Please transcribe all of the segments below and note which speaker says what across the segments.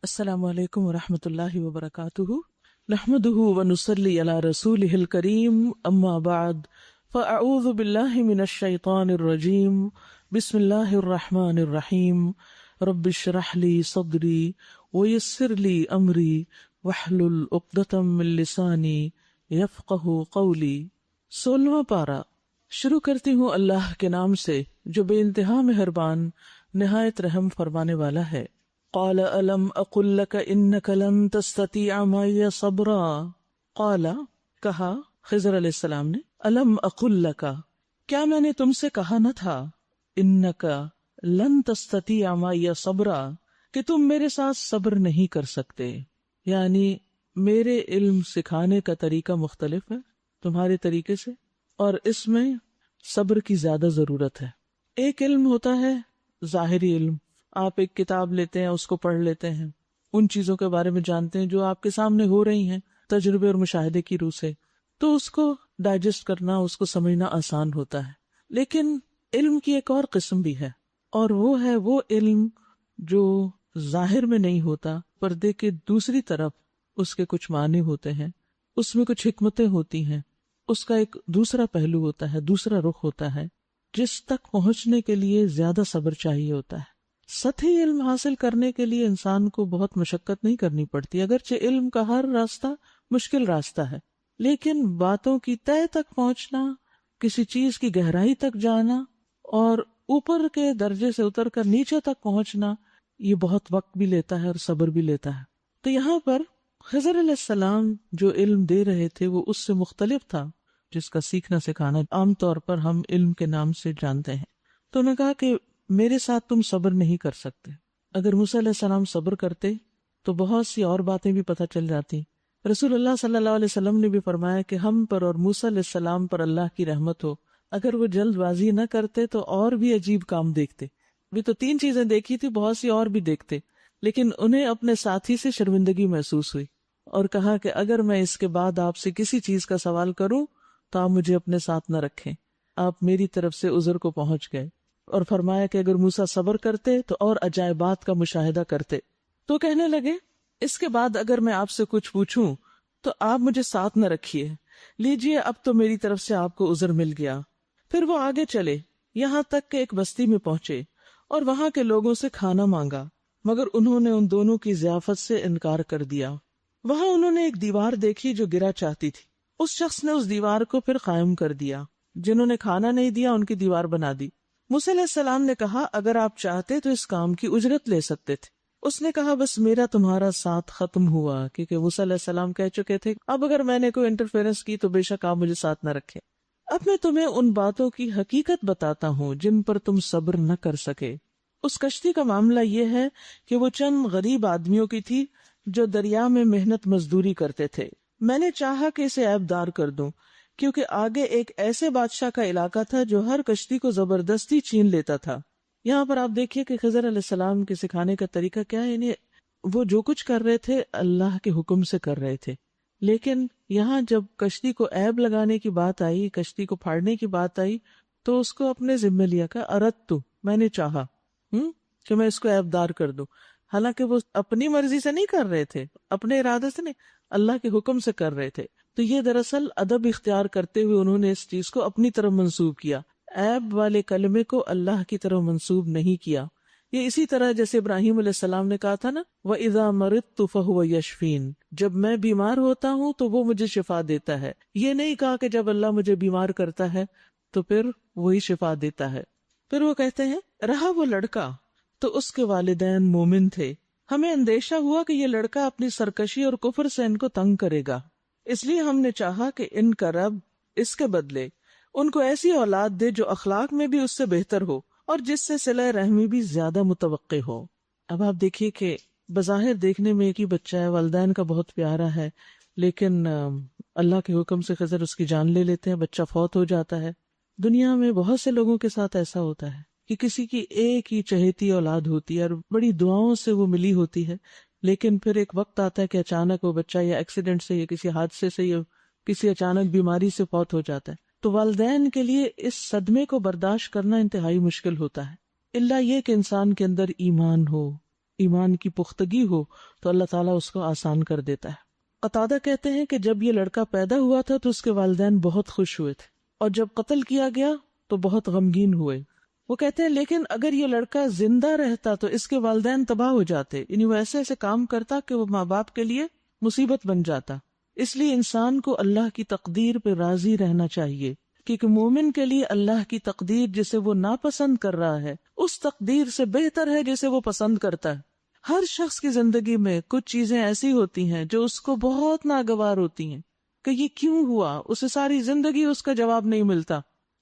Speaker 1: السلام علیکم ورحمۃ اللہ وبرکاتہ نحمده ونصلی علی رسولہ الکریم اما بعد فاعوذ باللہ من الشیطان الرجیم بسم اللہ الرحمن الرحیم رب اشرح لی صدری ویسر لی امری واحلل عقدۃ من لسانی یفقہوا قولی۔ 16واں پارہ۔ شروع کرتی ہوں اللہ کے نام سے جو بے انتہا مہربان نہایت رحم فرمانے والا ہے۔ قال الم اقل لك انك لن تستطيع معي صبرا۔ قال کہا خضر علیہ السلام نے، الم اقل لك کیا میں نے تم سے کہا نہ تھا، انك لن تستطيع معي صبرا کہ تم میرے ساتھ صبر نہیں کر سکتے، یعنی میرے علم سکھانے کا طریقہ مختلف ہے تمہارے طریقے سے، اور اس میں صبر کی زیادہ ضرورت ہے۔ ایک علم ہوتا ہے ظاہری علم، آپ ایک کتاب لیتے ہیں، اس کو پڑھ لیتے ہیں، ان چیزوں کے بارے میں جانتے ہیں جو آپ کے سامنے ہو رہی ہیں تجربے اور مشاہدے کی روح سے، تو اس کو ڈائجسٹ کرنا، اس کو سمجھنا آسان ہوتا ہے۔ لیکن علم کی ایک اور قسم بھی ہے، اور وہ ہے وہ علم جو ظاہر میں نہیں ہوتا، پردے کے دوسری طرف اس کے کچھ معنی ہوتے ہیں، اس میں کچھ حکمتیں ہوتی ہیں، اس کا ایک دوسرا پہلو ہوتا ہے، دوسرا رخ ہوتا ہے، جس تک پہنچنے کے لیے زیادہ صبر چاہیے ہوتا ہے۔ سطحی علم حاصل کرنے کے لیے انسان کو بہت مشقت نہیں کرنی پڑتی، اگرچہ علم کا ہر راستہ مشکل راستہ ہے، لیکن باتوں کی تہہ تک پہنچنا، کسی چیز کی گہرائی تک جانا اور اوپر کے درجے سے اتر کر نیچے تک پہنچنا، یہ بہت وقت بھی لیتا ہے اور صبر بھی لیتا ہے۔ تو یہاں پر خضر علیہ السلام جو علم دے رہے تھے وہ اس سے مختلف تھا جس کا سیکھنا سکھانا عام طور پر ہم علم کے نام سے جانتے ہیں۔ تو انہوں نے کہا کہ میرے ساتھ تم صبر نہیں کر سکتے۔ اگر موسیٰ علیہ السلام صبر کرتے تو بہت سی اور باتیں بھی پتہ چل جاتی۔ رسول اللہ صلی اللہ علیہ وسلم نے بھی فرمایا کہ ہم پر اور موسیٰ علیہ السلام پر اللہ کی رحمت ہو، اگر وہ جلد بازی نہ کرتے تو اور بھی عجیب کام دیکھتے۔ بھی تو 3 چیزیں دیکھی تھی، بہت سی اور بھی دیکھتے، لیکن انہیں اپنے ساتھی سے شرمندگی محسوس ہوئی اور کہا کہ اگر میں اس کے بعد آپ سے کسی چیز کا سوال کروں تو آپ مجھے اپنے ساتھ نہ رکھیں۔ آپ میری طرف سے عذر کو پہنچ گئے، اور فرمایا کہ اگر موسیٰ صبر کرتے تو اور عجائبات کا مشاہدہ کرتے۔ تو کہنے لگے اس کے بعد اگر میں آپ سے کچھ پوچھوں تو آپ مجھے ساتھ نہ رکھیے، لیجئے اب تو میری طرف سے آپ کو عذر مل گیا۔ پھر وہ آگے چلے یہاں تک کہ ایک بستی میں پہنچے اور وہاں کے لوگوں سے کھانا مانگا، مگر انہوں نے ان دونوں کی ضیافت سے انکار کر دیا۔ وہاں انہوں نے ایک دیوار دیکھی جو گرا چاہتی تھی، اس شخص نے اس دیوار کو پھر قائم کر دیا، جنہوں نے کھانا نہیں دیا ان کی دیوار بنا دی۔ موسیٰ علیہ السلام نے کہا اگر آپ چاہتے تو اس کام کی اجرت لے سکتے تھے۔ اس نے کہا بس میرا تمہارا ساتھ ختم ہوا، کیونکہ موسیٰ علیہ السلام کہہ چکے تھے اب اگر میں نے کوئی انٹرفیرنس کی تو بے شک آپ مجھے ساتھ نہ رکھے۔ اب میں تمہیں ان باتوں کی حقیقت بتاتا ہوں جن پر تم صبر نہ کر سکے۔ اس کشتی کا معاملہ یہ ہے کہ وہ چند غریب آدمیوں کی تھی جو دریا میں محنت مزدوری کرتے تھے۔ میں نے چاہا کہ اسے عیب دار کر دوں، کیونکہ آگے ایک ایسے بادشاہ کا علاقہ تھا جو ہر کشتی کو زبردستی چھین لیتا تھا۔ یہاں پر آپ دیکھیے کہ خضر علیہ السلام کے سکھانے کا طریقہ کیا ہے، یعنی وہ جو کچھ کر رہے تھے اللہ کے حکم سے کر رہے تھے، لیکن یہاں جب کشتی کو عیب لگانے کی بات آئی، کشتی کو پھاڑنے کی بات آئی، تو اس کو اپنے ذمہ لیا کہ اردت، میں نے چاہا کہ میں اس کو عیب دار کر دوں، حالانکہ وہ اپنی مرضی سے نہیں کر رہے تھے، اپنے ارادے سے نہیں، اللہ کے حکم سے کر رہے تھے۔ تو یہ دراصل ادب اختیار کرتے ہوئے انہوں نے اس چیز کو اپنی طرف منسوب کیا، عیب والے کلمے کو اللہ کی طرف منسوب نہیں کیا۔ یہ اسی طرح جیسے ابراہیم علیہ السلام نے کہا تھا نا، وَإِذَا مَرِضْتُ فَهُوَ يَشْفِينِ، جب میں بیمار ہوتا ہوں تو وہ مجھے شفا دیتا ہے۔ یہ نہیں کہا کہ جب اللہ مجھے بیمار کرتا ہے تو پھر وہی شفا دیتا ہے۔ پھر وہ کہتے ہیں رہا وہ لڑکا تو اس کے والدین مومن تھے، ہمیں اندیشہ ہوا کہ یہ لڑکا اپنی سرکشی اور کفر سے ان کو تنگ کرے گا، اس لیے ہم نے چاہا کہ ان کا رب اس کے بدلے ان کو ایسی اولاد دے جو اخلاق میں بھی اس سے بہتر ہو اور جس سے صلہ رحمی بھی زیادہ متوقع ہو۔ اب آپ دیکھیے کہ بظاہر دیکھنے میں ایک ہی بچہ ہے، والدین کا بہت پیارا ہے، لیکن اللہ کے حکم سے خضر اس کی جان لے لیتے ہیں، بچہ فوت ہو جاتا ہے۔ دنیا میں بہت سے لوگوں کے ساتھ ایسا ہوتا ہے کہ کسی کی ایک ہی چہیتی اولاد ہوتی ہے اور بڑی دعاؤں سے وہ ملی ہوتی ہے، لیکن پھر ایک وقت آتا ہے کہ اچانک وہ بچہ یا ایکسیڈنٹ سے یا کسی حادثے سے یا کسی اچانک بیماری سے فوت ہو جاتا ہے۔ تو والدین کے لیے اس صدمے کو برداشت کرنا انتہائی مشکل ہوتا ہے، الا یہ کہ انسان کے اندر ایمان ہو، ایمان کی پختگی ہو تو اللہ تعالیٰ اس کو آسان کر دیتا ہے۔ قتادہ کہتے ہیں کہ جب یہ لڑکا پیدا ہوا تھا تو اس کے والدین بہت خوش ہوئے تھے، اور جب قتل کیا گیا تو بہت غمگین ہوئے۔ وہ کہتے ہیں لیکن اگر یہ لڑکا زندہ رہتا تو اس کے والدین تباہ ہو جاتے، یعنی وہ ایسے ایسے کام کرتا کہ وہ ماں باپ کے لیے مصیبت بن جاتا۔ اس لیے انسان کو اللہ کی تقدیر پہ راضی رہنا چاہیے، کیونکہ مومن کے لیے اللہ کی تقدیر جسے وہ ناپسند کر رہا ہے اس تقدیر سے بہتر ہے جسے وہ پسند کرتا ہے۔ ہر شخص کی زندگی میں کچھ چیزیں ایسی ہوتی ہیں جو اس کو بہت ناگوار ہوتی ہیں کہ یہ کیوں ہوا، اسے ساری زندگی اس کا جواب نہیں ملتا،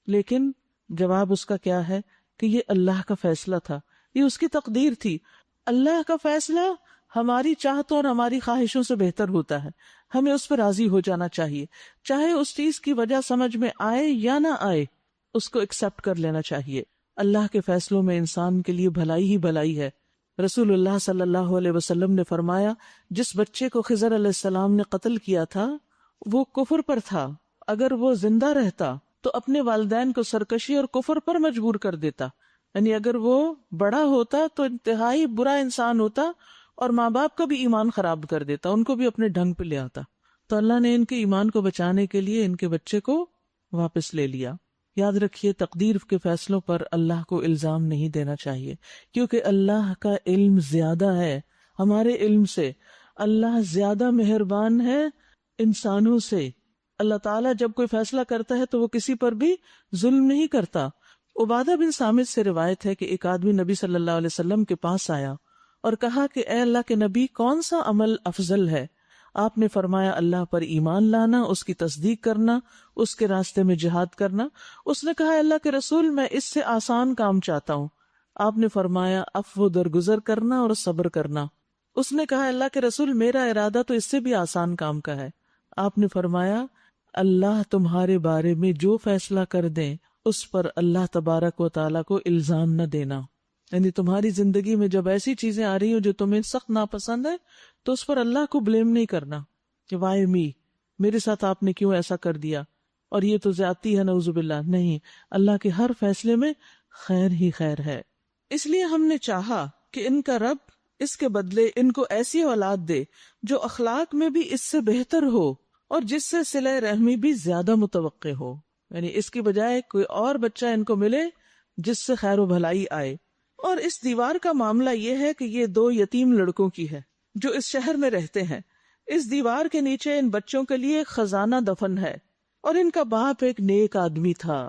Speaker 1: لیکن جواب اس کا کیا ہے کہ یہ اللہ کا فیصلہ تھا، یہ اس کی تقدیر تھی۔ اللہ کا فیصلہ ہماری چاہتوں اور ہماری خواہشوں سے بہتر ہوتا ہے، ہمیں اس پہ راضی ہو جانا چاہیے، چاہے اس چیز کی وجہ سمجھ میں آئے یا نہ آئے، اس کو ایکسپٹ کر لینا چاہیے۔ اللہ کے فیصلوں میں انسان کے لیے بھلائی ہی بھلائی ہے۔ رسول اللہ صلی اللہ علیہ وسلم نے فرمایا، جس بچے کو خضر علیہ السلام نے قتل کیا تھا وہ کفر پر تھا، اگر وہ زندہ رہتا تو اپنے والدین کو سرکشی اور کفر پر مجبور کر دیتا، یعنی اگر وہ بڑا ہوتا تو انتہائی برا انسان ہوتا اور ماں باپ کا بھی ایمان خراب کر دیتا، ان کو بھی اپنے ڈھنگ پہ لے آتا۔ تو اللہ نے ان کے ایمان کو بچانے کے لیے ان کے بچے کو واپس لے لیا۔ یاد رکھیے تقدیر کے فیصلوں پر اللہ کو الزام نہیں دینا چاہیے، کیونکہ اللہ کا علم زیادہ ہے ہمارے علم سے، اللہ زیادہ مہربان ہے انسانوں سے۔ اللہ تعالیٰ جب کوئی فیصلہ کرتا ہے تو وہ کسی پر بھی ظلم نہیں کرتا۔ عبادہ بن صامت سے روایت ہے کہ ایک آدمی نبی صلی اللہ علیہ وسلم کے پاس آیا اور کہا کہ اے اللہ کے نبی، کون سا عمل افضل ہے؟ آپ نے فرمایا اللہ پر ایمان لانا، اس کی تصدیق کرنا، اس کے راستے میں جہاد کرنا۔ اس نے کہا اللہ کے رسول، میں اس سے آسان کام چاہتا ہوں۔ آپ نے فرمایا عفو درگزر کرنا اور صبر کرنا۔ اس نے کہا اللہ کے رسول، میرا ارادہ تو اس سے بھی آسان کام کا ہے۔ آپ نے فرمایا اللہ تمہارے بارے میں جو فیصلہ کر دیں اس پر اللہ تبارک و تعالیٰ کو الزام نہ دینا، یعنی تمہاری زندگی میں جب ایسی چیزیں آ رہی ہوں جو تمہیں سخت ناپسند ہے تو اس پر اللہ کو بلیم نہیں کرنا کہ وائی می، میرے ساتھ آپ نے کیوں ایسا کر دیا اور یہ تو زیادتی ہے، نعوذ باللہ۔ نہیں، اللہ کے ہر فیصلے میں خیر ہی خیر ہے۔ اس لیے ہم نے چاہا کہ ان کا رب اس کے بدلے ان کو ایسی اولاد دے جو اخلاق میں بھی اس سے بہتر ہو اور جس سے صلہ رحمی بھی زیادہ متوقع ہو، یعنی اس کی بجائے کوئی اور بچہ ان کو ملے جس سے خیر و بھلائی آئے۔ اور اس دیوار کا معاملہ یہ ہے کہ یہ 2 یتیم لڑکوں کی ہے جو اس شہر میں رہتے ہیں۔ اس دیوار کے نیچے ان بچوں کے لیے خزانہ دفن ہے اور ان کا باپ ایک نیک آدمی تھا،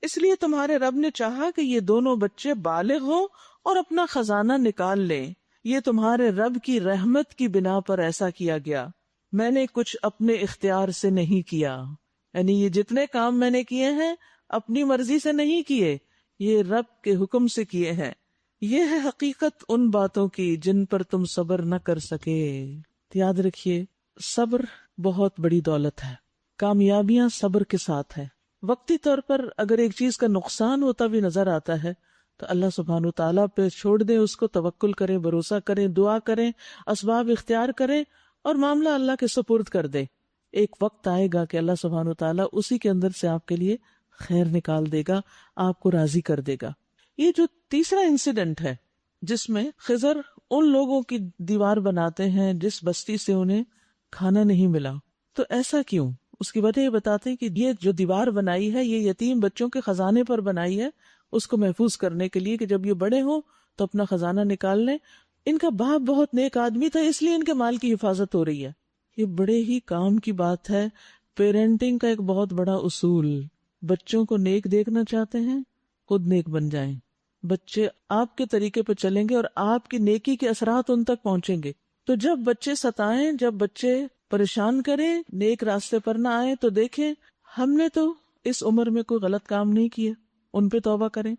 Speaker 1: اس لیے تمہارے رب نے چاہا کہ یہ دونوں بچے بالغ ہوں اور اپنا خزانہ نکال لیں۔ یہ تمہارے رب کی رحمت کی بنا پر ایسا کیا گیا، میں نے کچھ اپنے اختیار سے نہیں کیا، یعنی یہ جتنے کام میں نے کیے ہیں اپنی مرضی سے نہیں کیے، یہ رب کے حکم سے کیے ہیں۔ یہ ہے حقیقت ان باتوں کی جن پر تم صبر نہ کر سکے۔ یاد رکھیے صبر بہت بڑی دولت ہے، کامیابیاں صبر کے ساتھ ہے۔ وقتی طور پر اگر ایک چیز کا نقصان ہوتا بھی نظر آتا ہے تو اللہ سبحانہ تعالیٰ پہ چھوڑ دیں، اس کو توکل کریں، بھروسہ کریں، دعا کریں، اسباب اختیار کریں اور معاملہ اللہ کے سپرد کر دیں۔ ایک وقت آئے گا کہ اللہ سبحانہ تعالیٰ اسی کے اندر سے آپ کے لیے خیر نکال دے گا، آپ کو راضی کر دے گا۔ یہ جو تیسرا انسیڈنٹ ہے جس میں خضر ان لوگوں کی دیوار بناتے ہیں جس بستی سے انہیں کھانا نہیں ملا، تو ایسا کیوں؟ اس کی وجہ یہ بتاتے ہیں کہ یہ جو دیوار بنائی ہے یہ یتیم بچوں کے خزانے پر بنائی ہے، اس کو محفوظ کرنے کے لیے کہ جب یہ بڑے ہوں تو اپنا خزانہ نکال لیں۔ ان کا باپ بہت نیک آدمی تھا، اس لیے ان کے مال کی حفاظت ہو رہی ہے۔ یہ بڑے ہی کام کی بات ہے۔ پیرنٹنگ کا ایک بہت بڑا اصول، بچوں کو نیک دیکھنا چاہتے ہیں خود نیک بن جائیں۔ بچے آپ کے طریقے پہ چلیں گے اور آپ کی نیکی کے اثرات ان تک پہنچیں گے۔ تو جب بچے ستائیں، جب بچے پریشان کریں، نیک راستے پر نہ آئیں، تو دیکھیں ہم نے تو اس عمر میں کوئی غلط کام نہیں کیا، ان پہ توبہ کریں۔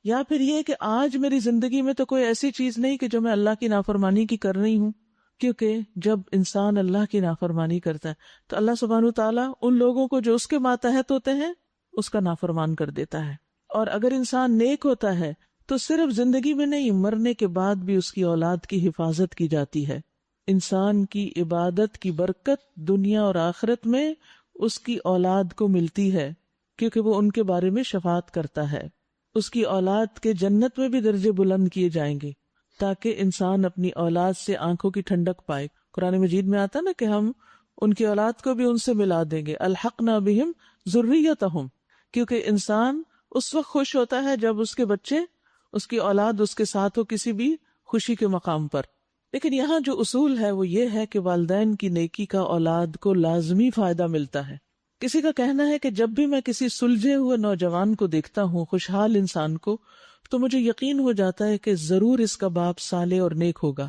Speaker 1: یا پھر یہ کہ آج میری زندگی میں تو کوئی ایسی چیز نہیں کہ جو میں اللہ کی نافرمانی کی کر رہی ہوں، کیونکہ جب انسان اللہ کی نافرمانی کرتا ہے تو اللہ سبحانہ تعالیٰ ان لوگوں کو جو اس کے ماتحت ہوتے ہیں اس کا نافرمان کر دیتا ہے۔ اور اگر انسان نیک ہوتا ہے تو صرف زندگی میں نہیں، مرنے کے بعد بھی اس کی اولاد کی حفاظت کی جاتی ہے۔ انسان کی عبادت کی برکت دنیا اور آخرت میں اس کی اولاد کو ملتی ہے، کیونکہ وہ ان کے بارے میں شفاعت کرتا ہے۔ اس کی اولاد کے جنت میں بھی درجے بلند کیے جائیں گے۔ تاکہ انسان اپنی اولاد سے آنکھوں کی ٹھنڈک پائے. قرآن مجید میں آتا نا کہ ہم ان کی اولاد کو بھی ان سے ملا دیں گے. الحقنا بہم ذریتہم، کیونکہ انسان اس وقت خوش ہوتا ہے جب اس کے بچے، اس کی اولاد اس کے ساتھ ہو کسی بھی خوشی کے مقام پر. لیکن یہاں جو اصول ہے وہ یہ ہے کہ والدین کی نیکی کا اولاد کو لازمی فائدہ ملتا ہے. کسی کا کہنا ہے کہ جب بھی میں کسی سلجھے ہوئے نوجوان کو دیکھتا ہوں، خوشحال انسان کو، تو مجھے یقین ہو جاتا ہے کہ ضرور اس کا باپ صالح اور نیک ہوگا،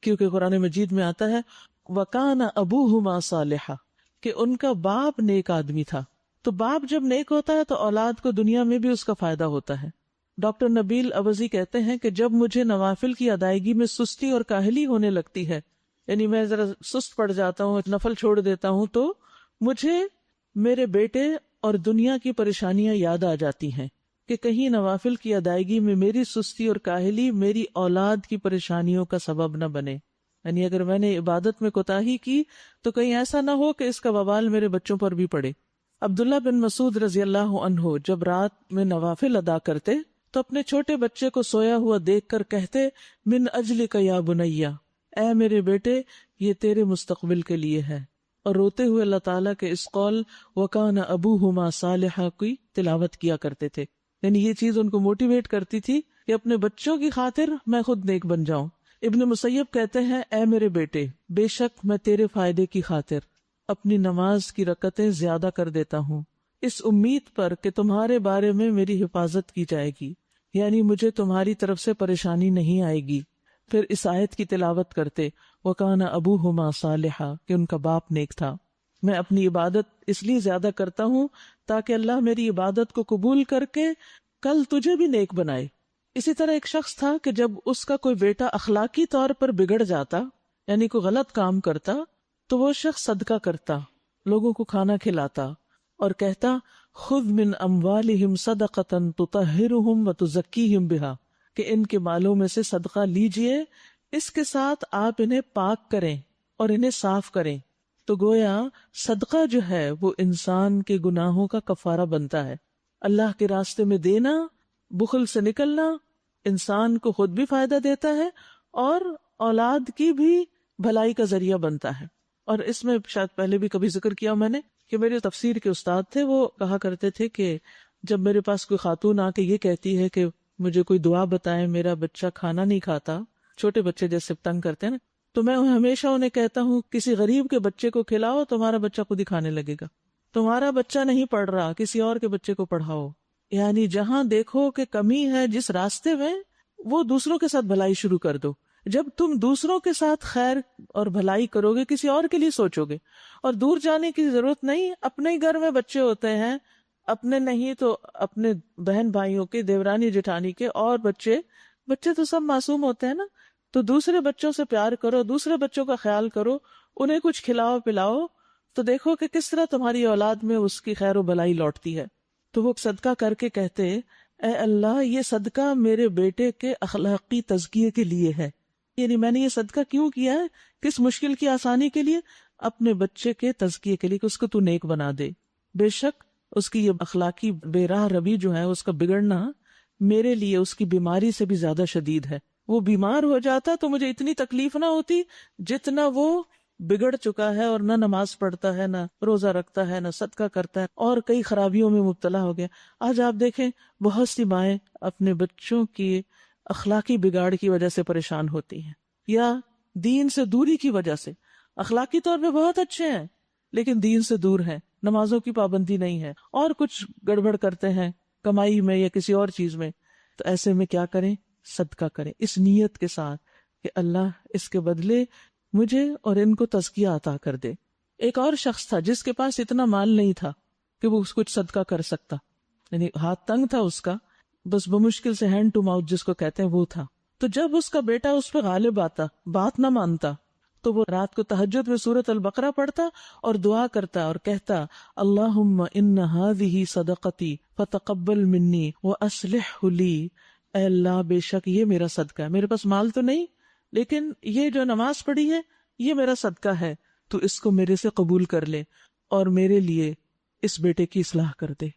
Speaker 1: کیونکہ قرآن مجید میں آتا ہے وَكَانَ أَبُوهُمَا صَالِحًا، کہ ان کا باپ نیک آدمی تھا. تو باپ جب نیک ہوتا ہے تو اولاد کو دنیا میں بھی اس کا فائدہ ہوتا ہے. ڈاکٹر نبیل عوضی کہتے ہیں کہ جب مجھے نوافل کی ادائیگی میں سستی اور کاہلی ہونے لگتی ہے، یعنی میں ذرا سست پڑ جاتا ہوں، نفل چھوڑ دیتا ہوں، تو مجھے میرے بیٹے اور دنیا کی پریشانیاں یاد آ جاتی ہیں کہ کہیں نوافل کی ادائیگی میں میری سستی اور کاہلی میری اولاد کی پریشانیوں کا سبب نہ بنے. یعنی اگر میں نے عبادت میں کوتاہی کی تو کہیں ایسا نہ ہو کہ اس کا وبال میرے بچوں پر بھی پڑے. عبداللہ بن مسعود رضی اللہ عنہ جب رات میں نوافل ادا کرتے تو اپنے چھوٹے بچے کو سویا ہوا دیکھ کر کہتے من اجلک یا بنیا، اے میرے بیٹے یہ تیرے مستقبل کے لیے ہے، اور روتے ہوئے اللہ تعالیٰ کے اس قول وَكَانَ أَبُوهُمَا صَالِحًا کی تلاوت کیا کرتے تھے. یعنی یہ چیز ان کو موٹیویٹ کرتی تھی کہ اپنے بچوں کی خاطر میں خود نیک بن جاؤں. ابن مسیب کہتے ہیں اے میرے بیٹے، بے شک میں تیرے فائدے کی خاطر اپنی نماز کی رکعتیں زیادہ کر دیتا ہوں، اس امید پر کہ تمہارے بارے میں میری حفاظت کی جائے گی، یعنی مجھے تمہاری طرف سے پریشانی نہیں آئے گی. پھر اس آیت کی تلاوت کرتے وَكَانَ أَبُوهُمَا صَالِحًا کہ ان کا باپ نیک تھا. میں اپنی عبادت اس لیے زیادہ کرتا ہوں تاکہ اللہ میری عبادت کو قبول کر کے کل تجھے بھی نیک بنائے. اسی طرح ایک شخص تھا کہ جب اس کا کوئی بیٹا اخلاقی طور پر بگڑ جاتا، یعنی کوئی غلط کام کرتا، تو وہ شخص صدقہ کرتا، لوگوں کو کھانا کھلاتا اور کہتا خذ من اموالہم صدقۃ تطہرہم وتزکیہم بہا، کہ ان کے مالوں میں سے صدقہ لیجئے، اس کے ساتھ آپ انہیں پاک کریں اور انہیں صاف کریں. تو گویا صدقہ جو ہے وہ انسان کے گناہوں کا کفارہ بنتا ہے. اللہ کے راستے میں دینا، بخل سے نکلنا انسان کو خود بھی فائدہ دیتا ہے اور اولاد کی بھی بھلائی کا ذریعہ بنتا ہے. اور اس میں شاید پہلے بھی کبھی ذکر کیا میں نے کہ میرے تفسیر کے استاد تھے، وہ کہا کرتے تھے کہ جب میرے پاس کوئی خاتون آ کے یہ کہتی ہے کہ مجھے کوئی دعا بتائیں، میرا بچہ کھانا نہیں کھاتا، چھوٹے بچے جیسے تنگ کرتے ہیں نا، تو میں ہمیشہ انہیں کہتا ہوں کسی غریب کے بچے کو کھلاؤ، تمہارا بچہ خود ہی کھانے لگے گا. تمہارا بچہ نہیں پڑھ رہا، کسی اور کے بچے کو پڑھاؤ. یعنی جہاں دیکھو کہ کمی ہے جس راستے میں، وہ دوسروں کے ساتھ بھلائی شروع کر دو. جب تم دوسروں کے ساتھ خیر اور بھلائی کرو گے، کسی اور کے لیے سوچو گے، اور دور جانے کی ضرورت نہیں. اپنے ہی گھر میں بچے ہوتے ہیں، اپنے نہیں تو اپنے بہن بھائیوں کے، دیورانی جٹھانی کے، اور بچے تو سب معصوم ہوتے ہیں نا. تو دوسرے بچوں سے پیار کرو، دوسرے بچوں کا خیال کرو، انہیں کچھ کھلاؤ پلاؤ، تو دیکھو کہ کس طرح تمہاری اولاد میں اس کی خیر و بھلائی لوٹتی ہے. تو وہ صدقہ کر کے کہتے اے اللہ یہ صدقہ میرے بیٹے کے اخلاقی تزکیے کے لیے ہے. یعنی میں نے یہ صدقہ کیوں کیا ہے؟ کس مشکل کی آسانی کے لیے؟ اپنے بچے کے تزکیے کے لیے کہ اس کو تو نیک بنا دے. بے شک اس کی یہ اخلاقی بے راہ روی جو ہے، اس کا بگڑنا میرے لیے اس کی بیماری سے بھی زیادہ شدید ہے. وہ بیمار ہو جاتا تو مجھے اتنی تکلیف نہ ہوتی جتنا وہ بگڑ چکا ہے اور نہ نماز پڑھتا ہے، نہ روزہ رکھتا ہے، نہ صدقہ کرتا ہے، اور کئی خرابیوں میں مبتلا ہو گیا. آج آپ دیکھیں بہت سی مائیں اپنے بچوں کی اخلاقی بگاڑ کی وجہ سے پریشان ہوتی ہیں، یا دین سے دوری کی وجہ سے. اخلاقی طور پہ بہت اچھے ہیں لیکن دین سے دور ہیں، نمازوں کی پابندی نہیں ہے، اور کچھ گڑبڑ کرتے ہیں کمائی میں یا کسی اور چیز میں. تو ایسے میں کیا کریں؟ صدقہ کریں اس نیت کے ساتھ کہ اللہ اس کے بدلے مجھے اور ان کو تزکیہ عطا کر دے. ایک اور شخص تھا جس کے پاس اتنا مال نہیں تھا کہ وہ کچھ صدقہ کر سکتا، یعنی ہاتھ تنگ تھا اس کا، بس بمشکل سے ہینڈ ٹو ماؤتھ جس کو کہتے ہیں وہ تھا. تو جب اس کا بیٹا اس پہ غالب آتا، بات نہ مانتا، تو وہ رات کو تہجد میں سورۃ البقرہ پڑھتا اور دعا کرتا اور کہتا اللہم ان ہذہ صدقتی فتقبل منی واصلح لی. اے اللہ بے شک یہ میرا صدقہ ہے، میرے پاس مال تو نہیں لیکن یہ جو نماز پڑھی ہے یہ میرا صدقہ ہے، تو اس کو میرے سے قبول کر لے اور میرے لیے اس بیٹے کی اصلاح کر دے.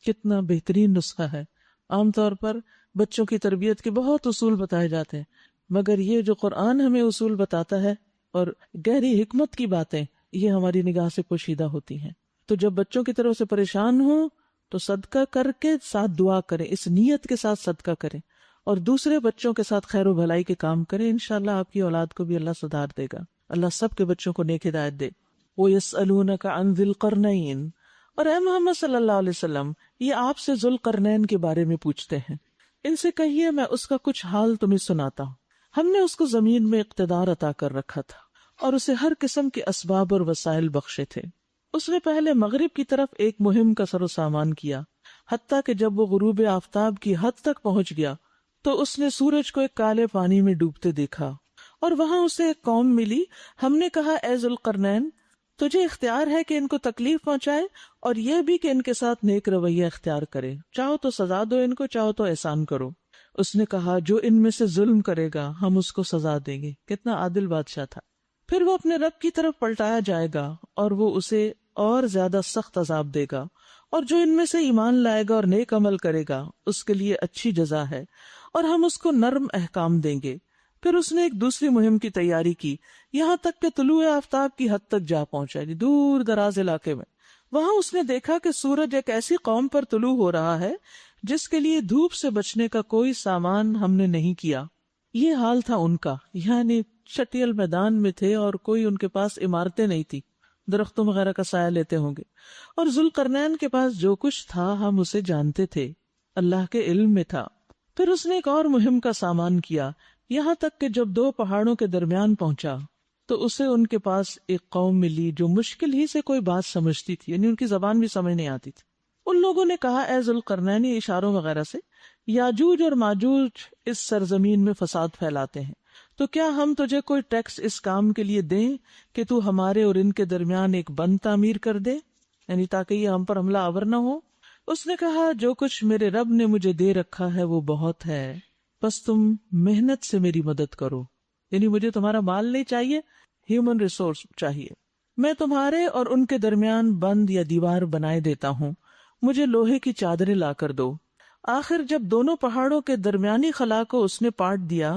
Speaker 1: کتنا بہترین نسخہ ہے. عام طور پر بچوں کی تربیت کے بہت اصول بتائے جاتے ہیں، مگر یہ جو قرآن ہمیں اصول بتاتا ہے اور گہری حکمت کی باتیں، یہ ہماری نگاہ سے پوشیدہ ہوتی ہیں. تو جب بچوں کی طرف سے پریشان ہوں تو صدقہ کر کے ساتھ دعا کریں، اس نیت کے ساتھ صدقہ کریں اور دوسرے بچوں کے ساتھ خیر و بھلائی کے کام کریں. انشاءاللہ آپ کی اولاد کو بھی اللہ سدھار دے گا. اللہ سب کے بچوں کو نیک ہدایت دے. وَيَسْأَلُونَكَ عَنْ ذِي الْقَرْنَيْنِ، اور اے محمد صلی اللہ علیہ وسلم یہ آپ سے ذو القرنین کے بارے میں پوچھتے ہیں. ان سے کہیے میں اس کا کچھ حال تمہیں سناتا ہوں. ہم نے اس کو زمین میں اقتدار عطا کر رکھا تھا اور اسے ہر قسم کے اسباب اور وسائل بخشے تھے. اس نے پہلے مغرب کی طرف ایک مہم کا سر و سامان کیا، حتیٰ کہ جب وہ غروب آفتاب کی حد تک پہنچ گیا تو اس نے سورج کو ایک کالے پانی میں ڈوبتے دیکھا اور وہاں اسے ایک قوم ملی. ہم نے کہا اے ذوالقرنین تجھے اختیار ہے کہ ان کو تکلیف پہنچائے اور یہ بھی کہ ان کے ساتھ نیک رویہ اختیار کرے، چاہو تو سزا دو ان کو، چاہو تو احسان کرو. اس نے کہا جو ان میں سے ظلم کرے گا ہم اس کو سزا دیں گے. کتنا عادل بادشاہ تھا. پھر وہ اپنے رب کی طرف پلٹایا جائے گا اور وہ اسے اور زیادہ سخت عذاب دے گا، اور جو ان میں سے ایمان لائے گا اور نیک عمل کرے گا اس کے لیے اچھی جزا ہے اور ہم اس کو نرم احکام دیں گے. پھر اس نے ایک دوسری مہم کی تیاری کی، یہاں تک کہ طلوع آفتاب کی حد تک جا پہنچا، دور دراز علاقے میں. وہاں اس نے دیکھا کہ سورج ایک ایسی قوم پر طلوع ہو رہا ہے جس کے لیے دھوپ سے بچنے کا کوئی سامان ہم نے نہیں کیا. یہ حال تھا ان کا، یعنی چٹیل میدان میں تھے اور کوئی ان کے پاس عمارتیں نہیں تھی، درختوں وغیرہ کا سایہ لیتے ہوں گے. اور ذوالقرنین کے پاس جو کچھ تھا ہم اسے جانتے تھے، اللہ کے علم میں تھا. پھر اس نے ایک اور مہم کا سامان کیا، یہاں تک کہ جب دو پہاڑوں کے درمیان پہنچا تو اسے ان کے پاس ایک قوم ملی جو مشکل ہی سے کوئی بات سمجھتی تھی، یعنی ان کی زبان بھی سمجھ نہیں آتی تھی. ان لوگوں نے کہا اے ذوالقرنین، اشاروں وغیرہ سے، یاجوج اور ماجوج اس سرزمین میں فساد پھیلاتے ہیں، تو کیا ہم تجھے کوئی ٹیکس اس کام کے لیے دیں کہ تو ہمارے اور ان کے درمیان ایک بند تعمیر کر دے، یعنی تاکہ یہ ہم پر حملہ آور نہ ہو. اس نے کہا جو کچھ میرے رب نے مجھے دے رکھا ہے وہ بہت ہے، بس تم محنت سے میری مدد کرو. یعنی مجھے تمہارا مال نہیں چاہیے، ہیومن ریسورس چاہیے. میں تمہارے اور ان کے درمیان بند یا دیوار بنائے دیتا ہوں، مجھے لوہے کی چادریں لا کر دو. آخر جب دونوں پہاڑوں کے درمیانی خلا کو اس نے پاٹ دیا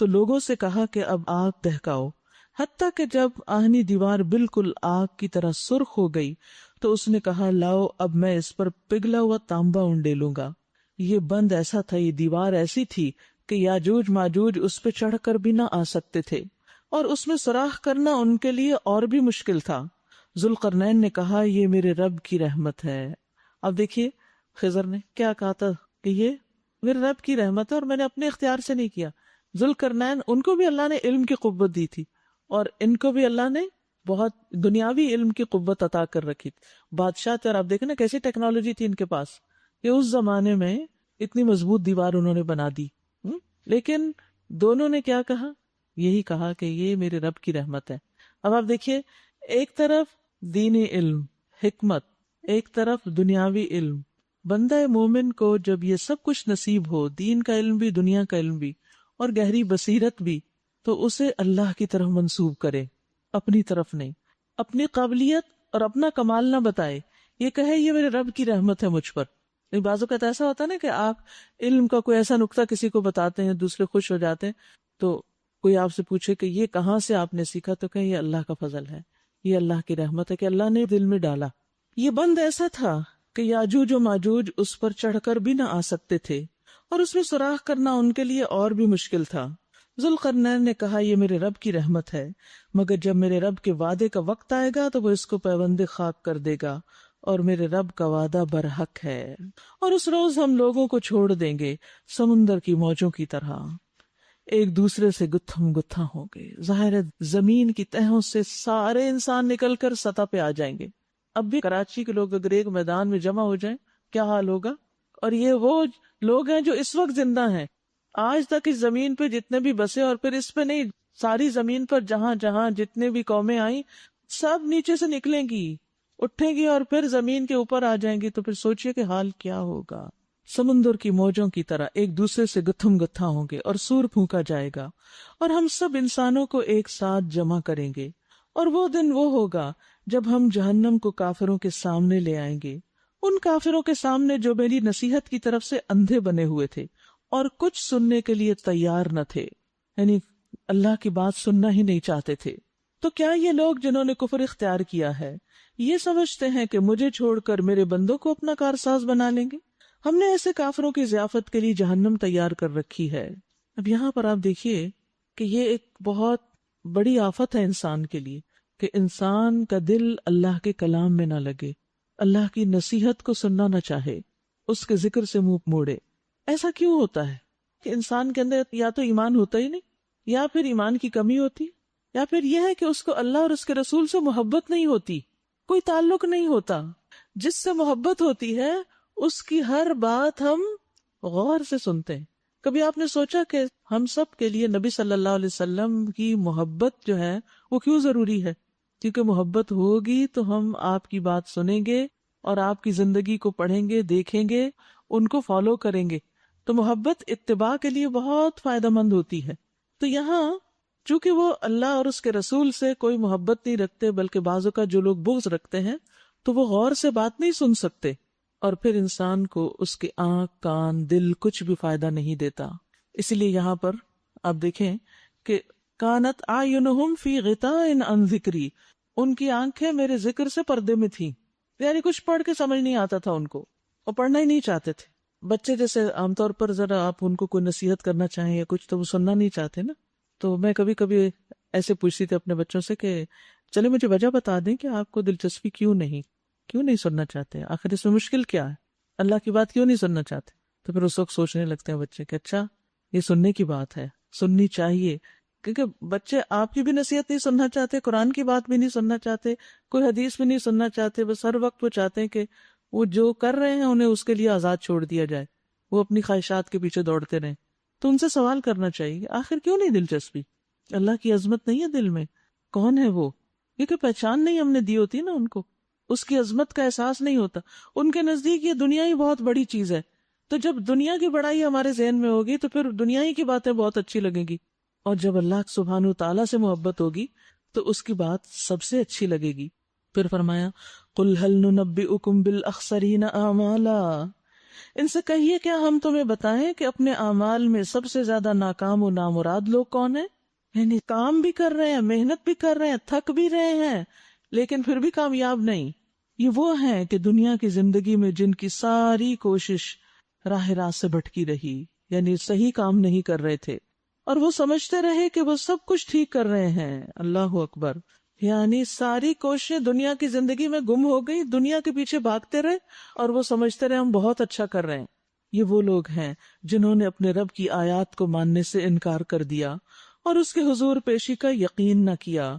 Speaker 1: تو لوگوں سے کہا کہ اب آگ دہکاؤ، حتیٰ کہ جب آہنی دیوار بالکل آگ کی طرح سرخ ہو گئی تو اس نے کہا لاؤ اب میں اس پر پگھلا ہوا تانبا انڈیلوں گا. یہ بند ایسا تھا، یہ دیوار ایسی تھی کہ یاجوج ماجوج اس پہ چڑھ کر بھی نہ آ سکتے تھے اور اس میں سوراخ کرنا ان کے لیے اور بھی مشکل تھا. ذوالقرنین نے کہا یہ میرے رب کی رحمت ہے. اب دیکھیے خضر نے کیا کہا تھا کہ یہ میرے رب کی رحمت ہے اور میں نے اپنے اختیار سے نہیں کیا. ذوالقرنین ان کو بھی اللہ نے علم کی قوت دی تھی اور ان کو بھی اللہ نے بہت دنیاوی علم کی قوت عطا کر رکھی تھی. بادشاہ تھے اور آپ دیکھیں نا کیسی ٹیکنالوجی تھی ان کے پاس کہ اس زمانے میں اتنی مضبوط دیوار انہوں نے بنا دی. لیکن دونوں نے کیا کہا؟ یہی کہا کہ یہ میرے رب کی رحمت ہے. اب آپ دیکھیے ایک طرف دینی علم حکمت، ایک طرف دنیاوی علم. بندہ مومن کو جب یہ سب کچھ نصیب ہو، دین کا علم بھی دنیا کا علم بھی اور گہری بصیرت بھی، تو اسے اللہ کی طرف منسوب کرے، اپنی طرف نہیں. اپنی قابلیت اور اپنا کمال نہ بتائے، یہ کہے یہ میرے رب کی رحمت ہے مجھ پر. بعض اوقات ایسا ہوتا ہے نا کہ آپ علم کا کوئی ایسا نقطہ کسی کو بتاتے ہیں، دوسرے خوش ہو جاتے ہیں، تو کوئی آپ سے پوچھے کہ یہ کہاں سے آپ نے سیکھا، تو کہیں یہ اللہ کا فضل ہے، یہ اللہ کی رحمت ہے کہ اللہ نے دل میں ڈالا. یہ بند ایسا تھا کہ یاجوج و ماجوج اس پر چڑھ کر بھی نہ آ سکتے تھے اور اس میں سوراخ کرنا ان کے لیے اور بھی مشکل تھا. ذوالقرنین نے کہا یہ میرے رب کی رحمت ہے، مگر جب میرے رب کے وعدے کا وقت آئے گا تو وہ اس کو پیوند خاک کر دے گا اور میرے رب کا وعدہ برحق ہے. اور اس روز ہم لوگوں کو چھوڑ دیں گے سمندر کی موجوں کی طرح، ایک دوسرے سے گتھم گتھا ہوں گے. ظاہر ہے زمین کی تہوں سے سارے انسان نکل کر سطح پہ آ جائیں گے. اب بھی کراچی کے لوگ اگر ایک میدان میں جمع ہو جائیں کیا حال ہوگا؟ اور یہ وہ لوگ ہیں جو اس وقت زندہ ہیں. آج تک اس زمین پہ جتنے بھی بسے، اور پھر اس پہ نہیں، ساری زمین پر جہاں جہاں جتنے بھی قومیں آئیں سب نیچے سے نکلیں گی، اٹھیں گی اور پھر زمین کے اوپر آ جائیں گی. تو پھر سوچئے کہ حال کیا ہوگا. سمندر کی موجوں کی طرح ایک دوسرے سے گتھم گتھا ہوں گے اور سور پھونکا جائے گا اور ہم سب انسانوں کو ایک ساتھ جمع کریں گے. اور وہ دن وہ ہوگا جب ہم جہنم کو کافروں کے سامنے لے آئیں گے، ان کافروں کے سامنے جو میری نصیحت کی طرف سے اندھے بنے ہوئے تھے اور کچھ سننے کے لیے تیار نہ تھے. یعنی اللہ کی بات سننا ہی نہیں چاہتے تھے. تو کیا یہ لوگ جنہوں نے کفر اختیار کیا ہے یہ سمجھتے ہیں کہ مجھے چھوڑ کر میرے بندوں کو اپنا کارساز بنا لیں گے؟ ہم نے ایسے کافروں کی ضیافت کے لیے جہنم تیار کر رکھی ہے. اب یہاں پر آپ دیکھیے کہ یہ ایک بہت بڑی آفت ہے انسان کے لیے کہ انسان کا دل اللہ کے کلام میں نہ لگے، اللہ کی نصیحت کو سننا نہ چاہے، اس کے ذکر سے منہ موڑے. ایسا کیوں ہوتا ہے کہ انسان کے اندر یا تو ایمان ہوتا ہی نہیں، یا پھر ایمان کی کمی ہوتی، یا پھر یہ ہے کہ اس کو اللہ اور اس کے رسول سے محبت نہیں ہوتی، کوئی تعلق نہیں ہوتا. جس سے محبت ہوتی ہے اس کی ہر بات ہم غور سے سنتے ہیں. کبھی آپ نے سوچا کہ ہم سب کے لیے نبی صلی اللہ علیہ وسلم کی محبت جو ہے وہ کیوں ضروری ہے؟ کیونکہ محبت ہوگی تو ہم آپ کی بات سنیں گے اور آپ کی زندگی کو پڑھیں گے، دیکھیں گے، ان کو فالو کریں گے. تو محبت اتباع کے لیے بہت فائدہ مند ہوتی ہے. تو یہاں چونکہ وہ اللہ اور اس کے رسول سے کوئی محبت نہیں رکھتے بلکہ بعضوں کا جو لوگ بغض رکھتے ہیں تو وہ غور سے بات نہیں سن سکتے، اور پھر انسان کو اس کے آنکھ، کان، دل کچھ بھی فائدہ نہیں دیتا. اسی لیے یہاں پر آپ دیکھیں کہ کانت اعینہم فی غطاء عن ذکری، ان کی آنکھیں میرے ذکر سے پردے میں تھیں، یعنی کچھ پڑھ کے سمجھ نہیں آتا تھا ان کو، اور پڑھنا ہی نہیں چاہتے تھے. بچے جیسے عام طور پر ذرا آپ ان کو کوئی نصیحت کرنا چاہیں یا کچھ تو وہ سننا نہیں چاہتے نا. تو میں کبھی کبھی ایسے پوچھتی تھی اپنے بچوں سے کہ چلے مجھے وجہ بتا دیں کہ آپ کو دلچسپی کیوں نہیں سننا چاہتے، آخر اس میں مشکل کیا ہے، اللہ کی بات کیوں نہیں سننا چاہتے؟ تو پھر اس وقت سوچنے لگتے ہیں بچے کہ اچھا یہ سننے کی بات ہے، سننی چاہیے. کیونکہ بچے آپ کی بھی نصیحت نہیں سننا چاہتے، قرآن کی بات بھی نہیں سننا چاہتے، کوئی حدیث بھی نہیں سننا چاہتے. بس ہر وقت وہ چاہتے ہیں کہ وہ جو کر رہے ہیں انہیں اس کے لیے آزاد چھوڑ دیا جائے، وہ اپنی خواہشات کے پیچھے دوڑتے رہیں. تو ان سے سوال کرنا چاہیے آخر کیوں نہیں دلچسپی؟ اللہ کی عظمت نہیں ہے دل میں؟ کون ہے وہ؟ کیونکہ پہچان نہیں ہم نے دی ہوتی نا ان کو، اس کی عظمت کا احساس نہیں ہوتا. ان کے نزدیک یہ دنیا ہی بہت بڑی چیز ہے. تو جب دنیا کی بڑائی ہمارے ذہن میں ہوگی تو پھر دنیا ہی کی باتیں بہت اچھی لگیں گی، اور جب اللہ سبحانہ تعالیٰ سے محبت ہوگی تو اس کی بات سب سے اچھی لگے گی. پھر فرمایا قُلْ هَلْ نُنَبِّئُكُمْ بِالْأَخْسَرِينَ أَعْمَالًا، ان سے کہیے کیا ہم تمہیں بتائیں کہ اپنے اعمال میں سب سے زیادہ ناکام و نامراد لوگ کون ہیں؟ یعنی کام بھی کر رہے ہیں، محنت بھی کر رہے ہیں، تھک بھی رہے ہیں، لیکن پھر بھی کامیاب نہیں. یہ وہ ہیں کہ دنیا کی زندگی میں جن کی ساری کوشش راہ راست سے بھٹکی رہی، یعنی صحیح کام نہیں کر رہے تھے، اور وہ سمجھتے رہے کہ وہ سب کچھ ٹھیک کر رہے ہیں. اللہ اکبر. یعنی ساری کوششیں دنیا کی زندگی میں گم ہو گئی، دنیا کے پیچھے بھاگتے رہے اور وہ سمجھتے رہے ہم بہت اچھا کر رہے ہیں. یہ وہ لوگ ہیں جنہوں نے اپنے رب کی آیات کو ماننے سے انکار کر دیا اور اس کے حضور پیشی کا یقین نہ کیا،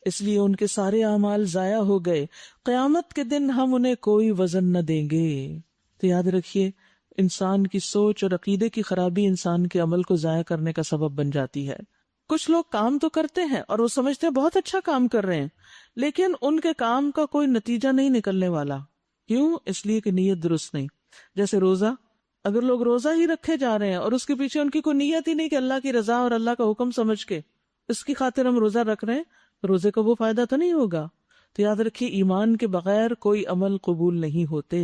Speaker 1: اس لیے ان کے سارے اعمال ضائع ہو گئے. قیامت کے دن ہم انہیں کوئی وزن نہ دیں گے. تو یاد رکھیے انسان کی سوچ اور عقیدے کی خرابی انسان کے عمل کو ضائع کرنے کا سبب بن جاتی ہے. کچھ لوگ کام تو کرتے ہیں اور وہ سمجھتے ہیں بہت اچھا کام کر رہے ہیں، لیکن ان کے کام کا کوئی نتیجہ نہیں نکلنے والا. کیوں؟ اس لیے کہ نیت درست نہیں. جیسے روزہ، اگر لوگ روزہ ہی رکھے جا رہے ہیں اور اس کے پیچھے ان کی کوئی نیت ہی نہیں کہ اللہ کی رضا اور اللہ کا حکم سمجھ کے اس کی خاطر ہم روزہ رکھ رہے ہیں، روزے کا وہ فائدہ تو نہیں ہوگا. تو یاد رکھیے ایمان کے بغیر کوئی عمل قبول نہیں ہوتے.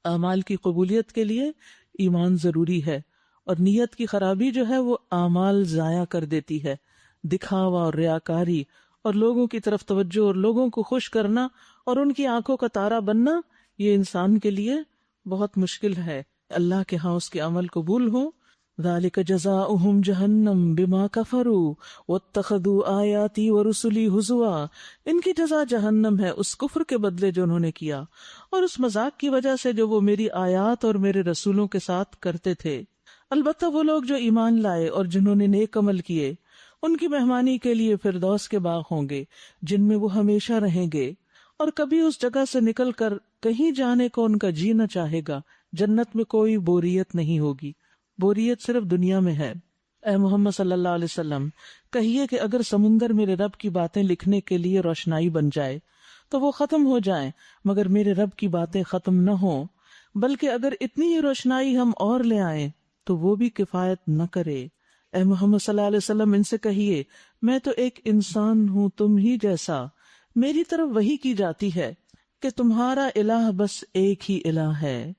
Speaker 1: اعمال کی قبولیت کے لیے ایمان ضروری ہے، اور نیت کی خرابی جو ہے وہ اعمال ضائع کر دیتی ہے. دکھاوا اور ریاکاری اور لوگوں کی طرف توجہ اور لوگوں کو خوش کرنا اور ان کی آنکھوں کا تارا بننا، یہ انسان کے لیے بہت مشکل ہے. اللہ کے ہاں اس کے عمل قبول ہوں. ذالک جزاؤہم جہنم بما کفروا واتخذوا آیاتی ورسلی ہزوا، ان کی جزا جہنم ہے اس کفر کے بدلے جو انہوں نے کیا اور اس مذاق کی وجہ سے جو وہ میری آیات اور میرے رسولوں کے ساتھ کرتے تھے. البتہ وہ لوگ جو ایمان لائے اور جنہوں نے نیک عمل کیے ان کی مہمانی کے لیے فردوس کے باغ ہوں گے جن میں وہ ہمیشہ رہیں گے، اور کبھی اس جگہ سے نکل کر کہیں جانے کو ان کا جی نہ چاہے گا. جنت میں کوئی بوریت نہیں ہوگی، بوریت صرف دنیا میں ہے. اے محمد صلی اللہ علیہ وسلم کہیے کہ اگر سمندر میرے رب کی باتیں لکھنے کے لیے روشنائی بن جائے تو وہ ختم ہو جائیں، مگر میرے رب کی باتیں ختم نہ ہوں، بلکہ اگر اتنی ہی روشنائی ہم اور لے آئیں تو وہ بھی کفایت نہ کرے. اے محمد صلی اللہ علیہ وسلم ان سے کہیے میں تو ایک انسان ہوں تم ہی جیسا، میری طرف وحی کی جاتی ہے کہ تمہارا الہ بس ایک ہی الہ ہے.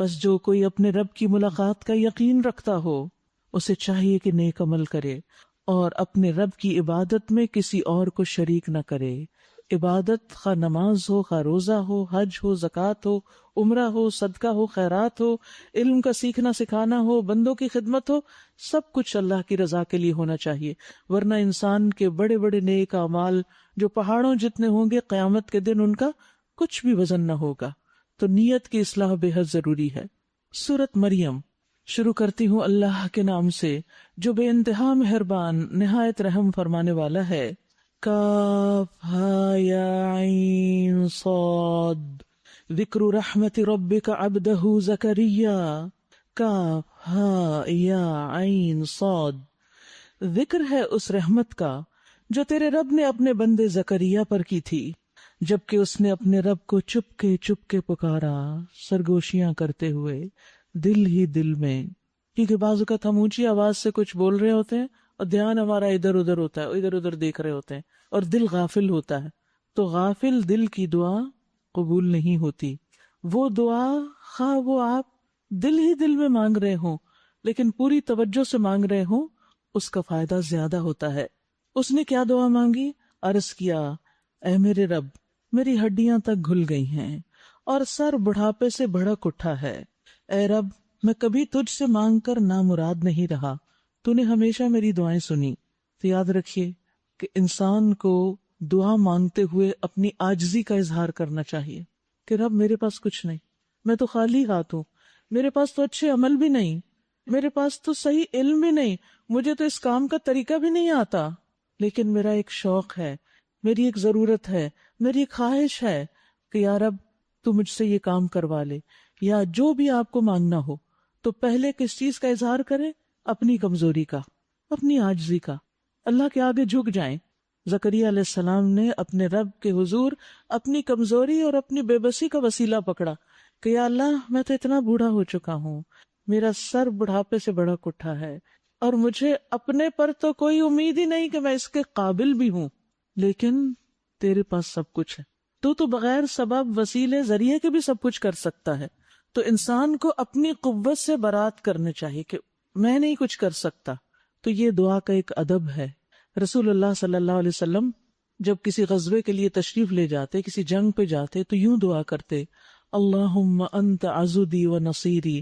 Speaker 1: بس جو کوئی اپنے رب کی ملاقات کا یقین رکھتا ہو اسے چاہیے کہ نیک عمل کرے اور اپنے رب کی عبادت میں کسی اور کو شریک نہ کرے۔ عبادت خواہ نماز ہو، خواہ روزہ ہو، حج ہو، زکوٰۃ ہو، عمرہ ہو، صدقہ ہو، خیرات ہو، علم کا سیکھنا سکھانا ہو، بندوں کی خدمت ہو، سب کچھ اللہ کی رضا کے لیے ہونا چاہیے، ورنہ انسان کے بڑے بڑے نیک اعمال جو پہاڑوں جتنے ہوں گے، قیامت کے دن ان کا کچھ بھی وزن نہ ہوگا۔ تو نیت کی اصلاح بے حد ضروری ہے۔ سورۃ مریم شروع کرتی ہوں اللہ کے نام سے جو بے انتہا مہربان نہایت رحم فرمانے والا ہے۔ کاف ہا یا عین صاد ذکر رحمت ربک عبدہ زکریا۔ کاف ہا یا عین صاد، ذکر ہے اس رحمت کا جو تیرے رب نے اپنے بندے زکریا پر کی تھی، جبکہ اس نے اپنے رب کو چپ کے پکارا، سرگوشیاں کرتے ہوئے، دل ہی دل میں۔ کیونکہ بعض اوقات ہم اونچی آواز سے کچھ بول رہے ہوتے ہیں اور دھیان ہمارا ادھر ادھر ہوتا ہے، ادھر ادھر دیکھ رہے ہوتے ہیں اور دل غافل ہوتا ہے، تو غافل دل کی دعا قبول نہیں ہوتی۔ وہ دعا خواہ وہ آپ دل ہی دل میں مانگ رہے ہوں لیکن پوری توجہ سے مانگ رہے ہوں، اس کا فائدہ زیادہ ہوتا ہے۔ اس نے کیا دعا مانگی؟ عرض کیا، اے میرے رب، میری ہڈیاں تک گھل گئی ہیں اور سر بڑھاپے سے بھڑک اٹھا ہے۔ اے رب، میں کبھی تجھ سے مانگ کر نامراد نہیں رہا، تو نے ہمیشہ میری دعائیں سنی۔ تو یاد رکھیے کہ انسان کو دعا مانگتے ہوئے اپنی عاجزی کا اظہار کرنا چاہیے کہ رب میرے پاس کچھ نہیں، میں تو خالی ہاتھ ہوں، میرے پاس تو اچھے عمل بھی نہیں، میرے پاس تو صحیح علم بھی نہیں، مجھے تو اس کام کا طریقہ بھی نہیں آتا، لیکن میرا ایک شوق ہے، میری ایک ضرورت ہے، میری ایک خواہش ہے کہ یا رب تو مجھ سے یہ کام کروا لے۔ یا جو بھی آپ کو مانگنا ہو تو پہلے کس چیز کا اظہار کریں؟ اپنی کمزوری کا، اپنی عاجزی کا، اللہ کے آگے جھک جائیں۔ زکریا علیہ السلام نے اپنے رب کے حضور اپنی کمزوری اور اپنی بے بسی کا وسیلہ پکڑا کہ یا اللہ، میں تو اتنا بوڑھا ہو چکا ہوں، میرا سر بڑھاپے سے بھڑک اٹھا ہے اور مجھے اپنے پر تو کوئی امید ہی نہیں کہ میں اس کے قابل بھی ہوں، لیکن تیرے پاس سب کچھ ہے، تو بغیر سبب وسیلے ذریعے کے بھی سب کچھ کر سکتا ہے۔ تو انسان کو اپنی قوت سے برات کرنے چاہیے کہ میں نہیں کچھ کر سکتا۔ تو یہ دعا کا ایک ادب ہے۔ رسول اللہ صلی اللہ علیہ وسلم جب کسی غزوے کے لیے تشریف لے جاتے، کسی جنگ پہ جاتے، تو یوں دعا کرتے، اللہم انت عضدی و نصیری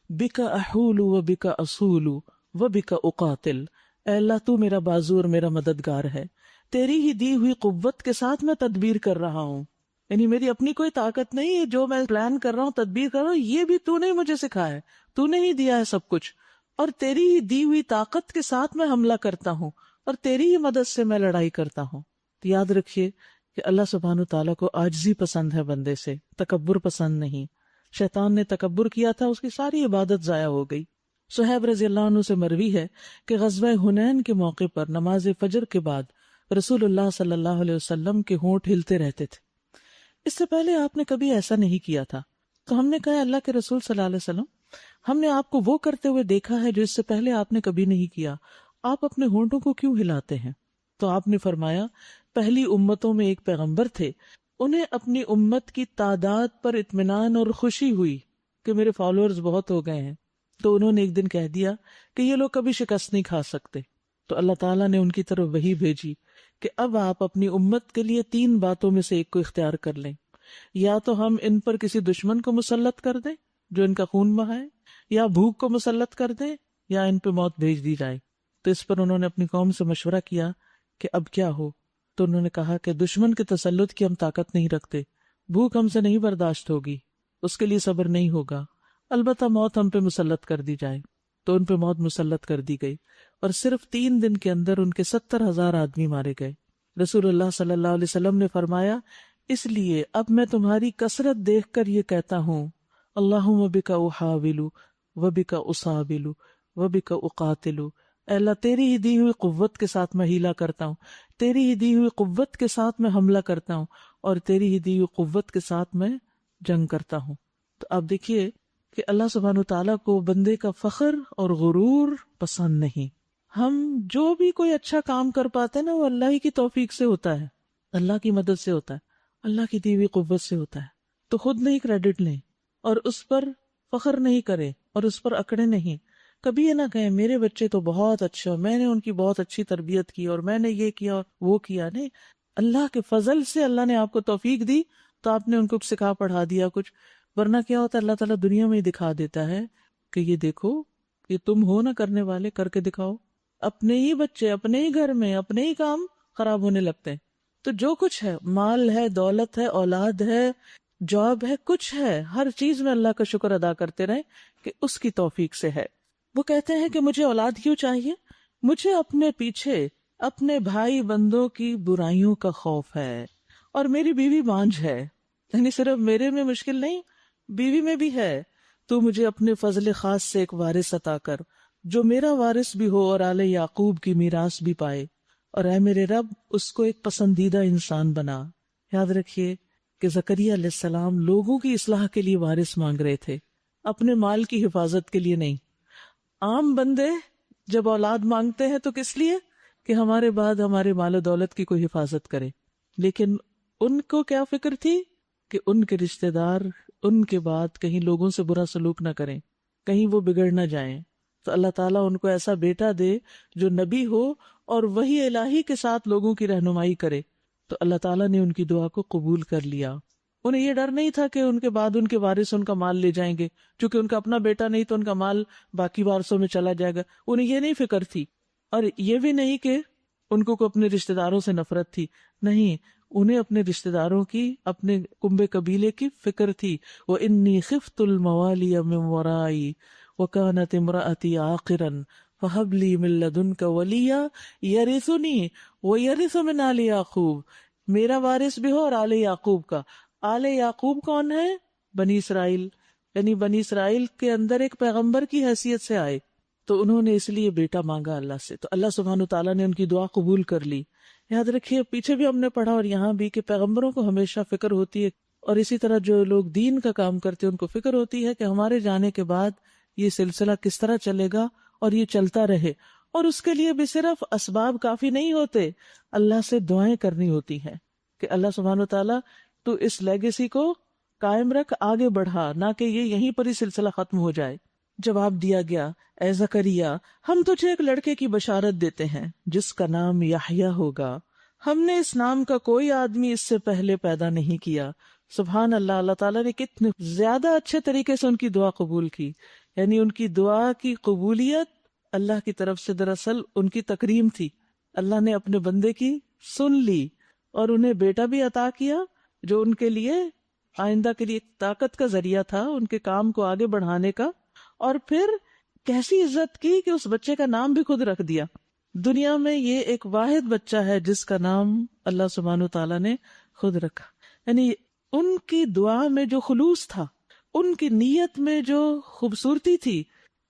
Speaker 1: بک احول و بک اصول و بک اقاتل۔ اے اللہ، تو میرا بازو اور میرا مددگار ہے، تیری ہی دی ہوئی قوت کے ساتھ میں تدبیر کر رہا ہوں، یعنی میری اپنی کوئی طاقت نہیں ہے، جو میں پلان کر رہا ہوں، تدبیر کر رہا ہوں، یہ بھی تو نے مجھے سکھایا ہے، تو نے ہی دیا ہے سب کچھ، اور تیری ہی دی ہوئی طاقت کے ساتھ میں حملہ کرتا ہوں اور تیری ہی مدد سے میں لڑائی کرتا ہوں۔ تو یاد رکھیے کہ اللہ سبحانہ تعالیٰ کو عاجزی پسند ہے بندے سے، تکبر پسند نہیں۔ شیطان نے تکبر کیا تھا، اس کی ساری عبادت ضائع ہو گئی۔ صہیب رضی اللہ عنہ سے مروی ہے کہ غزوہ حنین کے موقع پر نماز فجر کے بعد رسول اللہ صلی اللہ علیہ وسلم کے ہونٹ ہلتے رہتے تھے۔ اس سے پہلے آپ نے کبھی ایسا نہیں کیا تھا۔ تو ہم نے کہا، اللہ کے رسول صلی اللہ علیہ وسلم، ہم نے آپ کو وہ کرتے ہوئے دیکھا ہے جو اس سے پہلے آپ نے کبھی نہیں کیا، آپ اپنے ہونٹوں کو کیوں ہلاتے ہیں؟ تو آپ نے فرمایا، پہلی امتوں میں ایک پیغمبر تھے، انہیں اپنی امت کی تعداد پر اطمینان اور خوشی ہوئی کہ میرے فالوورز بہت ہو گئے ہیں، تو انہوں نے ایک دن کہہ دیا کہ یہ لوگ کبھی شکست نہیں کھا سکتے۔ تو اللہ تعالیٰ نے ان کی طرف وحی بھیجی کہ اب آپ اپنی امت کے لیے 3 باتوں میں سے ایک کو اختیار کر لیں، یا تو ہم ان پر کسی دشمن کو مسلط کر دیں جو ان کا خون بہائے، یا بھوک کو مسلط کر دیں، یا ان پہ موت بھیج دی جائے۔ تو اس پر انہوں نے اپنی قوم سے مشورہ کیا کہ اب کیا ہو؟ تو انہوں نے کہا کہ دشمن کے تسلط کی ہم طاقت نہیں رکھتے، بھوک ہم سے نہیں برداشت ہوگی، اس کے لیے صبر نہیں ہوگا، البتہ موت ہم پہ مسلط کر دی جائے۔ تو ان پہ موت مسلط کر دی گئی اور صرف 3 دن کے اندر ان کے 70,000 آدمی مارے گئے۔ رسول اللہ صلی اللہ علیہ وسلم نے فرمایا، اس لیے اب میں تمہاری کثرت دیکھ کر یہ کہتا ہوں، اللہم بک احاول و بک اصابل و بک اقاتل۔ اے اللہ، تیری ہی دی ہوئی قوت کے ساتھ میں ہیلا کرتا ہوں، تیری ہی دی ہوئی قوت کے ساتھ میں حملہ کرتا ہوں، اور تیری ہی دی ہوئی قوت کے ساتھ میں جنگ کرتا ہوں۔ تو آپ دیکھیے کہ اللہ سبحانہ تعالیٰ کو بندے کا فخر اور غرور پسند نہیں۔ ہم جو بھی کوئی اچھا کام کر پاتے ہیں نا، وہ اللہ ہی کی توفیق سے ہوتا ہے، اللہ کی مدد سے ہوتا ہے، اللہ کی دی ہوئی قوت سے ہوتا ہے۔ تو خود نہیں کریڈٹ لیں اور اس پر فخر نہیں کریں اور اس پر اکڑے نہیں۔ کبھی یہ نہ کہیں میرے بچے تو بہت اچھے اور میں نے ان کی بہت اچھی تربیت کی اور میں نے یہ کیا اور وہ کیا. نہیں، اللہ کے فضل سے اللہ نے آپ کو توفیق دی تو آپ نے ان کو سکھا پڑھا دیا کچھ. ورنہ کیا ہوتا ہے، اللہ تعالیٰ دنیا میں ہی دکھا دیتا ہے کہ یہ دیکھو، یہ تم ہو نہ کرنے والے، کر کے دکھاؤ. اپنے ہی بچے اپنے ہی گھر میں اپنے ہی کام خراب ہونے لگتے ہیں. تو جو کچھ ہے، مال ہے، دولت ہے، اولاد ہے، جاب ہے، کچھ ہے، ہر چیز میں اللہ کا شکر ادا کرتے رہیں کہ اس کی توفیق سے ہے. وہ کہتے ہیں کہ مجھے اولاد کیوں چاہیے؟ مجھے اپنے پیچھے اپنے بھائی بندوں کی برائیوں کا خوف ہے، اور میری بیوی بانجھ ہے. یعنی صرف میرے میں مشکل نہیں، بیوی میں بھی ہے. تو مجھے اپنے فضل خاص سے ایک وارث عطا کر جو میرا وارث بھی ہو اور آل یعقوب کی میراث بھی پائے، اور اے میرے رب اس کو ایک پسندیدہ انسان بنا. یاد رکھیے کہ زکریا علیہ السلام لوگوں کی اصلاح کے لیے وارث مانگ رہے تھے، اپنے مال کی حفاظت کے لیے نہیں. عام بندے جب اولاد مانگتے ہیں تو کس لیے؟ کہ ہمارے بعد ہمارے مال و دولت کی کوئی حفاظت کرے. لیکن ان کو کیا فکر تھی کہ ان کے رشتہ دار ان کے بعد کہیں لوگوں سے برا سلوک نہ کریں، کہیں وہ بگڑ نہ جائیں. تو اللہ تعالیٰ ان کو ایسا بیٹا دے جو نبی ہو اور وحی الہی کے ساتھ لوگوں کی رہنمائی کرے. تو اللہ تعالیٰ نے ان کی دعا کو قبول کر لیا. انہیں یہ ڈر نہیں تھا کہ ان کے بعد ان کے وارث ان کا مال لے جائیں گے، چونکہ ان کا اپنا بیٹا نہیں تو ان کا مال باقی وارثوں میں چلا جائے گا. انہیں یہ نہیں فکر تھی، اور یہ بھی نہیں کہ ان کو اپنے رشتہ داروں سے نفرت تھی. نہیں، انہیں اپنے رشتہ داروں کی، اپنے کنبے قبیلے کی فکر تھی. وَإِنِّي خِفْتُ الْمَوَالِيَ مِنْ وَرَائِي وَكَانَتِ امْرَأَتِي عَاقِرًا فَهَبْ لِي مِن لَّدُنْكَ وَلِيًّا يَرِثُنِي وَيَرِثُ مِنْ آلِ یعقوب. میرا وارث بھی ہو اور آل یعقوب کا. آل یعقوب کون ہے؟ بنی اسرائیل. یعنی بنی اسرائیل کے اندر ایک پیغمبر کی حیثیت سے آئے. تو انہوں نے اس لیے بیٹا مانگا اللہ سے. تو اللہ سبحانہ وتعالیٰ نے ان کی دعا قبول کر لی. یاد رکھیے، پیچھے بھی ہم نے پڑھا اور یہاں بھی کہ پیغمبروں کو ہمیشہ فکر ہوتی ہے، اور اسی طرح جو لوگ دین کا کام کرتے ہیں ان کو فکر ہوتی ہے کہ ہمارے جانے کے بعد یہ سلسلہ کس طرح چلے گا اور یہ چلتا رہے. اور اس کے لیے بھی صرف اسباب کافی نہیں ہوتے، اللہ سے دعائیں کرنی ہوتی ہیں کہ اللہ سبحانہ وتعالیٰ تو اس لیگیسی کو قائم رکھ، آگے بڑھا، نہ کہ یہ یہیں پر ہی سلسلہ ختم ہو جائے. جواب دیا گیا، اے زکریا، ہم تجھے ایک لڑکے کی بشارت دیتے ہیں جس کا نام یحییٰ ہوگا. ہم نے اس نام کا کوئی آدمی اس سے پہلے پیدا نہیں کیا. سبحان اللہ، اللہ تعالیٰ نے کتنے زیادہ اچھے طریقے سے ان کی دعا قبول کی. یعنی ان کی دعا کی قبولیت اللہ کی طرف سے دراصل ان کی تکریم تھی. اللہ نے اپنے بندے کی سن لی اور انہیں بیٹا بھی عطا کیا جو ان کے لیے آئندہ کے لیے ایک طاقت کا ذریعہ تھا، ان کے کام کو آگے بڑھانے کا. اور پھر کیسی عزت کی کہ اس بچے کا نام بھی خود رکھ دیا. دنیا میں یہ ایک واحد بچہ ہے جس کا نام اللہ سبحانہ وتعالیٰ نے خود رکھا. یعنی ان کی دعا میں جو خلوص تھا، ان کی نیت میں جو خوبصورتی تھی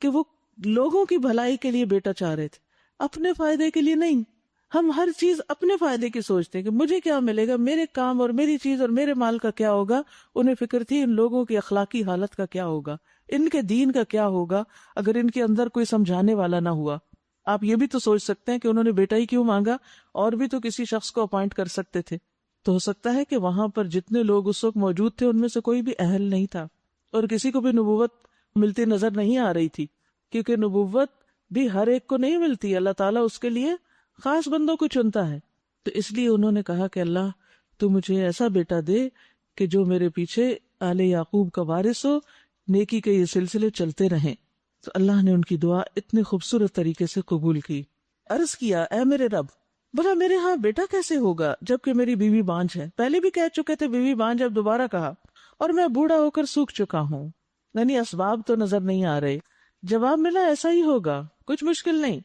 Speaker 1: کہ وہ لوگوں کی بھلائی کے لیے بیٹا چاہ رہے تھے، اپنے فائدے کے لیے نہیں. ہم ہر چیز اپنے فائدے کی سوچتے ہیں کہ مجھے کیا ملے گا، میرے کام اور میری چیز اور میرے مال کا کیا ہوگا. انہیں فکر تھی ان لوگوں کی اخلاقی حالت کا کیا ہوگا، ان کے دین کا کیا ہوگا اگر ان کے اندر کوئی سمجھانے والا نہ ہوا. آپ یہ بھی تو سوچ سکتے ہیں کہ انہوں نے بیٹا ہی کیوں مانگا، اور بھی تو کسی شخص کو اپوائنٹ کر سکتے تھے. تو ہو سکتا ہے کہ وہاں پر جتنے لوگ اس وقت موجود تھے ان میں سے کوئی بھی اہل نہیں تھا، اور کسی کو بھی نبوت ملتی نظر نہیں آ رہی تھی، کیونکہ نبوت بھی ہر ایک کو نہیں ملتی. اللہ تعالیٰ اس کے لیے خاص بندوں کو چنتا ہے. تو اس لیے انہوں نے کہا کہ اللہ تو مجھے ایسا بیٹا دے کہ جو میرے پیچھے آل یعقوب کا وارث ہو، نیکی کے یہ سلسلے چلتے رہیں. تو اللہ نے ان کی دعا اتنے خوبصورت طریقے سے قبول کی. عرض کیا، اے میرے رب، بھلا میرے ہاں بیٹا کیسے ہوگا جبکہ میری بیوی بانجھ ہے؟ پہلے بھی کہہ چکے تھے بیوی بانجھ، اب دوبارہ کہا، اور میں بوڑھا ہو کر سوکھ چکا ہوں. یعنی اسباب تو نظر نہیں آ رہے. جواب ملا، ایسا ہی ہوگا، کچھ مشکل نہیں.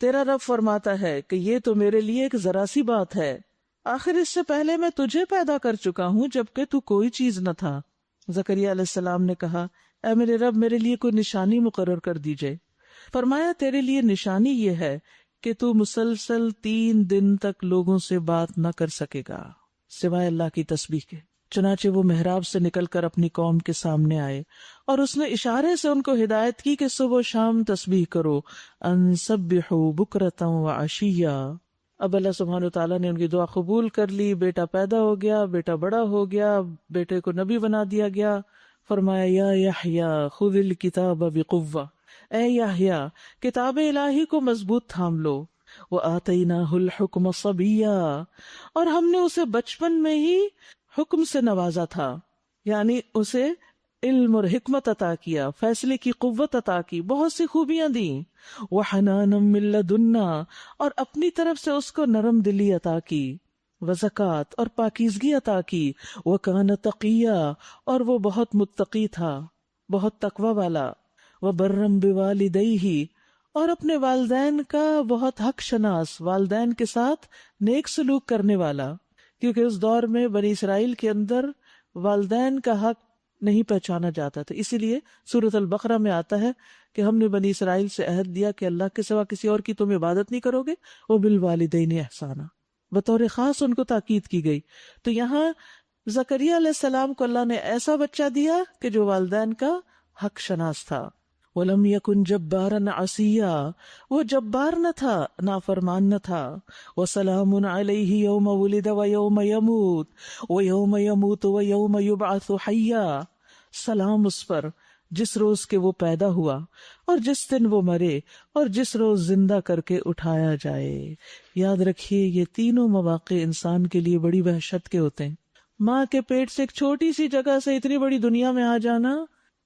Speaker 1: تیرا رب فرماتا ہے کہ یہ تو میرے لیے ایک ذرا سی بات ہے، آخر اس سے پہلے میں تجھے پیدا کر چکا ہوں جبکہ تو کوئی چیز نہ تھا. زکریا علیہ السلام نے کہا، اے میرے رب، میرے لیے کوئی نشانی مقرر کر دیجئے. فرمایا، تیرے لیے نشانی یہ ہے کہ تو مسلسل 3 دن تک لوگوں سے بات نہ کر سکے گا سوائے اللہ کی تسبیح کے. چنانچہ وہ محراب سے نکل کر اپنی قوم کے سامنے آئے اور اس نے اشارے سے ان کو ہدایت کی کہ صبح و شام تسبیح کرو، ان سبحوا بکرۃ وعشیا. اب اللہ سبحانہ وتعالیٰ نے ان کی دعا قبول کر لی. بیٹا پیدا ہو گیا، بیٹا بڑا ہو گیا، بیٹے کو نبی بنا دیا گیا. فرمایا، یا یحییٰ خذ الکتاب بقوہ، اے یحییٰ کتاب الہی کو مضبوط تھام لو، وآتیناہ الحکم صبیا، اور ہم نے اسے بچپن میں ہی حکم سے نوازا تھا، یعنی اسے علم اور حکمت عطا کیا، فیصلے کی قوت عطا کی، بہت سی خوبیاں دیں، وحنانا من لدنا، اور اپنی طرف سے اس کو نرم دلی عطا کی، وزکات اور پاکیزگی عطا کی، وکان تقیا، اور وہ بہت متقی تھا، بہت تقوی والا، وبرم بوالدیہ، اور اپنے والدین کا بہت حق شناس، والدین کے ساتھ نیک سلوک کرنے والا، کیونکہ اس دور میں بنی اسرائیل کے اندر والدین کا حق نہیں پہچانا جاتا تھا، اسی لیے سورۃ البقرہ میں آتا ہے کہ ہم نے بنی اسرائیل سے عہد لیا کہ اللہ کے سوا کسی اور کی تم عبادت نہیں کرو گے، وبالوالدین احسانا، بطور خاص ان کو تاکید کی گئی۔ تو یہاں زکریا علیہ السلام کو اللہ نے ایسا بچہ دیا کہ جو والدین کا حق شناس تھا۔ وَلَمْ يَكُنْ جَبَّارًا عَصِيًّا، وہ جبار نہ تھا، نافرمان نہ تھا۔ وَسَلَامٌ عَلَيْهِ يَوْمَ وُلِدَ وَيَوْمَ يَمُوتُ وَيَوْمَ يَمُوتُ وَيَوْمَ يُبْعَثُ حَيًّا، سلام اس پر جس روز کے وہ پیدا ہوا اور جس دن وہ مرے اور جس روز زندہ کر کے اٹھایا جائے۔ یاد رکھیے یہ تینوں مواقع انسان کے لیے بڑی وحشت کے ہوتے ہیں۔ ماں کے پیٹ سے ایک چھوٹی سی جگہ سے اتنی بڑی دنیا میں آ جانا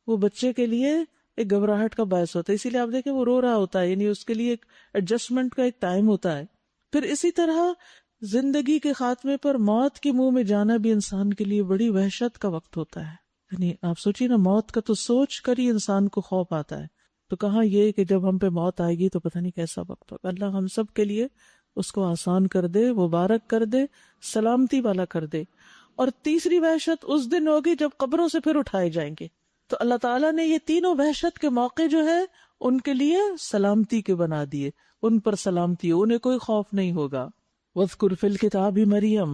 Speaker 1: وہ بچے کے لیے ایک گھبراہٹ کا باعث ہوتا ہے، اسی لیے آپ دیکھیں وہ رو رہا ہوتا ہے، یعنی اس کے لیے ایک ایڈجسٹمنٹ کا ایک ٹائم ہوتا ہے۔ پھر اسی طرح زندگی کے خاتمے پر موت کے منہ میں جانا بھی انسان کے لیے بڑی وحشت کا وقت ہوتا ہے۔ یعنی آپ سوچیے نا، موت کا تو سوچ کر ہی انسان کو خوف آتا ہے، تو کہاں یہ کہ جب ہم پہ موت آئے گی تو پتہ نہیں کیسا وقت ہوگا۔ اللہ ہم سب کے لیے اس کو آسان کر دے، مبارک کر دے، سلامتی والا کر دے۔ اور تیسری وحشت اس دن ہوگی جب قبروں سے پھر اٹھائے جائیں گے۔ تو اللہ تعالیٰ نے یہ تینوں وحشت کے موقع جو ہے ان کے لیے سلامتی کے بنا دیے، ان پر سلامتی، انہیں کوئی خوف نہیں ہوگا۔ وَاذْكُرْ فِي الْكِتَابِ مریم،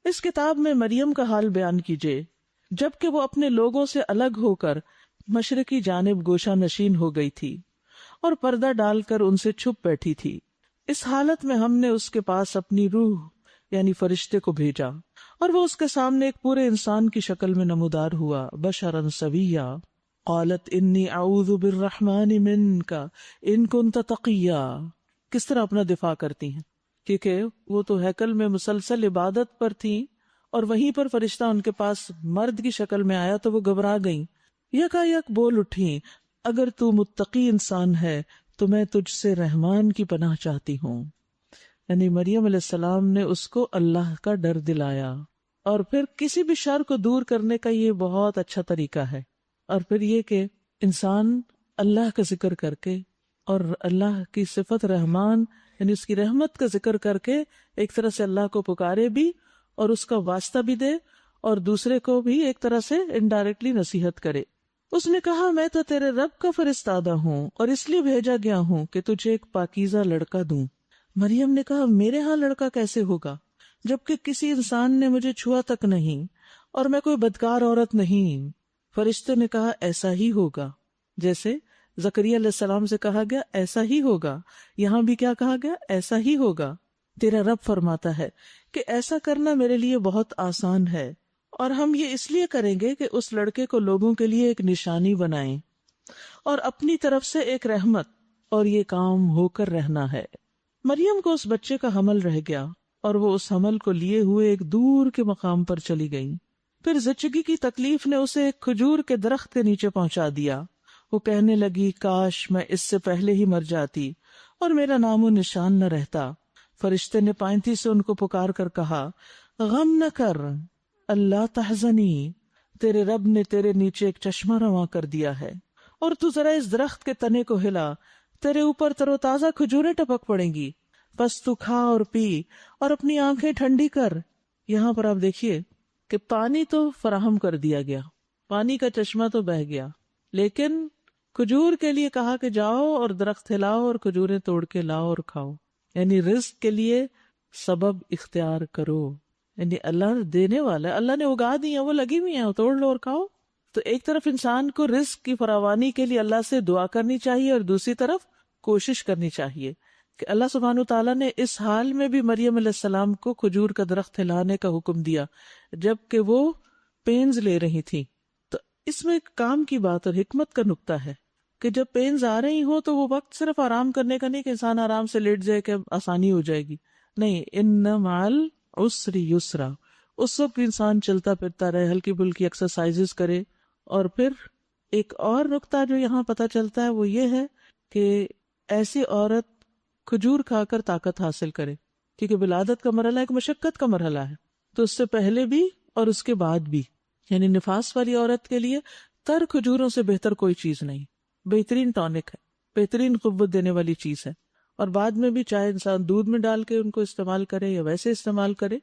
Speaker 1: اس کتاب میں مریم کا حال بیان کیجیے جبکہ وہ اپنے لوگوں سے الگ ہو کر مشرقی جانب گوشہ نشین ہو گئی تھی اور پردہ ڈال کر ان سے چھپ بیٹھی تھی۔ اس حالت میں ہم نے اس کے پاس اپنی روح یعنی فرشتے کو بھیجا اور وہ اس کے سامنے ایک پورے انسان کی شکل میں نمودار ہوا، بشرا سویا۔ قالت انی اعوذ بالرحمن منک ان کنت تقیا، کس طرح اپنا دفاع کرتی ہیں، کیونکہ وہ تو ہیکل میں مسلسل عبادت پر تھیں اور وہیں پر فرشتہ ان کے پاس مرد کی شکل میں آیا تو وہ گھبرا گئیں، یکا یک بول اٹھیں، اگر تو متقی انسان ہے تو میں تجھ سے رحمان کی پناہ چاہتی ہوں۔ یعنی مریم علیہ السلام نے اس کو اللہ کا ڈر دلایا، اور پھر کسی بھی شر کو دور کرنے کا یہ بہت اچھا طریقہ ہے۔ اور پھر یہ کہ انسان اللہ کا ذکر کر کے اور اللہ کی صفت رحمان یعنی اس کی رحمت کا ذکر کر کے ایک طرح سے اللہ کو پکارے بھی اور اس کا واسطہ بھی دے اور دوسرے کو بھی ایک طرح سے انڈائریکٹلی نصیحت کرے۔ اس نے کہا میں تو تیرے رب کا فرستادہ ہوں اور اس لیے بھیجا گیا ہوں کہ تجھے ایک پاکیزہ لڑکا دوں۔ مریم نے کہا میرے ہاں لڑکا کیسے ہوگا جبکہ کسی انسان نے مجھے چھوا تک نہیں اور میں کوئی بدکار عورت نہیں۔ فرشتے نے کہا ایسا ہی ہوگا، جیسے زکریا علیہ السلام سے کہا گیا ایسا ہی ہوگا، یہاں بھی کیا کہا گیا ایسا ہی ہوگا۔ تیرا رب فرماتا ہے کہ ایسا کرنا میرے لیے بہت آسان ہے، اور ہم یہ اس لیے کریں گے کہ اس لڑکے کو لوگوں کے لیے ایک نشانی بنائیں اور اپنی طرف سے ایک رحمت، اور یہ کام ہو کر رہنا ہے۔ مریم کو اس بچے کا حمل رہ گیا اور وہ اس حمل کو لیے ہوئے ایک دور کے مقام پر چلی گئی۔ پھر زچگی کی تکلیف نے اسے ایک کھجور کے درخت کے نیچے پہنچا دیا۔ وہ کہنے لگی کاش میں اس سے پہلے ہی مر جاتی اور میرا نام و نشان نہ رہتا۔ فرشتے نے پائنتی سے ان کو پکار کر کہا غم نہ کر، اللہ تحزنی، تیرے رب نے تیرے نیچے ایک چشمہ رواں کر دیا ہے، اور تو ذرا اس درخت کے تنے کو ہلا، تیرے اوپر تر و تازہ کھجوریں ٹپک پڑیں گی، بس تو کھا اور پی اور اپنی آنکھیں ٹھنڈی کر۔ یہاں پر آپ دیکھیے کہ پانی تو فراہم کر دیا گیا، پانی کا چشمہ تو بہہ گیا، لیکن کھجور کے لیے کہا کہ جاؤ اور درخت ہلاؤ اور کھجوریں توڑ کے لاؤ اور کھاؤ، یعنی رزق کے لیے سبب اختیار کرو۔ یعنی اللہ دینے والا ہے، اللہ نے اگا دی ہیں، وہ لگی ہوئی ہیں، توڑ لو اور کھاؤ۔ تو ایک طرف انسان کو رزق کی فراوانی کے لیے اللہ سے دعا کرنی چاہیے اور دوسری طرف کوشش کرنی چاہیے کہ اللہ سبحانہ وتعالیٰ نے اس حال میں بھی مریم علیہ السلام کو کھجور کا درخت ہلانے کا حکم دیا جبکہ وہ پینز لے رہی تھی۔ تو اس میں ایک کام کی بات اور حکمت کا نقطہ ہے کہ جب پینز آ رہی ہوں تو وہ وقت صرف آرام کرنے کا نہیں کہ انسان آرام سے لیٹ جائے کہ آسانی ہو جائے گی، نہیں، ان مع العسر یسرا، اس وقت انسان چلتا پھرتا رہے، ہلکی پھلکی ایکسرسائزز کرے. اور پھر ایک اور نقطہ جو یہاں پتہ چلتا ہے وہ یہ ہے کہ ایسی عورت کھجور کھا کر طاقت حاصل کرے، کیونکہ ولادت کا مرحلہ ایک مشقت کا مرحلہ ہے، تو اس سے پہلے بھی اور اس کے بعد بھی. یعنی نفاس والی عورت کے لیے تر کھجوروں سے بہتر کوئی چیز نہیں، بہترین ٹونک ہے، بہترین قوت دینے والی چیز ہے. اور بعد میں بھی چاہے انسان دودھ میں ڈال کے ان کو استعمال کرے یا ویسے استعمال کرے.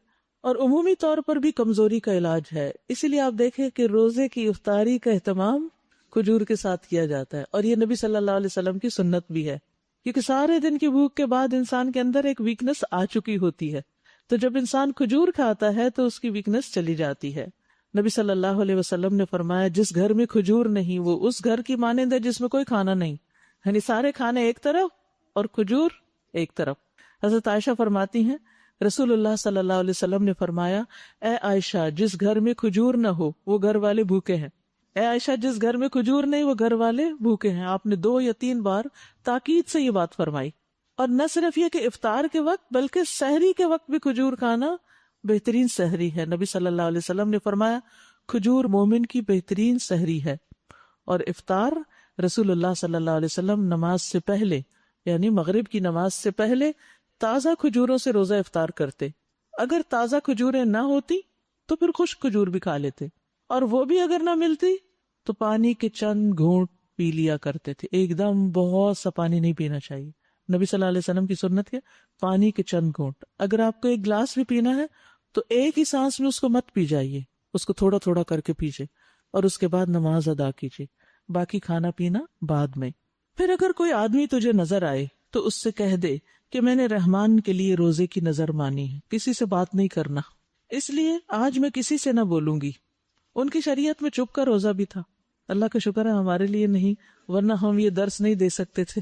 Speaker 1: اور عمومی طور پر بھی کمزوری کا علاج ہے، اسی لیے آپ دیکھیں کہ روزے کی افطاری کا اہتمام کھجور کے ساتھ کیا جاتا ہے، اور یہ نبی صلی اللہ علیہ وسلم کی سنت بھی ہے، کیونکہ سارے دن کی بھوک کے بعد انسان کے اندر ایک ویکنس آ چکی ہوتی ہے، تو جب انسان کھجور کھاتا ہے تو اس کی ویکنس چلی جاتی ہے. نبی صلی اللہ علیہ وسلم نے فرمایا جس گھر میں کھجور نہیں وہ اس گھر کی مانند ہے جس میں کوئی کھانا نہیں، یعنی سارے کھانے ایک طرف اور کھجور ایک طرف. حضرت عائشہ فرماتی ہیں رسول اللہ صلی اللہ علیہ وسلم نے فرمایا اے عائشہ جس گھر میں کھجور نہ ہو وہ گھر والے بھوکے ہیں. اے عائشہ جس گھر میں کھجور نہیں وہ گھر والے بھوکے ہیں. آپ نے 2 یا 3 بار تاکید سے یہ بات فرمائی. اور نہ صرف یہ کہ افطار کے وقت بلکہ سحری کے وقت بھی کھجور کھانا بہترین سحری ہے. نبی صلی اللہ علیہ وسلم نے فرمایا کھجور مومن کی بہترین سحری ہے. اور افطار رسول اللہ صلی اللہ علیہ وسلم نماز سے پہلے یعنی مغرب کی نماز سے پہلے تازہ کھجوروں سے روزہ افطار کرتے. اگر تازہ کھجوریں نہ ہوتی تو پھر خشک کھجور بھی کھا لیتے، اور وہ بھی اگر نہ ملتی تو پانی کے چند گھونٹ پی لیا کرتے تھے. ایک دم بہت سا پانی نہیں پینا چاہیے. نبی صلی اللہ علیہ وسلم کی سنت ہے پانی کے چند گھونٹ. اگر آپ کو 1 گلاس بھی پینا ہے تو ایک ہی سانس میں اس کو مت پی جائیے، اس کو تھوڑا تھوڑا کر کے پیجیے اور اس کے بعد نماز ادا کیجیے، باقی کھانا پینا بعد میں. پھر اگر کوئی آدمی تجھے نظر آئے تو اس سے کہہ دے کہ میں نے رحمان کے لیے روزے کی نظر مانی ہے، کسی سے بات نہیں کرنا. اس لیے آج میں کسی سے نہ بولوں گی. ان کی شریعت میں چپ کا روزہ بھی تھا، اللہ کا شکر ہے ہمارے لیے نہیں، ورنہ ہم یہ درس نہیں دے سکتے تھے.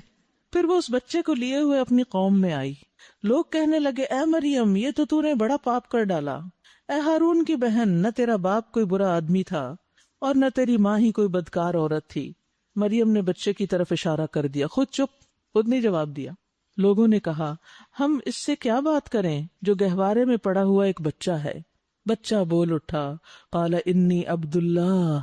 Speaker 1: پھر وہ اس بچے کو لیے ہوئے اپنی قوم میں آئی. لوگ کہنے لگے اے مریم یہ تو نے بڑا پاپ کر ڈالا. اے ہارون کی بہن نہ تیرا باپ کوئی برا آدمی تھا اور نہ تیری ماں ہی کوئی بدکار عورت تھی. مریم نے بچے کی طرف اشارہ کر دیا، خود چپ، خود نہیں جواب دیا. لوگوں نے کہا ہم اس سے کیا بات کریں جو گہوارے میں پڑا ہوا ایک بچہ ہے. بچہ بول اٹھا قال انی عبداللہ.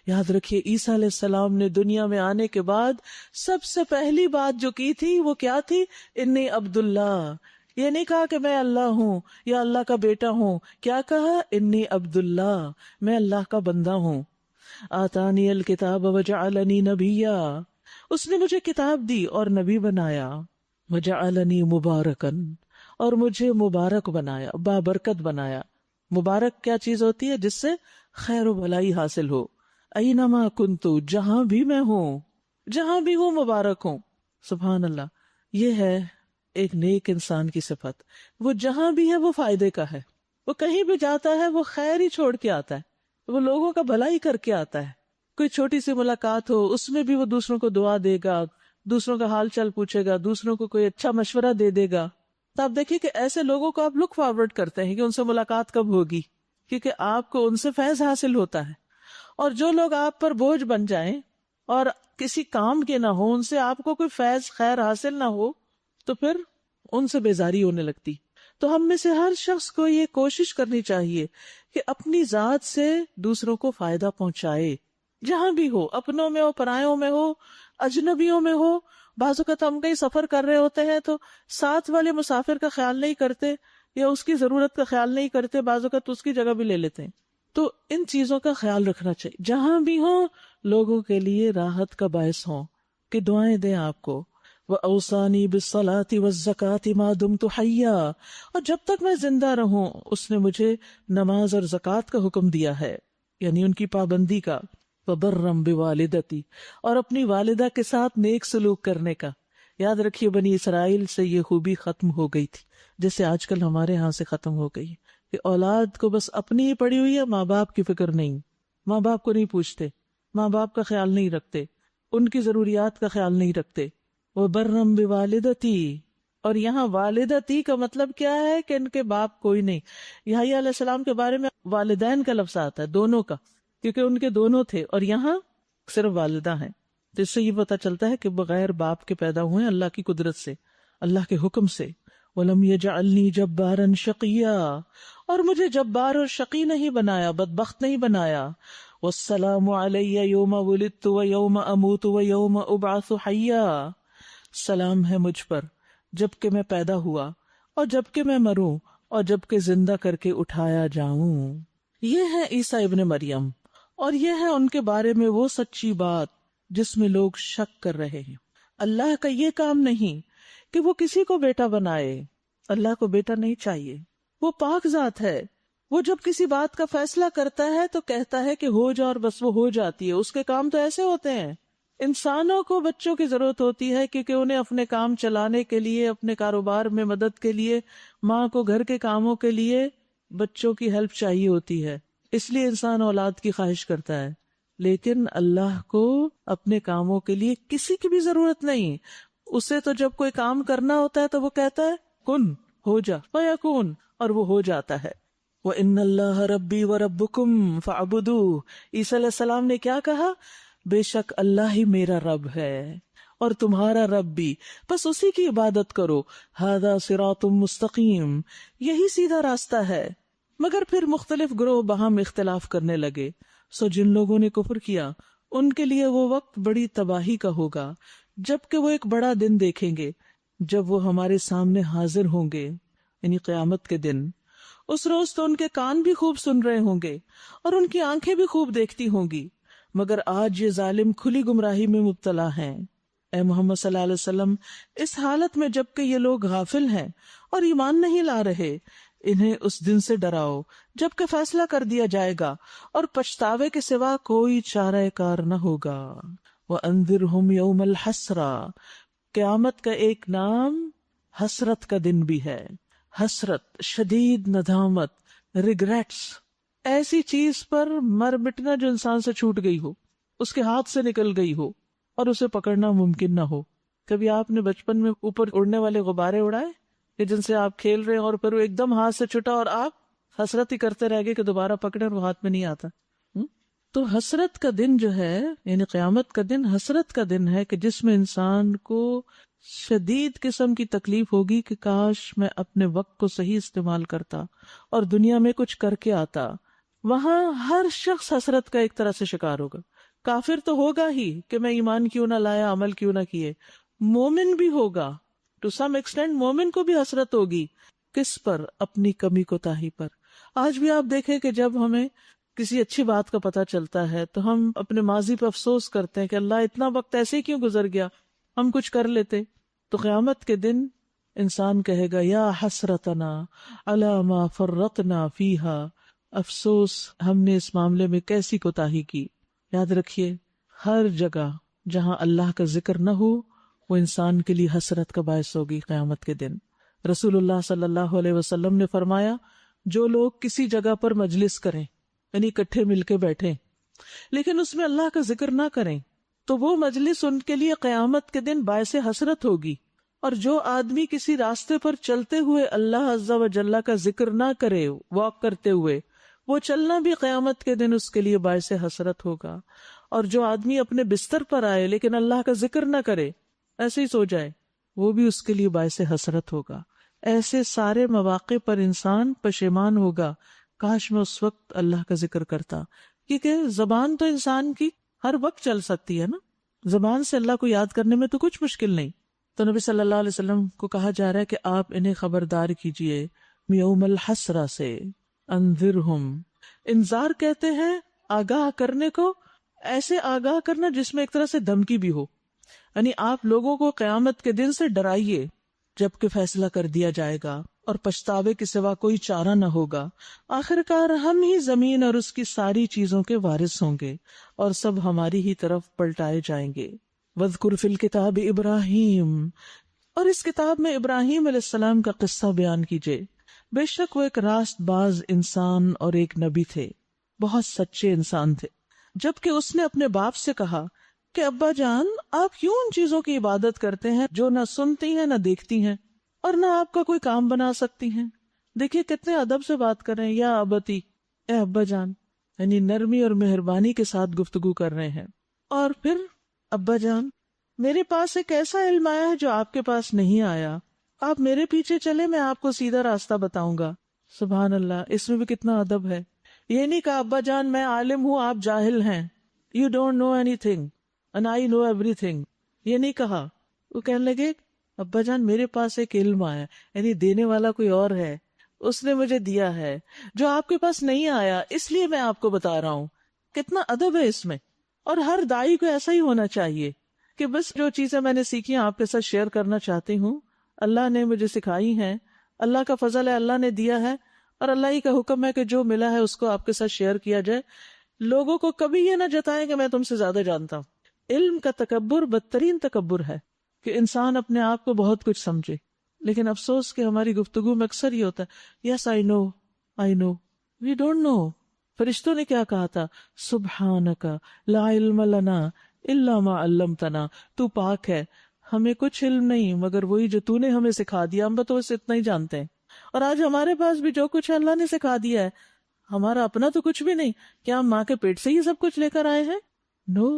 Speaker 1: یاد رکھیے عیسیٰ علیہ السلام نے دنیا میں آنے کے بعد سب سے پہلی بات جو کی تھی وہ کیا تھی؟ انی عبداللہ. یہ نہیں کہا کہ میں اللہ ہوں یا اللہ کا بیٹا ہوں، کیا کہا؟ انی عبداللہ، میں اللہ کا بندہ ہوں. آتانی الکتاب وجعلنی نبیا، اس نے مجھے کتاب دی اور نبی بنایا. وجعلنی مبارکن، اور مجھے مبارک بنایا، بابرکت بنایا. مبارک کیا چیز ہوتی ہے؟ جس سے خیر و بھلائی حاصل ہو. اینما کنتو، جہاں بھی میں ہوں، جہاں بھی ہوں مبارک ہوں. سبحان اللہ، یہ ہے ایک نیک انسان کی صفت. وہ جہاں بھی ہے وہ فائدے کا ہے، وہ کہیں بھی جاتا ہے وہ خیر ہی چھوڑ کے آتا ہے، وہ لوگوں کا بھلائی کر کے آتا ہے. کوئی چھوٹی سی ملاقات ہو اس میں بھی وہ دوسروں کو دعا دے گا، دوسروں کا حال چال پوچھے گا، دوسروں کو کوئی اچھا مشورہ دے دے گا. تو آپ دیکھیے کہ ایسے لوگوں کو آپ لک فارورڈ کرتے ہیں کہ ان سے ملاقات کب ہوگی، کیونکہ آپ کو ان سے فیض حاصل ہوتا ہے. اور جو لوگ آپ پر بوجھ بن جائیں اور کسی کام کے نہ ہو، ان سے آپ کو کوئی فیض خیر حاصل نہ ہو، تو پھر ان سے بیزاری ہونے لگتی. تو ہم میں سے ہر شخص کو یہ کوشش کرنی چاہیے کہ اپنی ذات سے دوسروں کو فائدہ پہنچائے، جہاں بھی ہو، اپنوں میں ہو، پرایوں میں ہو، اجنبیوں میں ہو. بعض اوقات ہم کہیں سفر کر رہے ہوتے ہیں تو ساتھ والے مسافر کا خیال نہیں کرتے یا اس کی ضرورت کا خیال نہیں کرتے، بعض اوقات اس کی جگہ بھی لے لیتے ہیں. تو ان چیزوں کا خیال رکھنا چاہیے، جہاں بھی ہوں لوگوں کے لیے راحت کا باعث ہوں، کہ دعائیں دیں آپ کو. وَأَوْصَانِي بِالصَّلَاةِ وَالزَّكَاةِ مَا دُمْتُ حَيًّا، اور جب تک میں زندہ رہوں اس نے مجھے نماز اور زکوٰۃ کا حکم دیا ہے، یعنی ان کی پابندی کا. وَبَرًّا بِوَالِدَتِي، اور اپنی والدہ کے ساتھ نیک سلوک کرنے کا. یاد رکھیے بنی اسرائیل سے یہ خوبی ختم ہو گئی تھی، جیسے آج کل ہمارے ہاں سے ختم ہو گئی کہ اولاد کو بس اپنی ہی پڑی ہوئی ہے، ماں باپ کی فکر نہیں، ماں باپ کو نہیں پوچھتے، ماں باپ کا خیال نہیں رکھتے، ان کی ضروریات کا خیال نہیں رکھتے. وَبَرًّا بِوَالِدَتِي، اور یہاں والدتی کا مطلب کیا ہے کہ ان کے باپ کوئی نہیں. یحییٰ علیہ السلام کے بارے میں والدین کا لفظ آتا ہے، دونوں کا، کیونکہ ان کے دونوں تھے، اور یہاں صرف والدہ ہیں. تو اس سے یہ پتہ چلتا ہے کہ بغیر باپ کے پیدا ہوئے اللہ کی قدرت سے، اللہ کے حکم سے. وَلَمْ يَجْعَلْنِي جَبَّارًا شَقِيًّا، اور مجھے جبار اور شقی نہیں بنایا، بدبخت نہیں بنایا. وَالسَّلَامُ عَلَيَّ يَوْمَ وُلِدتُّ وَيَوْمَ أَمُوتُ وَيَوْمَ أُبْعَثُ حَيًّا، سلام ہے مجھ پر جب کہ میں پیدا ہوا اور جب کہ میں مروں اور جب کہ زندہ کر کے اٹھایا جاؤں. یہ ہے عیسیٰ ابن مریم، اور یہ ہے ان کے بارے میں وہ سچی بات جس میں لوگ شک کر رہے ہیں. اللہ کا یہ کام نہیں کہ وہ کسی کو بیٹا بنائے، اللہ کو بیٹا نہیں چاہیے، وہ پاک ذات ہے. وہ جب کسی بات کا فیصلہ کرتا ہے تو کہتا ہے کہ ہو جا اور بس وہ ہو جاتی ہے. اس کے کام تو ایسے ہوتے ہیں. انسانوں کو بچوں کی ضرورت ہوتی ہے کیونکہ انہیں اپنے کام چلانے کے لیے، اپنے کاروبار میں مدد کے لیے، ماں کو گھر کے کاموں کے لیے بچوں کی ہیلپ چاہیے ہوتی ہے، اس لیے انسان اولاد کی خواہش کرتا ہے. لیکن اللہ کو اپنے کاموں کے لیے کسی کی بھی ضرورت نہیں. اسے تو جب کوئی کام کرنا ہوتا ہے تو وہ کہتا ہے کن، ہو جا، فیکون، اور وہ ہو جاتا ہے. وَإِنَّ اللَّهَ رَبِّي وَرَبُّكُمْ فَاعْبُدُوهُ، عیسیٰ علیہ السلام نے کیا کہا؟ بے شک اللہ ہی میرا رب ہے اور تمہارا رب بھی، بس اسی کی عبادت کرو. ھذا صراط مستقیم، یہی سیدھا راستہ ہے. مگر پھر مختلف گروہ باہم اختلاف کرنے لگے. سو جن لوگوں نے کفر کیا ان کے لیے وہ وقت بڑی تباہی کا ہوگا، جبکہ وہ ایک بڑا دن دیکھیں گے جب وہ ہمارے سامنے حاضر ہوں گے، یعنی قیامت کے دن. اس روز تو ان کے کان بھی خوب سن رہے ہوں گے اور ان کی آنکھیں بھی خوب دیکھتی ہوں گی، مگر آج یہ ظالم کھلی گمراہی میں مبتلا ہیں. اے محمد صلی اللہ علیہ وسلم، اس حالت میں جبکہ یہ لوگ غافل ہیں اور ایمان نہیں لا رہے، انہیں اس دن سے ڈراؤ جب کہ فیصلہ کر دیا جائے گا اور پچھتاوے کے سوا کوئی چارہ کار نہ ہوگا. وَأَنذِرْهُمْ يَوْمَ الْحَسْرَةِ، قیامت کا ایک نام حسرت کا دن بھی ہے. حسرت، شدید ندامت، ریگریٹس، ایسی چیز پر مر مٹنا جو انسان سے چھوٹ گئی ہو، اس کے ہاتھ سے نکل گئی ہو اور اسے پکڑنا ممکن نہ ہو. کبھی آپ نے بچپن میں اوپر اڑنے والے غبارے اڑائے کہ جن سے آپ کھیل رہے ہیں اور پھر وہ ایک دم ہاتھ سے چھٹا اور آپ حسرت ہی کرتے رہ گئے کہ دوبارہ پکڑے اور وہ ہاتھ میں نہیں آتا. تو حسرت کا دن جو ہے، یعنی قیامت کا دن حسرت کا دن ہے کہ جس میں انسان کو شدید قسم کی تکلیف ہوگی کہ کاش میں اپنے وقت کو صحیح استعمال کرتا اور دنیا میں کچھ کر کے آتا. وہاں ہر شخص حسرت کا ایک طرح سے شکار ہوگا. کافر تو ہوگا ہی کہ میں ایمان کیوں نہ لایا، عمل کیوں نہ کیے. مومن بھی ہوگا ٹو سم ایکسٹینٹ. مومن کو بھی حسرت ہوگی. کس پر؟ اپنی کمی کوتاہی پر. آج بھی آپ دیکھیں کہ جب ہمیں کسی اچھی بات کا پتہ چلتا ہے تو ہم اپنے ماضی پہ افسوس کرتے ہیں کہ اللہ اتنا وقت ایسے کیوں گزر گیا، ہم کچھ کر لیتے. تو قیامت کے دن انسان کہے گا یا حسرتنا علی ما فرطنا فیہا، افسوس ہم نے اس معاملے میں کیسی کوتاہی کی. یاد رکھیے ہر جگہ جہاں اللہ کا ذکر نہ ہو وہ انسان کے لیے حسرت کا باعث ہوگی قیامت کے دن. رسول اللہ صلی اللہ علیہ وسلم نے فرمایا جو لوگ کسی جگہ پر مجلس کریں، یعنی اکٹھے مل کے بیٹھیں، لیکن اس میں اللہ کا ذکر نہ کریں تو وہ مجلس ان کے لیے قیامت کے دن باعث حسرت ہوگی. اور جو آدمی کسی راستے پر چلتے ہوئے اللہ عز و جل کا ذکر نہ کرے واک کرتے ہوئے، وہ چلنا بھی قیامت کے دن اس کے لیے باعث حسرت ہوگا. اور جو آدمی اپنے بستر پر آئے لیکن اللہ کا ذکر نہ کرے، ایسے ہی سو جائے، وہ بھی اس کے لیے باعث حسرت ہوگا. ایسے سارے مواقع پر انسان پشیمان ہوگا، کاش میں اس وقت اللہ کا ذکر کرتا. کیونکہ زبان تو انسان کی ہر وقت چل سکتی ہے نا، زبان سے اللہ کو یاد کرنے میں تو کچھ مشکل نہیں. تو نبی صلی اللہ علیہ وسلم کو کہا جا رہا ہے کہ آپ انہیں خبردار کیجئے یوم الحسرہ سے. انذرہم، انذار کہتے ہیں آگاہ کرنے کو، ایسے آگاہ کرنا جس میں ایک طرح سے دھمکی بھی ہو. یعنی آپ لوگوں کو قیامت کے دن سے ڈرائیے جبکہ فیصلہ کر دیا جائے گا اور پچھتاوے کے سوا کوئی چارہ نہ ہوگا. آخرکار ہم ہی زمین اور اس کی ساری چیزوں کے وارث ہوں گے اور سب ہماری ہی طرف پلٹائے جائیں گے. وَاذْكُرْ فِي الْكِتَابِ ابراہیم، اور اس کتاب میں ابراہیم علیہ السلام کا قصہ بیان کیجئے. بے شک وہ ایک راست باز انسان اور ایک نبی تھے، بہت سچے انسان تھے. جبکہ اس نے اپنے باپ سے کہا کہ ابا جان آپ کیوں ان چیزوں کی عبادت کرتے ہیں جو نہ سنتی ہیں نہ دیکھتی ہیں اور نہ آپ کا کوئی کام بنا سکتی ہیں. دیکھیے کتنے ادب سے بات کر رہے ہیں، یا ابتی، اے ابا جان، یعنی نرمی اور مہربانی کے ساتھ گفتگو کر رہے ہیں. اور پھر ابا جان میرے پاس ایک ایسا علم آیا ہے جو آپ کے پاس نہیں آیا، آپ میرے پیچھے چلے، میں آپ کو سیدھا راستہ بتاؤں گا۔ سبحان اللہ، اس میں بھی کتنا ادب ہے۔ یہ نہیں کہا ابا جان میں عالم ہوں آپ جاہل ہیں، you don't know anything and I know everything, یہ نہیں کہا۔ وہ کہنے لگے ابا جان میرے پاس ایک علم آیا، یعنی دینے والا کوئی اور ہے، اس نے مجھے دیا ہے جو آپ کے پاس نہیں آیا، اس لیے میں آپ کو بتا رہا ہوں۔ کتنا ادب ہے اس میں۔ اور ہر دائی کو ایسا ہی ہونا چاہیے کہ بس جو چیزیں میں نے سیکھی آپ کے ساتھ شیئر کرنا چاہتی ہوں، اللہ نے مجھے سکھائی ہیں، اللہ کا فضل ہے، اللہ نے دیا ہے، اور اللہ ہی کا حکم ہے کہ جو ملا ہے اس کو آپ کے ساتھ شیئر کیا جائے۔ لوگوں کو کبھی یہ نہ جتائیں کہ میں تم سے زیادہ جانتا ہوں۔ علم کا تکبر بدترین تکبر ہے کہ انسان اپنے آپ کو بہت کچھ سمجھے، لیکن افسوس کہ ہماری گفتگو میں اکثر یہ ہوتا ہے یس آئی نو، وی ڈونٹ نو۔ فرشتوں نے کیا کہا تھا؟ سبحانک لا علم لنا الا ما علمتنا، تو پاک ہے، ہمیں کچھ علم نہیں مگر وہی جو تو نے ہمیں سکھا دیا، ہم تو اسے اتنا ہی جانتے ہیں۔ اور آج ہمارے پاس بھی جو کچھ اللہ نے سکھا دیا ہے، ہمارا اپنا تو کچھ بھی نہیں۔ کیا ہم ماں کے پیٹ سے ہی سب کچھ لے کر آئے ہیں؟ نو،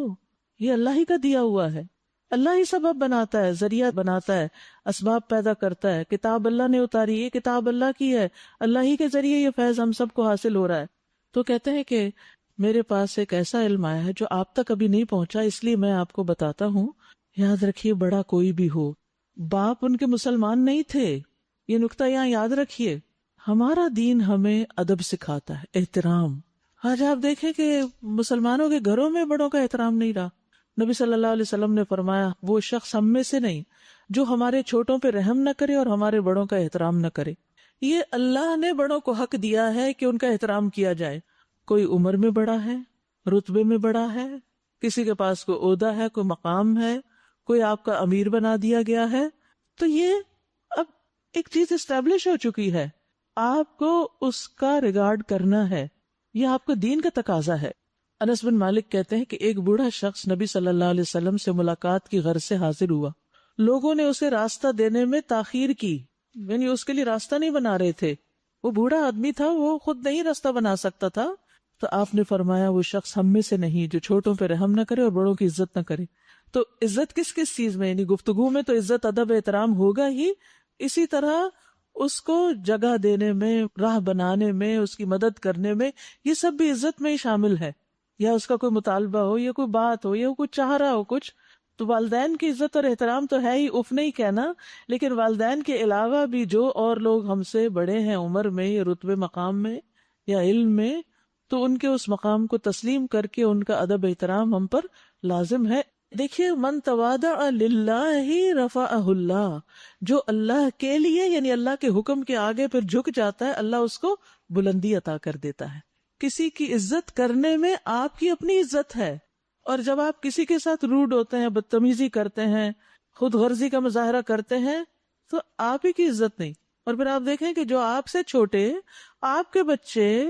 Speaker 1: یہ اللہ ہی کا دیا ہوا ہے۔ اللہ ہی سبب بناتا ہے، ذریعہ بناتا ہے، اسباب پیدا کرتا ہے۔ کتاب اللہ نے اتاری، یہ کتاب اللہ کی ہے، اللہ ہی کے ذریعے یہ فیض ہم سب کو حاصل ہو رہا ہے۔ تو کہتے ہیں کہ میرے پاس ایک ایسا علم آیا ہے جو آپ تک ابھی نہیں پہنچا، اس لیے میں آپ کو بتاتا ہوں۔ یاد رکھیے بڑا کوئی بھی ہو، باپ ان کے مسلمان نہیں تھے، یہ نقطہ یہاں یاد رکھیے۔ ہمارا دین ہمیں ادب سکھاتا ہے، احترام۔ آج آپ دیکھیں کہ مسلمانوں کے گھروں میں بڑوں کا احترام نہیں رہا۔ نبی صلی اللہ علیہ وسلم نے فرمایا وہ شخص ہم میں سے نہیں جو ہمارے چھوٹوں پہ رحم نہ کرے اور ہمارے بڑوں کا احترام نہ کرے۔ یہ اللہ نے بڑوں کو حق دیا ہے کہ ان کا احترام کیا جائے۔ کوئی عمر میں بڑا ہے، رتبے میں بڑا ہے، کسی کے پاس کوئی عہدہ ہے، کوئی مقام ہے، کوئی آپ کا امیر بنا دیا گیا ہے، تو یہ اب ایک چیز اسٹیبلش ہو چکی ہے، آپ کو اس کا ریگارڈ کرنا ہے، یہ آپ کو دین کا تقاضا ہے۔ انس بن مالک کہتے ہیں کہ ایک بوڑھا شخص نبی صلی اللہ علیہ وسلم سے ملاقات کی غرض سے حاضر ہوا۔ لوگوں نے اسے راستہ دینے میں تاخیر کی، یعنی اس کے لیے راستہ نہیں بنا رہے تھے۔ وہ بوڑھا آدمی تھا، وہ خود نہیں راستہ بنا سکتا تھا، تو آپ نے فرمایا وہ شخص ہم میں سے نہیں جو چھوٹوں پہ رحم نہ کرے اور بڑوں کی عزت نہ کرے۔ تو عزت کس کس چیز میں؟ یعنی گفتگو میں تو عزت ادب احترام ہوگا ہی، اسی طرح اس کو جگہ دینے میں، راہ بنانے میں، اس کی مدد کرنے میں، یہ سب بھی عزت میں ہی شامل ہے۔ یا اس کا کوئی مطالبہ ہو، یا کوئی بات ہو، یا کچھ چاہ رہا ہو کچھ، تو والدین کی عزت اور احترام تو ہے ہی، اف نہیں کہنا، لیکن والدین کے علاوہ بھی جو اور لوگ ہم سے بڑے ہیں عمر میں یا رتبے مقام میں یا علم میں، تو ان کے اس مقام کو تسلیم کر کے ان کا ادب احترام ہم پر لازم ہے۔ دیکھیے من تواضع للہ رفعہ اللہ، جو اللہ کے لیے یعنی اللہ کے حکم کے آگے پھر جھک جاتا ہے، اللہ اس کو بلندی عطا کر دیتا ہے۔ کسی کی عزت کرنے میں آپ کی اپنی عزت ہے، اور جب آپ کسی کے ساتھ روڈ ہوتے ہیں، بدتمیزی کرتے ہیں، خود غرضی کا مظاہرہ کرتے ہیں، تو آپ ہی کی عزت نہیں۔ اور پھر آپ دیکھیں کہ جو آپ سے چھوٹے، آپ کے بچے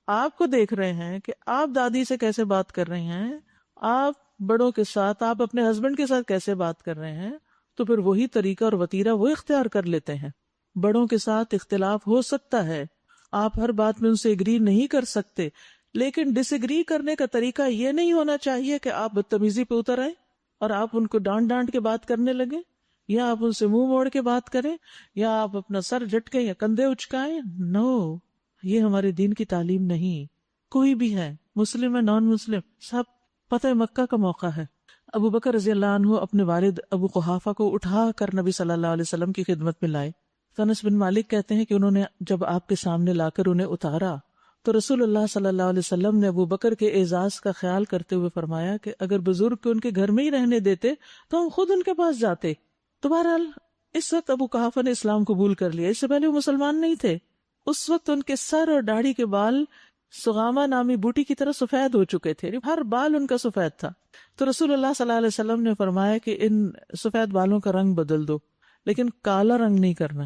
Speaker 1: آپ کو دیکھ رہے ہیں کہ آپ دادی سے کیسے بات کر رہے ہیں، آپ بڑوں کے ساتھ، آپ اپنے ہسبینڈ کے ساتھ کیسے بات کر رہے ہیں، تو پھر وہی طریقہ اور وتیرہ وہ اختیار کر لیتے ہیں۔ بڑوں کے ساتھ اختلاف ہو سکتا ہے، آپ ہر بات میں ان سے اگری نہیں کر سکتے، لیکن ڈس ایگری کرنے کا طریقہ یہ نہیں ہونا چاہیے کہ آپ بدتمیزی پہ اتر آئیں اور آپ ان کو ڈانٹ ڈانٹ کے بات کرنے لگیں، یا آپ ان سے منہ موڑ کے بات کریں، یا آپ اپنا سر جھٹکیں یا کندھے اچکائیں۔ نو، یہ ہمارے دین کی تعلیم نہیں۔ کوئی بھی ہے، مسلم ہے، نان مسلم، سب فتح مکہ کا موقع ہے۔ ابو بکر رضی اللہ عنہ اپنے والد ابو قحافہ کو اٹھا کر نبی صلی اللہ علیہ وسلم کی خدمت میں لائے۔ انس بن مالک کہتے ہیں کہ انہوں نے جب آپ کے سامنے لا کر انہیں اتارا تو رسول اللہ صلی اللہ علیہ وسلم نے ابو بکر کے اعزاز کا خیال کرتے ہوئے فرمایا کہ اگر بزرگ کو ان کے گھر میں ہی رہنے دیتے تو ہم خود ان کے پاس جاتے۔ تو بہرحال اس وقت ابو قحافہ نے اسلام قبول کر لیا، اس سے پہلے وہ مسلمان نہیں تھے۔ اس وقت ان کے سر اور داڑھی کے بال سغامہ نامی بوٹی کی طرح سفید ہو چکے تھے، ہر بال ان کا سفید تھا۔ تو رسول اللہ صلی اللہ علیہ وسلم نے فرمایا کہ ان سفید بالوں کا رنگ بدل دو، لیکن کالا رنگ نہیں کرنا،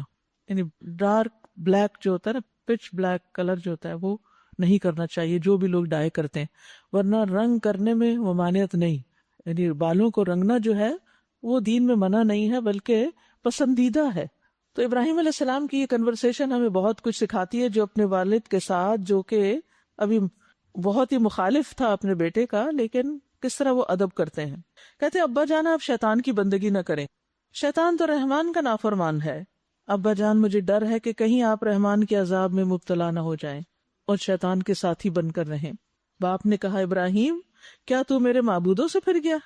Speaker 1: یعنی ڈارک بلیک جو ہوتا ہے نا، پچ بلیک کلر جو ہوتا ہے وہ نہیں کرنا چاہیے جو بھی لوگ ڈائی کرتے ہیں، ورنہ رنگ کرنے میں ممانعت نہیں، یعنی بالوں کو رنگنا جو ہے وہ دین میں منع نہیں ہے بلکہ پسندیدہ ہے۔ تو ابراہیم علیہ السلام کی یہ کنورسیشن ہمیں بہت کچھ سکھاتی ہے، جو اپنے والد کے ساتھ، جو کہ ابھی بہت ہی مخالف تھا اپنے بیٹے کا، لیکن کس طرح وہ ادب کرتے ہیں. کہتے ہیں ابا جان آپ شیطان کی بندگی نہ کریں، شیطان تو رحمان کا نافرمان ہے. ابا جان مجھے ڈر ہے کہ کہیں آپ رحمان کے عذاب میں مبتلا نہ ہو جائیں اور شیطان کے ساتھی بن کر رہیں. باپ نے کہا ابراہیم کیا تو میرے معبودوں سے پھر گیا؟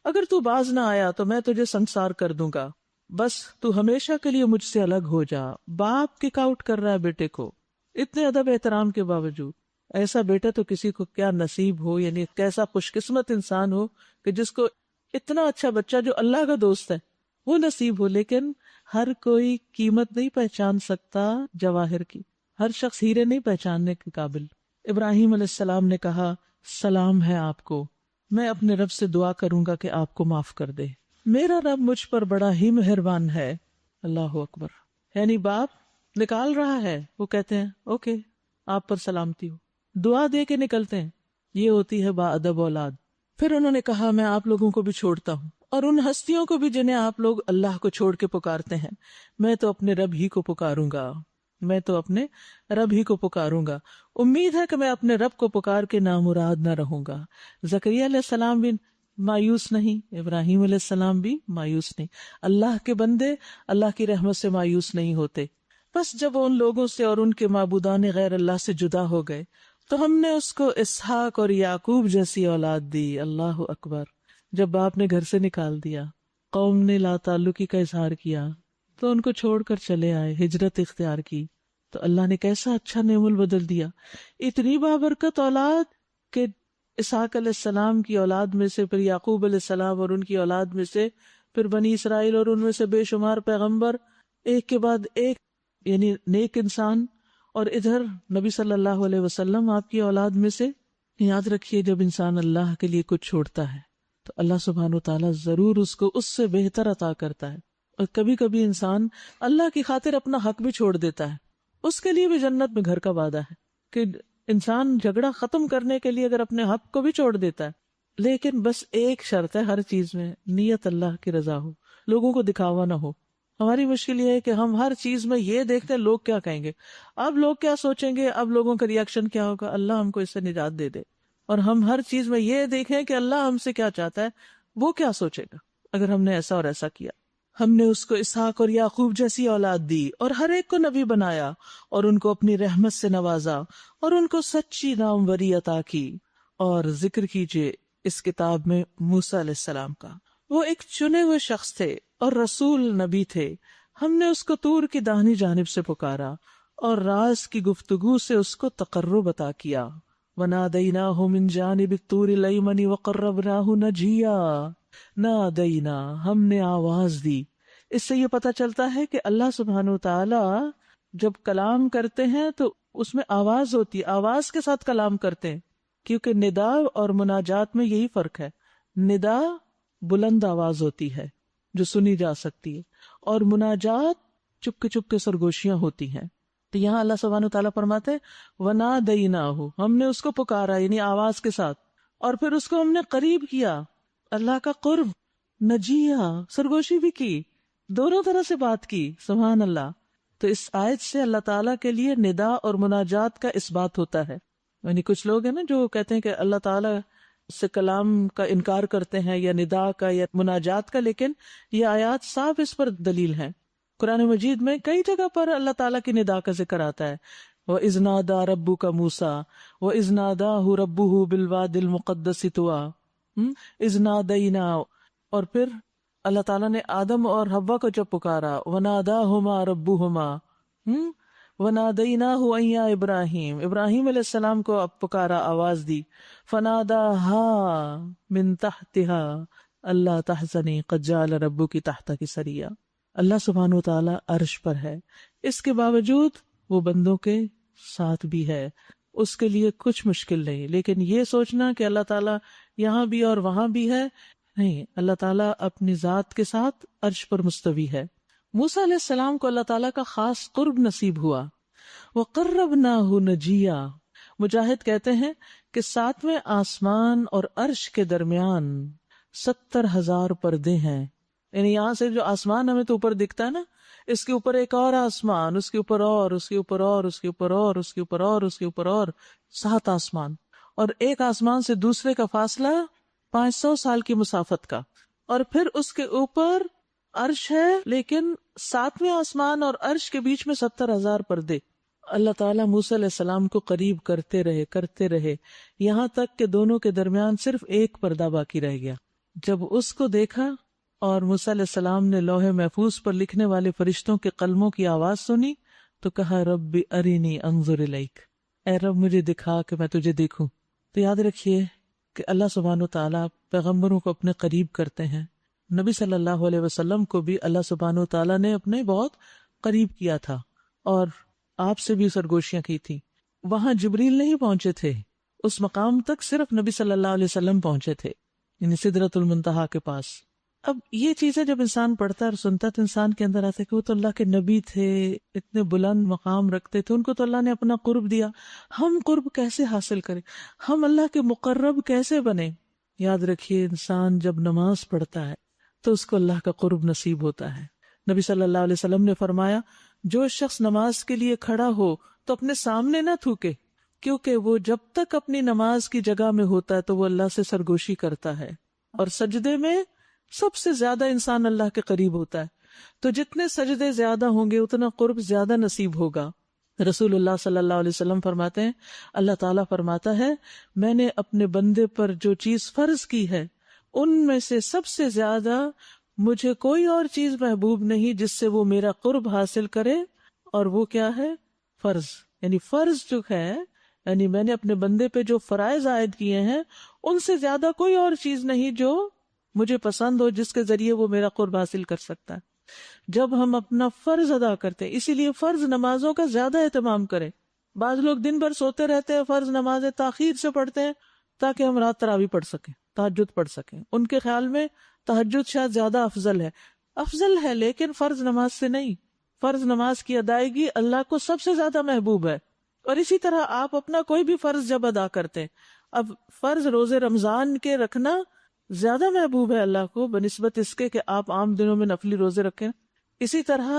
Speaker 1: اگر تو باز نہ آیا تو میں تجھے سنسار کر دوں گا، بس تو ہمیشہ کے لیے مجھ سے الگ ہو جا. باپ کک آؤٹ کر رہا ہے بیٹے کو اتنے ادب احترام کے باوجود. ایسا بیٹا تو کسی کو کیا نصیب ہو، یعنی کیسا خوش قسمت انسان ہو کہ جس کو اتنا اچھا بچہ جو اللہ کا دوست ہے وہ نصیب ہو. لیکن ہر کوئی قیمت نہیں پہچان سکتا جواہر کی، ہر شخص ہیرے نہیں پہچاننے کے قابل. ابراہیم علیہ السلام نے کہا سلام ہے آپ کو، میں اپنے رب سے دعا کروں گا کہ آپ کو معاف کر دے، میرا رب مجھ پر بڑا ہی مہربان ہے. اللہ اکبر. یعنی باپ نکال رہا ہے، وہ کہتے ہیں اوکے آپ پر سلامتی ہو، دعا دے کے نکلتے ہیں. یہ ہوتی ہے با ادب اولاد. پھر انہوں نے کہا میں آپ لوگوں کو بھی چھوڑتا ہوں اور ان ہستیوں کو بھی جنہیں آپ لوگ اللہ کو چھوڑ کے پکارتے ہیں، میں تو اپنے رب ہی کو پکاروں گا، میں تو اپنے رب ہی کو پکاروں گا. امید ہے کہ میں اپنے رب کو پکار کے نامراد نہ رہوں گا. زکریا علیہ السلام بھی مایوس نہیں، ابراہیم علیہ السلام بھی مایوس نہیں. اللہ کے بندے اللہ کی رحمت سے مایوس نہیں ہوتے. بس جب وہ ان لوگوں سے اور ان کے معبودان غیر اللہ سے جدا ہو گئے تو ہم نے اس کو اسحاق اور یعقوب جیسی اولاد دی. اللہ اکبر. جب باپ نے گھر سے نکال دیا، قوم نے لا تعلقی کا اظہار کیا تو ان کو چھوڑ کر چلے آئے، ہجرت اختیار کی، تو اللہ نے کیسا اچھا نعم البدل دیا. اتنی بابرکت اولاد کہ اسحاق علیہ السلام کی اولاد میں سے، پھر یعقوب علیہ السلام اور ان کی اولاد میں سے، پھر بنی اسرائیل اور ان میں سے بے شمار پیغمبر، ایک کے بعد ایک، یعنی نیک انسان. اور ادھر نبی صلی اللہ علیہ وسلم آپ کی اولاد میں سے. یاد رکھیے جب انسان اللہ کے لیے کچھ چھوڑتا ہے تو اللہ سبحانہ و تعالیٰ ضرور اس کو اس سے بہتر عطا کرتا ہے. اور کبھی کبھی انسان اللہ کی خاطر اپنا حق بھی چھوڑ دیتا ہے، اس کے لیے بھی جنت میں گھر کا وعدہ ہے کہ انسان جھگڑا ختم کرنے کے لیے اگر اپنے حق کو بھی چھوڑ دیتا ہے، لیکن بس ایک شرط ہے ہر چیز میں، نیت اللہ کی رضا ہو، لوگوں کو دکھاوا نہ ہو. ہماری مشکل یہ ہے کہ ہم ہر چیز میں یہ دیکھتے ہیں لوگ کیا کہیں گے، اب لوگ کیا سوچیں گے، اب لوگوں کا ری ایکشن کیا ہوگا. اللہ ہم کو اس سے نجات دے دے. اور ہم ہر چیز میں یہ دیکھیں کہ اللہ ہم سے کیا چاہتا ہے، وہ کیا سوچے گا اگر ہم نے ایسا اور ایسا کیا. ہم نے اس کو اسحاق اور یعقوب جیسی اولاد دی اور ہر ایک کو نبی بنایا اور ان کو اپنی رحمت سے نوازا اور ان کو سچی ناموری عطا کی. اور ذکر کیجئے اس کتاب میں موسیٰ علیہ السلام کا، وہ ایک چنے ہوئے شخص تھے اور رسول نبی تھے. ہم نے اس کو طور کی داہنی جانب سے پکارا اور راز کی گفتگو سے اس کو تقرب عطا کیا. وَنَادَيْنَاهُ مِنْ جَانِبِ الطُّورِ الْأَيْمَنِ وَقَرَّبْنَاهُ نَجِيًّا. نادینا، ہم نے آواز دی. اس سے یہ پتہ چلتا ہے کہ اللہ سبحانہ وتعالی جب کلام کرتے ہیں تو اس میں آواز ہوتی ہے، آواز کے ساتھ کلام کرتے ہیں، کیونکہ ندا اور مناجات میں یہی فرق ہے. ندا بلند آواز ہوتی ہے جو سنی جا سکتی ہے، اور مناجات چپ کے سرگوشیاں ہوتی ہیں. تو یہاں اللہ سبحانہ وتعالی فرماتے ہیں وَنَادَيْنَاهُ، ہم نے اس کو پکارا، یعنی آواز کے ساتھ، اور پھر اس کو ہم نے قریب کیا. اللہ کا قرب، نجیہ، سرگوشی بھی کی، دونوں طرح سے بات کی. سبحان اللہ. تو اس آیت سے اللہ تعالیٰ کے لیے ندا اور مناجات کا اس بات ہوتا ہے. یعنی کچھ لوگ ہیں نا جو کہتے ہیں کہ اللہ تعالیٰ سے کلام کا انکار کرتے ہیں یا ندا کا یا مناجات کا، لیکن یہ آیات صاف اس پر دلیل ہیں. قرآن مجید میں کئی جگہ پر اللہ تعالیٰ کی ندا کا ذکر آتا ہے. وَإِذْ نَادَى رَبُّكَ مُوسَىٰ وَإِذْ نَادَاهُ رَبُّهُ بِالْوَادِ الْمُقَدَّسِ طُوًى إِذْ نَادَيْنَا. اور پھر اللہ تعالیٰ نے آدم اور حوا کو جب پکارا وَنَادَاهُمَا رَبُّهُمَا وَنَادَيْنَاهُ أَن يَا إِبْرَاهِيمُ، ابراہیم علیہ السلام کو اب پکارا، آواز دی. فَنَادَاهَا مِن تَحْتِهَا أَلَّا تَحْزَنِي قَدْ جَعَلَ رَبُّكِ تَحْتَكِ سَرِيًّا. اللہ سبحانہ وتعالیٰ عرش پر ہے، اس کے باوجود وہ بندوں کے ساتھ بھی ہے، اس کے لیے کچھ مشکل نہیں. لیکن یہ سوچنا کہ اللہ تعالیٰ یہاں بھی اور وہاں بھی ہے، نہیں. اللہ تعالیٰ اپنی ذات کے ساتھ عرش پر مستوی ہے. موسیٰ علیہ السلام کو اللہ تعالیٰ کا خاص قرب نصیب ہوا. وَقَرَّبْنَاهُ نَجِيًّا. مجاہد کہتے ہیں کہ 7ویں آسمان اور عرش کے درمیان 70,000 پردے ہیں. یعنی یہاں سے جو آسمان ہمیں تو اوپر دکھتا ہے نا، اس کے اوپر ایک اور آسمان، اس کے اوپر اور، اس کے اوپر اور، اس کے اوپر اور، اس کے اوپر اور، اس کے اوپر اور 7 آسمان. اور ایک آسمان سے دوسرے کا فاصلہ 500 سال کی مسافت کا، اور پھر اس کے اوپر عرش ہے، لیکن 7ویں آسمان اور عرش کے بیچ میں 70,000 پردے۔ اللہ تعالیٰ موسیٰ علیہ السلام کو قریب کرتے رہے یہاں تک کہ دونوں کے درمیان صرف ایک پردہ باقی رہ گیا۔ جب اس کو دیکھا اور موسیٰ علیہ السلام نے لوح محفوظ پر لکھنے والے فرشتوں کے قلموں کی آواز سنی تو کہا رب ارینی انظر الیک، اے رب مجھے دکھا کہ میں تجھے دیکھوں۔ تو یاد رکھیے کہ اللہ سبحانہ و تعالیٰ پیغمبروں کو اپنے قریب کرتے ہیں۔ نبی صلی اللہ علیہ وسلم کو بھی اللہ سبحانہ و تعالیٰ نے اپنے بہت قریب کیا تھا اور آپ سے بھی سرگوشیاں کی تھی۔ وہاں جبریل نہیں پہنچے تھے، اس مقام تک صرف نبی صلی اللہ علیہ وسلم پہنچے تھے، یعنی سدرۃ المنتہا کے پاس۔ اب یہ چیزیں جب انسان پڑھتا ہے اور سنتا ہے تو انسان کے اندر آتا ہے کہ وہ تو اللہ کے نبی تھے، اتنے بلند مقام رکھتے تھے، ان کو تو اللہ نے اپنا قرب دیا، ہم قرب کیسے حاصل کریں، ہم اللہ کے مقرب کیسے بنے؟ یاد رکھیے انسان جب نماز پڑھتا ہے تو اس کو اللہ کا قرب نصیب ہوتا ہے۔ نبی صلی اللہ علیہ وسلم نے فرمایا جو شخص نماز کے لیے کھڑا ہو تو اپنے سامنے نہ تھوکے، کیونکہ وہ جب تک اپنی نماز کی جگہ میں ہوتا ہے تو وہ اللہ سے سرگوشی کرتا ہے، اور سجدے میں سب سے زیادہ انسان اللہ کے قریب ہوتا ہے، تو جتنے سجدے زیادہ ہوں گے اتنا قرب زیادہ نصیب ہوگا۔ رسول اللہ صلی اللہ علیہ وسلم فرماتے ہیں اللہ تعالیٰ فرماتا ہے میں نے اپنے بندے پر جو چیز فرض کی ہے ان میں سے سب سے زیادہ مجھے کوئی اور چیز محبوب نہیں جس سے وہ میرا قرب حاصل کرے، اور وہ کیا ہے؟ فرض۔ یعنی فرض جو ہے، یعنی میں نے اپنے بندے پہ جو فرائض عائد کیے ہیں ان سے زیادہ کوئی اور چیز نہیں جو مجھے پسند ہو جس کے ذریعے وہ میرا قرب حاصل کر سکتا ہے۔ جب ہم اپنا فرض ادا کرتے ہیں، اسی لیے فرض نمازوں کا زیادہ اہتمام کریں۔ بعض لوگ دن بھر سوتے رہتے ہیں، فرض نمازیں تاخیر سے پڑھتے ہیں تاکہ ہم رات تراویح پڑھ سکیں، تہجد پڑھ سکیں۔ ان کے خیال میں تہجد شاید زیادہ افضل ہے لیکن فرض نماز سے نہیں۔ فرض نماز کی ادائیگی اللہ کو سب سے زیادہ محبوب ہے، اور اسی طرح آپ اپنا کوئی بھی فرض جب ادا کرتے ہیں، اب فرض روزے رمضان کے رکھنا زیادہ محبوب ہے اللہ کو بنسبت اس کے کہ آپ عام دنوں میں نفلی روزے رکھیں۔ اسی طرح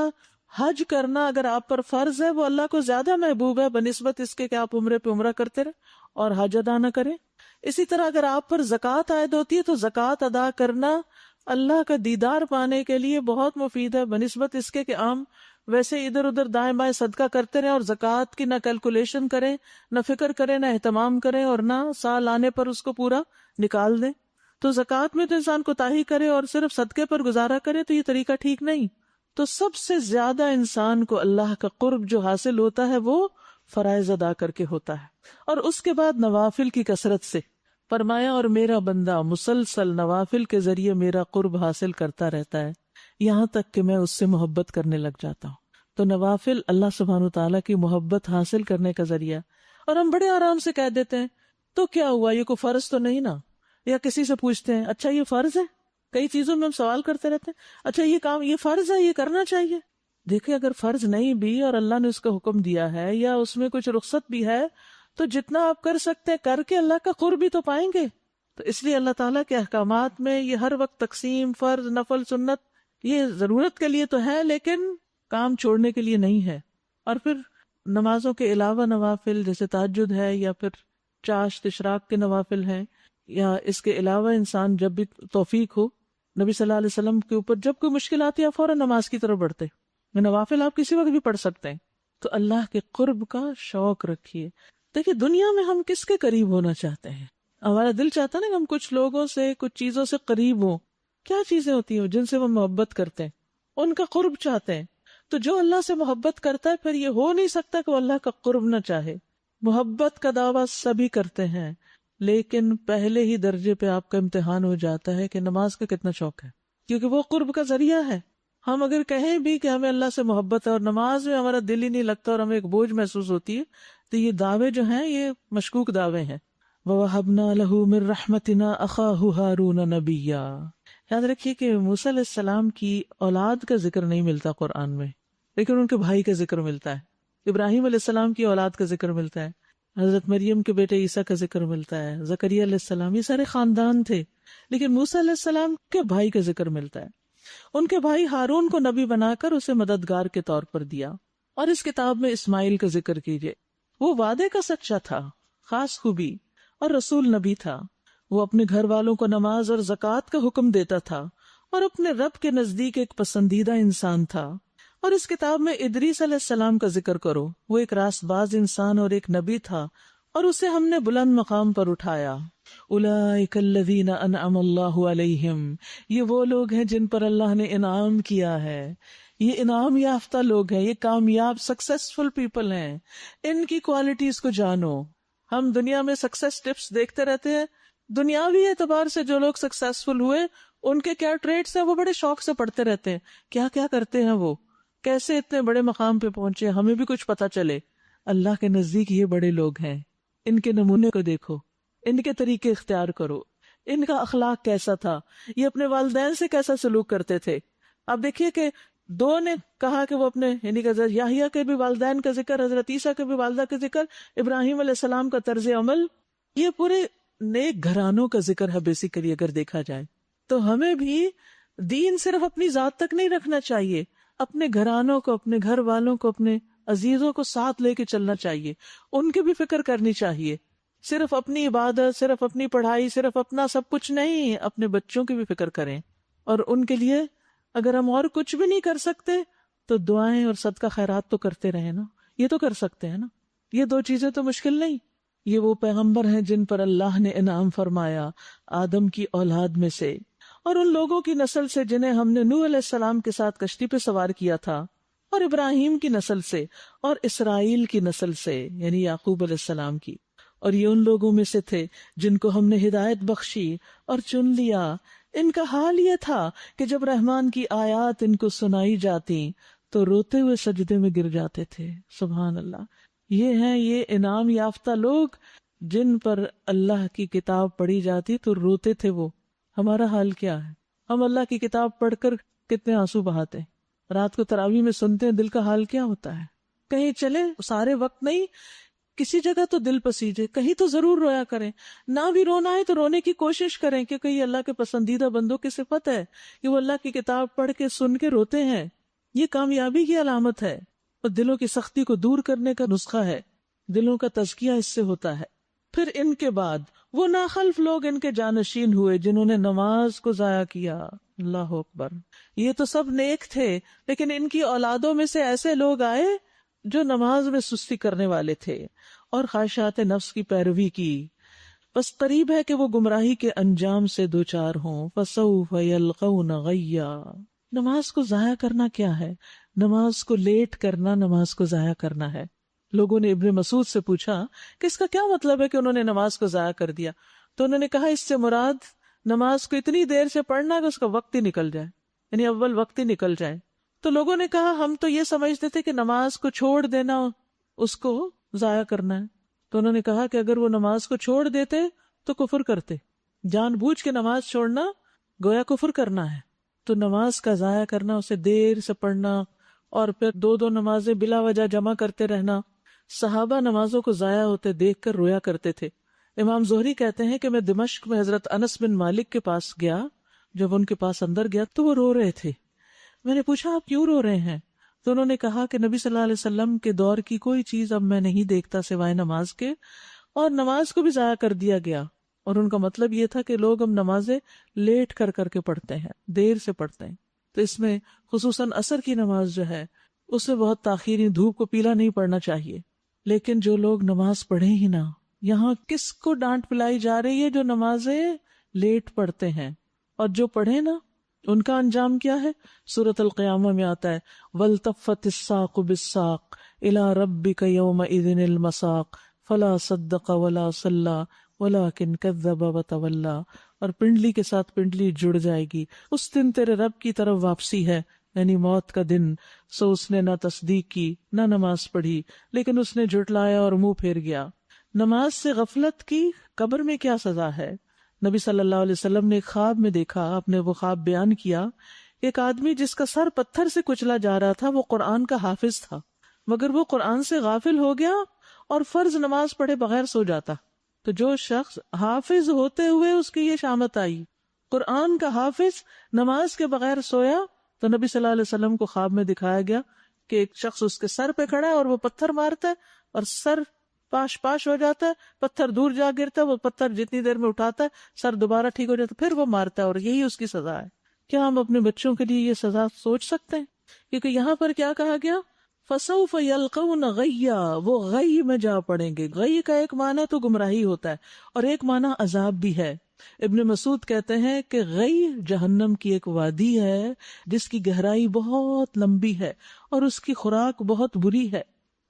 Speaker 1: حج کرنا اگر آپ پر فرض ہے وہ اللہ کو زیادہ محبوب ہے بنسبت اس کے کہ آپ عمرے پہ عمرہ کرتے رہیں اور حج ادا نہ کریں۔ اسی طرح اگر آپ پر زکوٰۃ عائد ہوتی ہے تو زکوٰۃ ادا کرنا اللہ کا دیدار پانے کے لیے بہت مفید ہے بنسبت اس کے کہ عام ویسے ادھر ادھر دائیں بائیں صدقہ کرتے رہیں اور زکوٰۃ کی نہ کیلکولیشن کریں، نہ فکر کریں، نہ اہتمام کریں، اور نہ سال آنے پر اس کو پورا نکال دیں۔ تو زکوٰۃ میں تو انسان کوتاہی کرے اور صرف صدقے پر گزارا کرے تو یہ طریقہ ٹھیک نہیں۔ تو سب سے زیادہ انسان کو اللہ کا قرب جو حاصل ہوتا ہے وہ فرائض ادا کر کے ہوتا ہے، اور اس کے بعد نوافل کی کثرت سے۔ فرمایا اور میرا بندہ مسلسل نوافل کے ذریعے میرا قرب حاصل کرتا رہتا ہے یہاں تک کہ میں اس سے محبت کرنے لگ جاتا ہوں۔ تو نوافل اللہ سبحانہ وتعالیٰ کی محبت حاصل کرنے کا ذریعہ۔ اور ہم بڑے آرام سے کہہ دیتے ہیں تو کیا ہوا، یہ کوئی فرض تو نہیں نا، یا کسی سے پوچھتے ہیں اچھا یہ فرض ہے، کئی چیزوں میں ہم سوال کرتے رہتے ہیں اچھا یہ کام یہ فرض ہے، یہ کرنا چاہیے۔ دیکھیں اگر فرض نہیں بھی اور اللہ نے اس کا حکم دیا ہے یا اس میں کچھ رخصت بھی ہے تو جتنا آپ کر سکتے ہیں کر کے اللہ کا قرب بھی تو پائیں گے۔ تو اس لیے اللہ تعالیٰ کے احکامات میں یہ ہر وقت تقسیم، فرض، نفل، سنت، یہ ضرورت کے لیے تو ہے لیکن کام چھوڑنے کے لیے نہیں ہے۔ اور پھر نمازوں کے علاوہ نوافل جیسے تہجد ہے یا پھر چاشت اشراق کے نوافل ہیں، یا اس کے علاوہ انسان جب بھی توفیق ہو، نبی صلی اللہ علیہ وسلم کے اوپر جب کوئی مشکل آتی ہے فوراً نماز کی طرف بڑھتے، نوافل آپ کسی وقت بھی پڑھ سکتے ہیں۔ تو اللہ کے قرب کا شوق رکھیے۔ دیکھیے دنیا میں ہم کس کے قریب ہونا چاہتے ہیں؟ ہمارا دل چاہتا ہے نا کہ ہم کچھ لوگوں سے، کچھ چیزوں سے قریب ہوں۔ کیا چیزیں ہوتی ہیں جن سے وہ محبت کرتے ہیں؟ ان کا قرب چاہتے ہیں۔ تو جو اللہ سے محبت کرتا ہے پھر یہ ہو نہیں سکتا کہ وہ اللہ کا قرب نہ چاہے۔ محبت کا دعویٰ سبھی کرتے ہیں لیکن پہلے ہی درجے پہ آپ کا امتحان ہو جاتا ہے کہ نماز کا کتنا شوق ہے، کیونکہ وہ قرب کا ذریعہ ہے۔ ہم اگر کہیں بھی کہ ہمیں اللہ سے محبت ہے اور نماز میں ہمارا دل ہی نہیں لگتا اور ہمیں ایک بوجھ محسوس ہوتی ہے تو یہ دعوے جو ہیں یہ مشکوک دعوے ہیں۔ وَوَهَبْنَا لَهُ مِن رَحْمَتِنَا أَخَاهُ هَارُونَ نَبِيًّا۔ یاد رکھیے کہ موسیٰ علیہ السلام کی اولاد کا ذکر نہیں ملتا قرآن میں، لیکن ان کے بھائی کا ذکر ملتا ہے۔ ابراہیم علیہ السلام کی اولاد کا ذکر ملتا ہے، حضرت مریم کے بیٹے عیسیٰ کا ذکر ملتا ہے، زکریا علیہ السلام، یہ سارے خاندان تھے۔ لیکن موسیٰ علیہ السلام کے بھائی کا ذکر ملتا ہے۔ ان کے بھائی ہارون کو نبی بنا کر اسے مددگار کے طور پر دیا۔ اور اس کتاب میں اسماعیل کا ذکر کیجئے، وہ وعدے کا سچا تھا، خاص خوبی، اور رسول نبی تھا۔ وہ اپنے گھر والوں کو نماز اور زکوٰۃ کا حکم دیتا تھا اور اپنے رب کے نزدیک ایک پسندیدہ انسان تھا۔ اور اس کتاب میں ادریس علیہ السلام کا ذکر کرو، وہ ایک راست باز انسان اور ایک نبی تھا، اور اسے ہم نے بلند مقام پر اٹھایا۔ اولئک الذین انعم اللہ علیہم، یہ وہ لوگ ہیں جن پر اللہ نے انعام کیا ہے، یہ انعام یافتہ لوگ ہیں، یہ کامیاب سکسیسفل پیپل ہیں۔ ان کی کوالٹیز کو جانو۔ ہم دنیا میں سکسیس ٹپس دیکھتے رہتے ہیں، دنیاوی اعتبار سے جو لوگ سکسیسفل ہوئے ان کے کیا ٹریٹس ہیں وہ بڑے شوق سے پڑھتے رہتے ہیں، کیا کیا کرتے ہیں وہ، کیسے اتنے بڑے مقام پہ پہنچے، ہمیں بھی کچھ پتا چلے۔ اللہ کے نزدیک یہ بڑے لوگ ہیں، ان کے نمونے کو دیکھو، ان کے طریقے اختیار کرو، ان کا اخلاق کیسا تھا، یہ اپنے والدین سے کیسا سلوک کرتے تھے۔ آپ دیکھیے کہ دو نے کہا کہ وہ اپنے یعنی کہ حضرت یحییٰ کے بھی والدین کا ذکر، حضرت عیسیٰ کے بھی والدہ کا ذکر، ابراہیم علیہ السلام کا طرز عمل، یہ پورے نیک گھرانوں کا ذکر ہے بیسیکلی اگر دیکھا جائے۔ تو ہمیں بھی دین صرف اپنی ذات تک نہیں رکھنا چاہیے، اپنے گھرانوں کو، اپنے گھر والوں کو، اپنے عزیزوں کو ساتھ لے کے چلنا چاہیے، ان کی بھی فکر کرنی چاہیے۔ صرف اپنی عبادت، صرف اپنی پڑھائی، صرف اپنا سب کچھ نہیں، اپنے بچوں کی بھی فکر کریں، اور ان کے لیے اگر ہم اور کچھ بھی نہیں کر سکتے تو دعائیں اور صدقہ خیرات تو کرتے رہیں نا، یہ تو کر سکتے ہیں نا، یہ دو چیزیں تو مشکل نہیں۔ یہ وہ پیغمبر ہیں جن پر اللہ نے انعام فرمایا آدم کی اولاد میں سے اور ان لوگوں کی نسل سے جنہیں ہم نے نوح علیہ السلام کے ساتھ کشتی پہ سوار کیا تھا، اور ابراہیم کی نسل سے اور اسرائیل کی نسل سے یعنی یعقوب علیہ السلام کی، اور یہ ان لوگوں میں سے تھے جن کو ہم نے ہدایت بخشی اور چن لیا۔ ان کا حال یہ تھا کہ جب رحمان کی آیات ان کو سنائی جاتی تو روتے ہوئے سجدے میں گر جاتے تھے۔ سبحان اللہ، یہ ہیں یہ انعام یافتہ لوگ جن پر اللہ کی کتاب پڑھی جاتی تو روتے تھے وہ۔ ہمارا حال کیا ہے؟ ہم اللہ کی کتاب پڑھ کر کتنے آنسو بہاتے ہیں، رات کو تراویح میں سنتے ہیں، دل کا حال کیا ہوتا ہے؟ کہیں چلے سارے وقت نہیں، کسی جگہ تو دل پسیجے، کہیں تو ضرور رویا کریں، نہ بھی رونا ہے تو رونے کی کوشش کریں، کیونکہ یہ اللہ کے پسندیدہ بندوں کی صفت ہے کہ وہ اللہ کی کتاب پڑھ کے سن کے روتے ہیں، یہ کامیابی کی علامت ہے، اور دلوں کی سختی کو دور کرنے کا نسخہ ہے، دلوں کا تزکیہ اس سے ہوتا ہے۔ پھر ان کے بعد وہ ناخلف لوگ ان کے جانشین ہوئے جنہوں نے نماز کو ضائع کیا۔ اللہ اکبر، یہ تو سب نیک تھے، لیکن ان کی اولادوں میں سے ایسے لوگ آئے جو نماز میں سستی کرنے والے تھے اور خواہشات نفس کی پیروی کی، بس قریب ہے کہ وہ گمراہی کے انجام سے دوچار ہوں۔ فسوف یلقون غیا، نماز کو ضائع کرنا کیا ہے؟ نماز کو لیٹ کرنا نماز کو ضائع کرنا ہے۔ لوگوں نے ابن مسعود سے پوچھا کہ اس کا کیا مطلب ہے کہ انہوں نے نماز کو ضائع کر دیا؟ تو انہوں نے کہا اس سے مراد نماز کو اتنی دیر سے پڑھنا کہ اس کا وقت ہی نکل جائے، یعنی اول وقت ہی نکل جائے۔ تو لوگوں نے کہا ہم تو یہ سمجھتے تھے کہ نماز کو چھوڑ دینا اس کو ضائع کرنا ہے۔ تو انہوں نے کہا کہ اگر وہ نماز کو چھوڑ دیتے تو کفر کرتے، جان بوجھ کے نماز چھوڑنا گویا کفر کرنا ہے۔ تو نماز کا ضائع کرنا، اسے دیر سے پڑھنا اور پھر دو دو نمازیں بلا وجہ جمع کرتے رہنا۔ صحابہ نمازوں کو ضائع ہوتے دیکھ کر رویا کرتے تھے۔ امام زہری کہتے ہیں کہ میں دمشق میں حضرت انس بن مالک کے پاس گیا، جب ان کے پاس اندر گیا تو وہ رو رہے تھے۔ میں نے پوچھا آپ کیوں رو رہے ہیں؟ تو انہوں نے کہا کہ نبی صلی اللہ علیہ وسلم کے دور کی کوئی چیز اب میں نہیں دیکھتا سوائے نماز کے، اور نماز کو بھی ضائع کر دیا گیا۔ اور ان کا مطلب یہ تھا کہ لوگ اب نمازیں لیٹ کر کر کے پڑھتے ہیں، دیر سے پڑھتے ہیں۔ تو اس میں خصوصاً عصر کی نماز جو ہے اس میں بہت تاخیری، دھوپ کو پیلا نہیں پڑھنا چاہیے۔ لیکن جو لوگ نماز پڑھیں ہی نہ، یہاں کس کو ڈانٹ پلائی جا رہی ہے؟ جو نمازیں لیٹ پڑھتے ہیں، اور جو پڑھیں نا ان کا انجام کیا ہے؟ سورۃ القیامہ میں آتا ہے وَالْتَفَّتِ السَّاقُ بِالسَّاقِ إِلَىٰ رَبِّكَ يَوْمَئِذٍ الْمَسَاقُ فَلَا صَدَّقَ وَلَا صَلَّىٰ وَلَٰكِنْ كَذَّبَ وَتَوَلَّىٰ، اور پنڈلی کے ساتھ پنڈلی جڑ جائے گی، اس دن تیرے رب کی طرف واپسی ہے، یعنی موت کا دن۔ سو اس نے نہ تصدیق کی نہ نماز پڑھی، لیکن اس نے جھٹلایا اور منہ پھیر گیا۔ نماز سے غفلت کی قبر میں کیا سزا ہے؟ نبی صلی اللہ علیہ وسلم نے ایک خواب میں دیکھا، آپ نے وہ خواب بیان کیا، ایک آدمی جس کا سر پتھر سے کچلا جا رہا تھا، وہ قرآن کا حافظ تھا، مگر وہ قرآن سے غافل ہو گیا اور فرض نماز پڑھے بغیر سو جاتا۔ تو جو شخص حافظ ہوتے ہوئے اس کی یہ شامت آئی، قرآن کا حافظ نماز کے بغیر سویا، تو نبی صلی اللہ علیہ وسلم کو خواب میں دکھایا گیا کہ ایک شخص اس کے سر پہ کھڑا ہے اور وہ پتھر مارتا ہے اور سر پاش پاش ہو جاتا ہے، پتھر دور جا گرتا ہے، وہ پتھر جتنی دیر میں اٹھاتا ہے سر دوبارہ ٹھیک ہو جاتا ہے، پھر وہ مارتا ہے اور یہی اس کی سزا ہے۔ کیا ہم اپنے بچوں کے لیے یہ سزا سوچ سکتے ہیں؟ کیونکہ یہاں پر کیا کہا گیا، فَسَوْفَ يَلْقَوْنَ غَيًّا، وہ غی میں جا پڑیں گے۔ غی کا ایک معنی تو گمراہی ہوتا ہے اور ایک معنی عذاب بھی ہے۔ ابن مسعود کہتے ہیں کہ غی جہنم کی ایک وادی ہے جس کی گہرائی بہت لمبی ہے اور اس کی خوراک بہت بری ہے،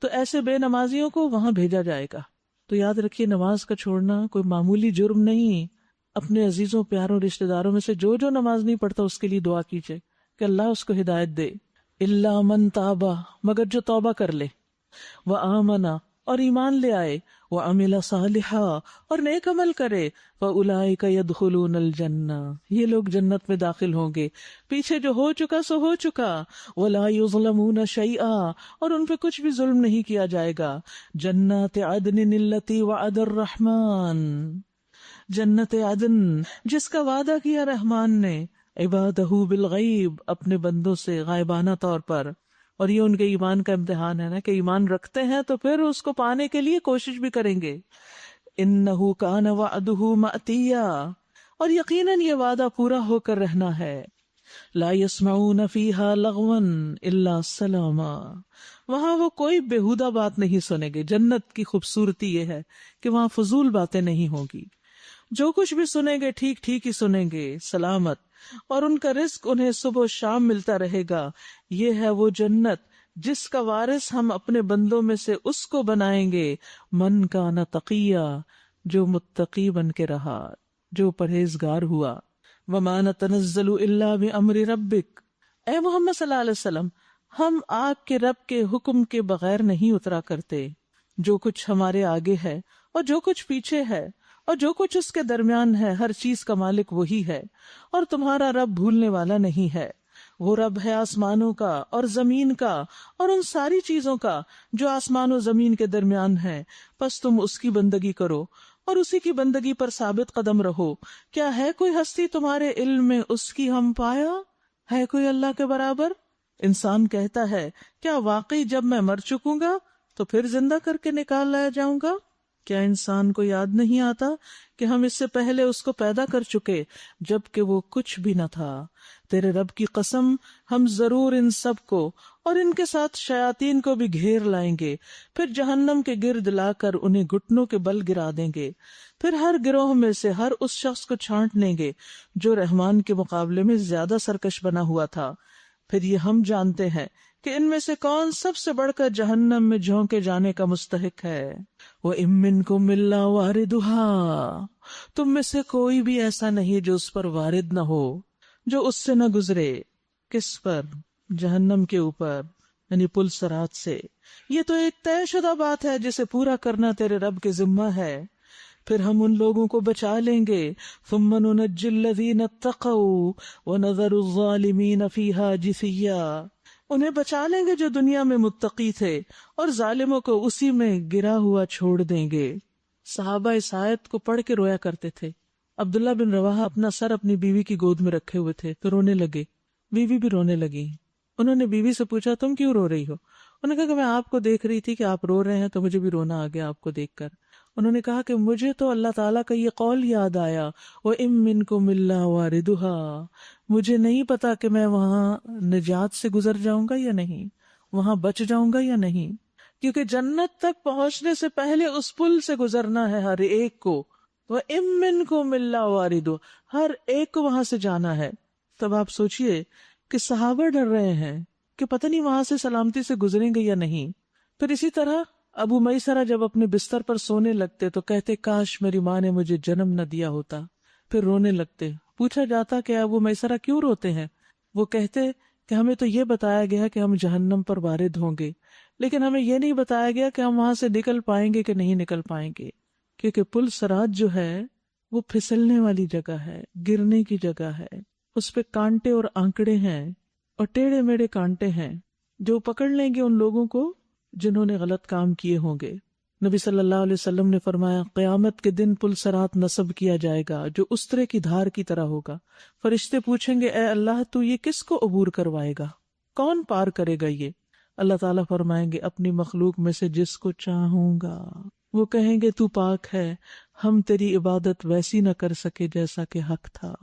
Speaker 1: تو ایسے بے نمازیوں کو وہاں بھیجا جائے گا۔ تو یاد رکھیے نماز کا چھوڑنا کوئی معمولی جرم نہیں۔ اپنے عزیزوں پیاروں رشتہ داروں میں سے جو نماز نہیں پڑھتا اس کے لیے دعا کیجیے کہ اللہ اس کو ہدایت دے۔ الا من تابا، مگر جو توبہ کر لے، وآمنا، اور ایمان لے آئے، وعمل صالحا، اور نیک عمل کرے، فاولئک يدخلون الجنہ، یہ لوگ جنت میں داخل ہوں گے۔ پیچھے جو ہو چکا سو ہو چکا، ولا يظلمون شیئا، اور ان پہ کچھ بھی ظلم نہیں کیا جائے گا۔ جنات عدن التی وعد الرحمن، جنت عدن جس کا وعدہ کیا رحمان نے، عبادہ بالغیب، اپنے بندوں سے غائبانہ طور پر۔ اور یہ ان کے ایمان کا امتحان ہے نا، کہ ایمان رکھتے ہیں تو پھر اس کو پانے کے لیے کوشش بھی کریں گے۔ انہ کان وعدہ مأتیا، اور یقیناً یہ وعدہ پورا ہو کر رہنا ہے۔ لا يسمعون فیہا لغوا الا سلاما، وہاں وہ کوئی بیہودہ بات نہیں سنیں گے۔ جنت کی خوبصورتی یہ ہے کہ وہاں فضول باتیں نہیں ہوں گی، جو کچھ بھی سنیں گے ٹھیک ٹھیک ہی سنیں گے، سلامت، اور ان کا رزق انہیں صبح و شام ملتا رہے گا۔ یہ ہے وہ جنت جس کا وارث ہم اپنے بندوں میں سے اس کو بنائیں گے، من کان تقیا، جو متقی بن کے رہا، جو پرہیزگار ہوا۔ وما نتنزل الا بامر ربک، اے محمد صلی اللہ علیہ وسلم، ہم آپ کے رب کے حکم کے بغیر نہیں اترا کرتے۔ جو کچھ ہمارے آگے ہے اور جو کچھ پیچھے ہے اور جو کچھ اس کے درمیان ہے، ہر چیز کا مالک وہی ہے، اور تمہارا رب بھولنے والا نہیں ہے۔ وہ رب ہے آسمانوں کا اور زمین کا اور ان ساری چیزوں کا جو آسمان و زمین کے درمیان ہے، پس تم اس کی بندگی کرو اور اسی کی بندگی پر ثابت قدم رہو۔ کیا ہے کوئی ہستی تمہارے علم میں اس کی ہم پایا؟ ہے کوئی اللہ کے برابر؟ انسان کہتا ہے کیا واقعی جب میں مر چکوں گا تو پھر زندہ کر کے نکال لایا جاؤں گا؟ کیا انسان کو یاد نہیں آتا کہ ہم اس سے پہلے اس کو پیدا کر چکے جب کہ وہ کچھ بھی نہ تھا؟ تیرے رب کی قسم، ہم ضرور ان سب کو اور ان کے ساتھ شیاطین کو بھی گھیر لائیں گے، پھر جہنم کے گرد لا کر انہیں گھٹنوں کے بل گرا دیں گے، پھر ہر گروہ میں سے ہر اس شخص کو چھانٹ لیں گے جو رحمان کے مقابلے میں زیادہ سرکش بنا ہوا تھا۔ پھر یہ ہم جانتے ہیں کہ ان میں سے کون سب سے بڑھ کر جہنم میں جھونکے جانے کا مستحق ہے۔ وَإِن مِّنكُمْ إِلَّا وَارِدُهَا، تم میں سے کوئی بھی ایسا نہیں جو اس پر وارد نہ ہو، جو اس سے نہ گزرے۔ کس پر؟ جہنم کے اوپر، یعنی پل صراط سے۔ یہ تو ایک طے شدہ بات ہے جسے پورا کرنا تیرے رب کے ذمہ ہے۔ پھر ہم ان لوگوں کو بچا لیں گے، ثم ننجی الذین اتقوا ونذر الظالمین فیہا جثیا، انہیں بچا لیں گے جو دنیا میں متقی تھے اور ظالموں کو اسی میں گرا ہوا چھوڑ دیں گے۔ صحابہ اس آیت کو پڑھ کے رویا کرتے تھے۔ عبداللہ بن رواحہ اپنا سر اپنی بیوی کی گود میں رکھے ہوئے تھے تو رونے لگے، بیوی بھی رونے لگی۔ انہوں نے بیوی سے پوچھا تم کیوں رو رہی ہو؟ انہوں نے کہا کہ میں آپ کو دیکھ رہی تھی کہ آپ رو رہے ہیں تو مجھے بھی رونا آ گیا آپ کو دیکھ کر۔ انہوں نے کہا کہ مجھے تو اللہ تعالیٰ کا یہ قول یاد آیا، وَإِن مِّنكُمْ إِلَّا وَارِدُهَا، مجھے نہیں پتا کہ میں وہاں نجات سے گزر جاؤں گا یا نہیں، وہاں بچ جاؤں گا یا نہیں، کیونکہ جنت تک پہنچنے سے پہلے اس پل سے گزرنا ہے ہر ایک کو۔ وَإِن مِّنكُمْ إِلَّا وَارِدُهَا، ہر ایک کو وہاں سے جانا ہے۔ تب آپ سوچئے کہ صحابہ ڈر رہے ہیں کہ پتہ نہیں وہاں سے سلامتی سے گزریں گے یا نہیں۔ پھر اسی طرح ابو میسرہ جب اپنے بستر پر سونے لگتے تو کہتے کاش میری ماں نے مجھے جنم نہ دیا ہوتا، پھر رونے لگتے۔ پوچھا جاتا کہ ابو میسرہ کیوں روتے ہیں؟ وہ کہتے کہ ہمیں تو یہ بتایا گیا کہ ہم جہنم پر وارد ہوں گے، لیکن ہمیں یہ نہیں بتایا گیا کہ ہم وہاں سے نکل پائیں گے کہ نہیں نکل پائیں گے، کیونکہ پل صراط جو ہے وہ پھسلنے والی جگہ ہے، گرنے کی جگہ ہے، اس پہ کانٹے اور آنکڑے ہیں اور ٹیڑھے میڑھے کانٹے ہیں جو پکڑ لیں گے ان لوگوں کو جنہوں نے غلط کام کیے ہوں گے۔ نبی صلی اللہ علیہ وسلم نے فرمایا قیامت کے دن پل صراط نصب کیا جائے گا جو استرے کی دھار کی طرح ہوگا۔ فرشتے پوچھیں گے اے اللہ تو یہ کس کو عبور کروائے گا، کون پار کرے گا یہ؟ اللہ تعالیٰ فرمائیں گے اپنی مخلوق میں سے جس کو چاہوں گا۔ وہ کہیں گے تو پاک ہے، ہم تیری عبادت ویسی نہ کر سکے جیسا کہ حق تھا۔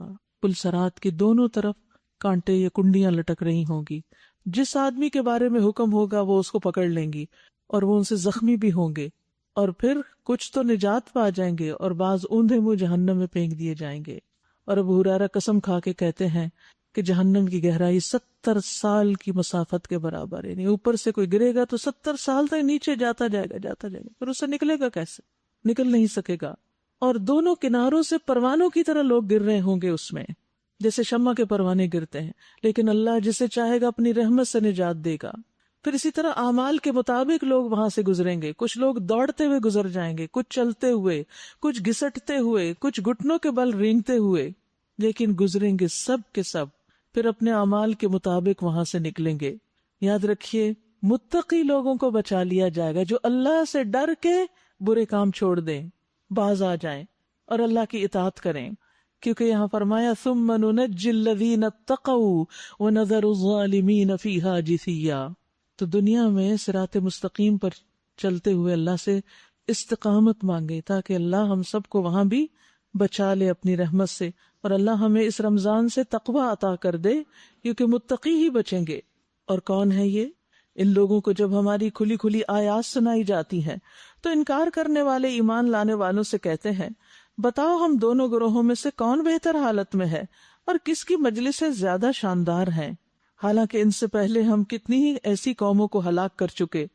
Speaker 1: پلسرات کی دونوں طرف کانٹے یا کنڈیاں لٹک رہی ہوں گی، جس آدمی کے بارے میں حکم ہوگا وہ اس کو پکڑ لیں گی اور وہ ان سے زخمی بھی ہوں گے، اور پھر کچھ تو نجات پا جائیں گے اور بعض اوندھے منہ جہنم میں پھینک دیے جائیں گے۔ اور ابو ہریرہ قسم کھا کے کہتے ہیں کہ جہنم کی گہرائی 70 سال کی مسافت کے برابر ہے، یعنی اوپر سے کوئی گرے گا تو 70 سال تک نیچے جاتا جائے گا پھر اس سے نکلے گا کیسے؟ نکل نہیں سکے گا۔ اور دونوں کناروں سے پروانوں کی طرح لوگ گر رہے ہوں گے اس میں، جیسے شمع کے پروانے گرتے ہیں، لیکن اللہ جسے چاہے گا اپنی رحمت سے نجات دے گا۔ پھر اسی طرح اعمال کے مطابق لوگ وہاں سے گزریں گے، کچھ لوگ دوڑتے ہوئے گزر جائیں گے، کچھ چلتے ہوئے، کچھ گھسٹتے ہوئے، کچھ گھٹنوں کے بل رینگتے ہوئے، لیکن گزریں گے سب کے سب، پھر اپنے اعمال کے مطابق وہاں سے نکلیں گے۔ یاد رکھیے، متقی لوگوں کو بچا لیا جائے گا جو اللہ سے ڈر کے برے کام چھوڑ دیں، باز آ جائیں اور اللہ کی اطاعت کریں، کیونکہ یہاں فرمایا ثم ننجی الذین اتقوا ونذر الظالمین فیہا جثیا۔ تو دنیا میں صراط مستقیم پر چلتے ہوئے اللہ سے استقامت مانگے تاکہ اللہ ہم سب کو وہاں بھی بچا لے اپنی رحمت سے، اور اللہ ہمیں اس رمضان سے تقوی عطا کر دے، کیونکہ متقی ہی بچیں گے۔ اور کون ہے یہ؟ ان لوگوں کو جب ہماری کھلی کھلی آیات سنائی جاتی ہیں تو انکار کرنے والے ایمان لانے والوں سے کہتے ہیں، بتاؤ ہم دونوں گروہوں میں سے کون بہتر حالت میں ہے اور کس کی مجلسیں زیادہ شاندار ہیں؟ حالانکہ ان سے پہلے ہم کتنی ہی ایسی قوموں کو ہلاک کر چکے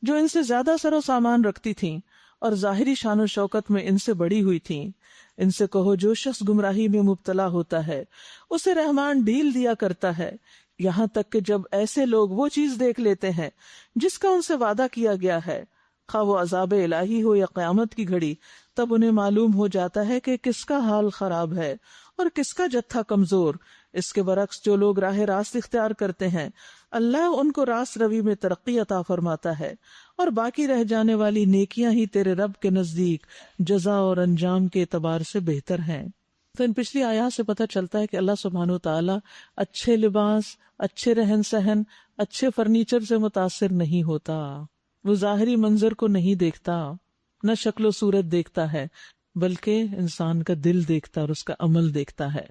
Speaker 1: جو ان سے زیادہ سر و سامان رکھتی تھیں اور ظاہری شان و شوکت میں ان سے بڑی ہوئی تھیں۔ ان سے کہو جو شخص گمراہی میں مبتلا ہوتا ہے اسے رحمان ڈھیل دیا کرتا ہے، یہاں تک کہ جب ایسے لوگ وہ چیز دیکھ لیتے ہیں جس کا ان سے وعدہ کیا گیا ہے، خواہ وہ عذاب الہی ہو یا قیامت کی گھڑی، تب انہیں معلوم ہو جاتا ہے کہ کس کا حال خراب ہے اور کس کا جتھا کمزور۔ اس کے برعکس جو لوگ راہ راست اختیار کرتے ہیں اللہ ان کو راست روی میں ترقی عطا فرماتا ہے، اور باقی رہ جانے والی نیکیاں ہی تیرے رب کے نزدیک جزا اور انجام کے اعتبار سے بہتر ہیں۔ تو ان پچھلی آیات سے پتہ چلتا ہے کہ اللہ سبحانہ وتعالی اچھے لباس، اچھے رہن سہن، اچھے فرنیچر سے متاثر نہیں ہوتا۔ وہ ظاہری منظر کو نہیں دیکھتا، نہ شکل و صورت دیکھتا ہے، بلکہ انسان کا دل دیکھتا اور اس کا عمل دیکھتا ہے۔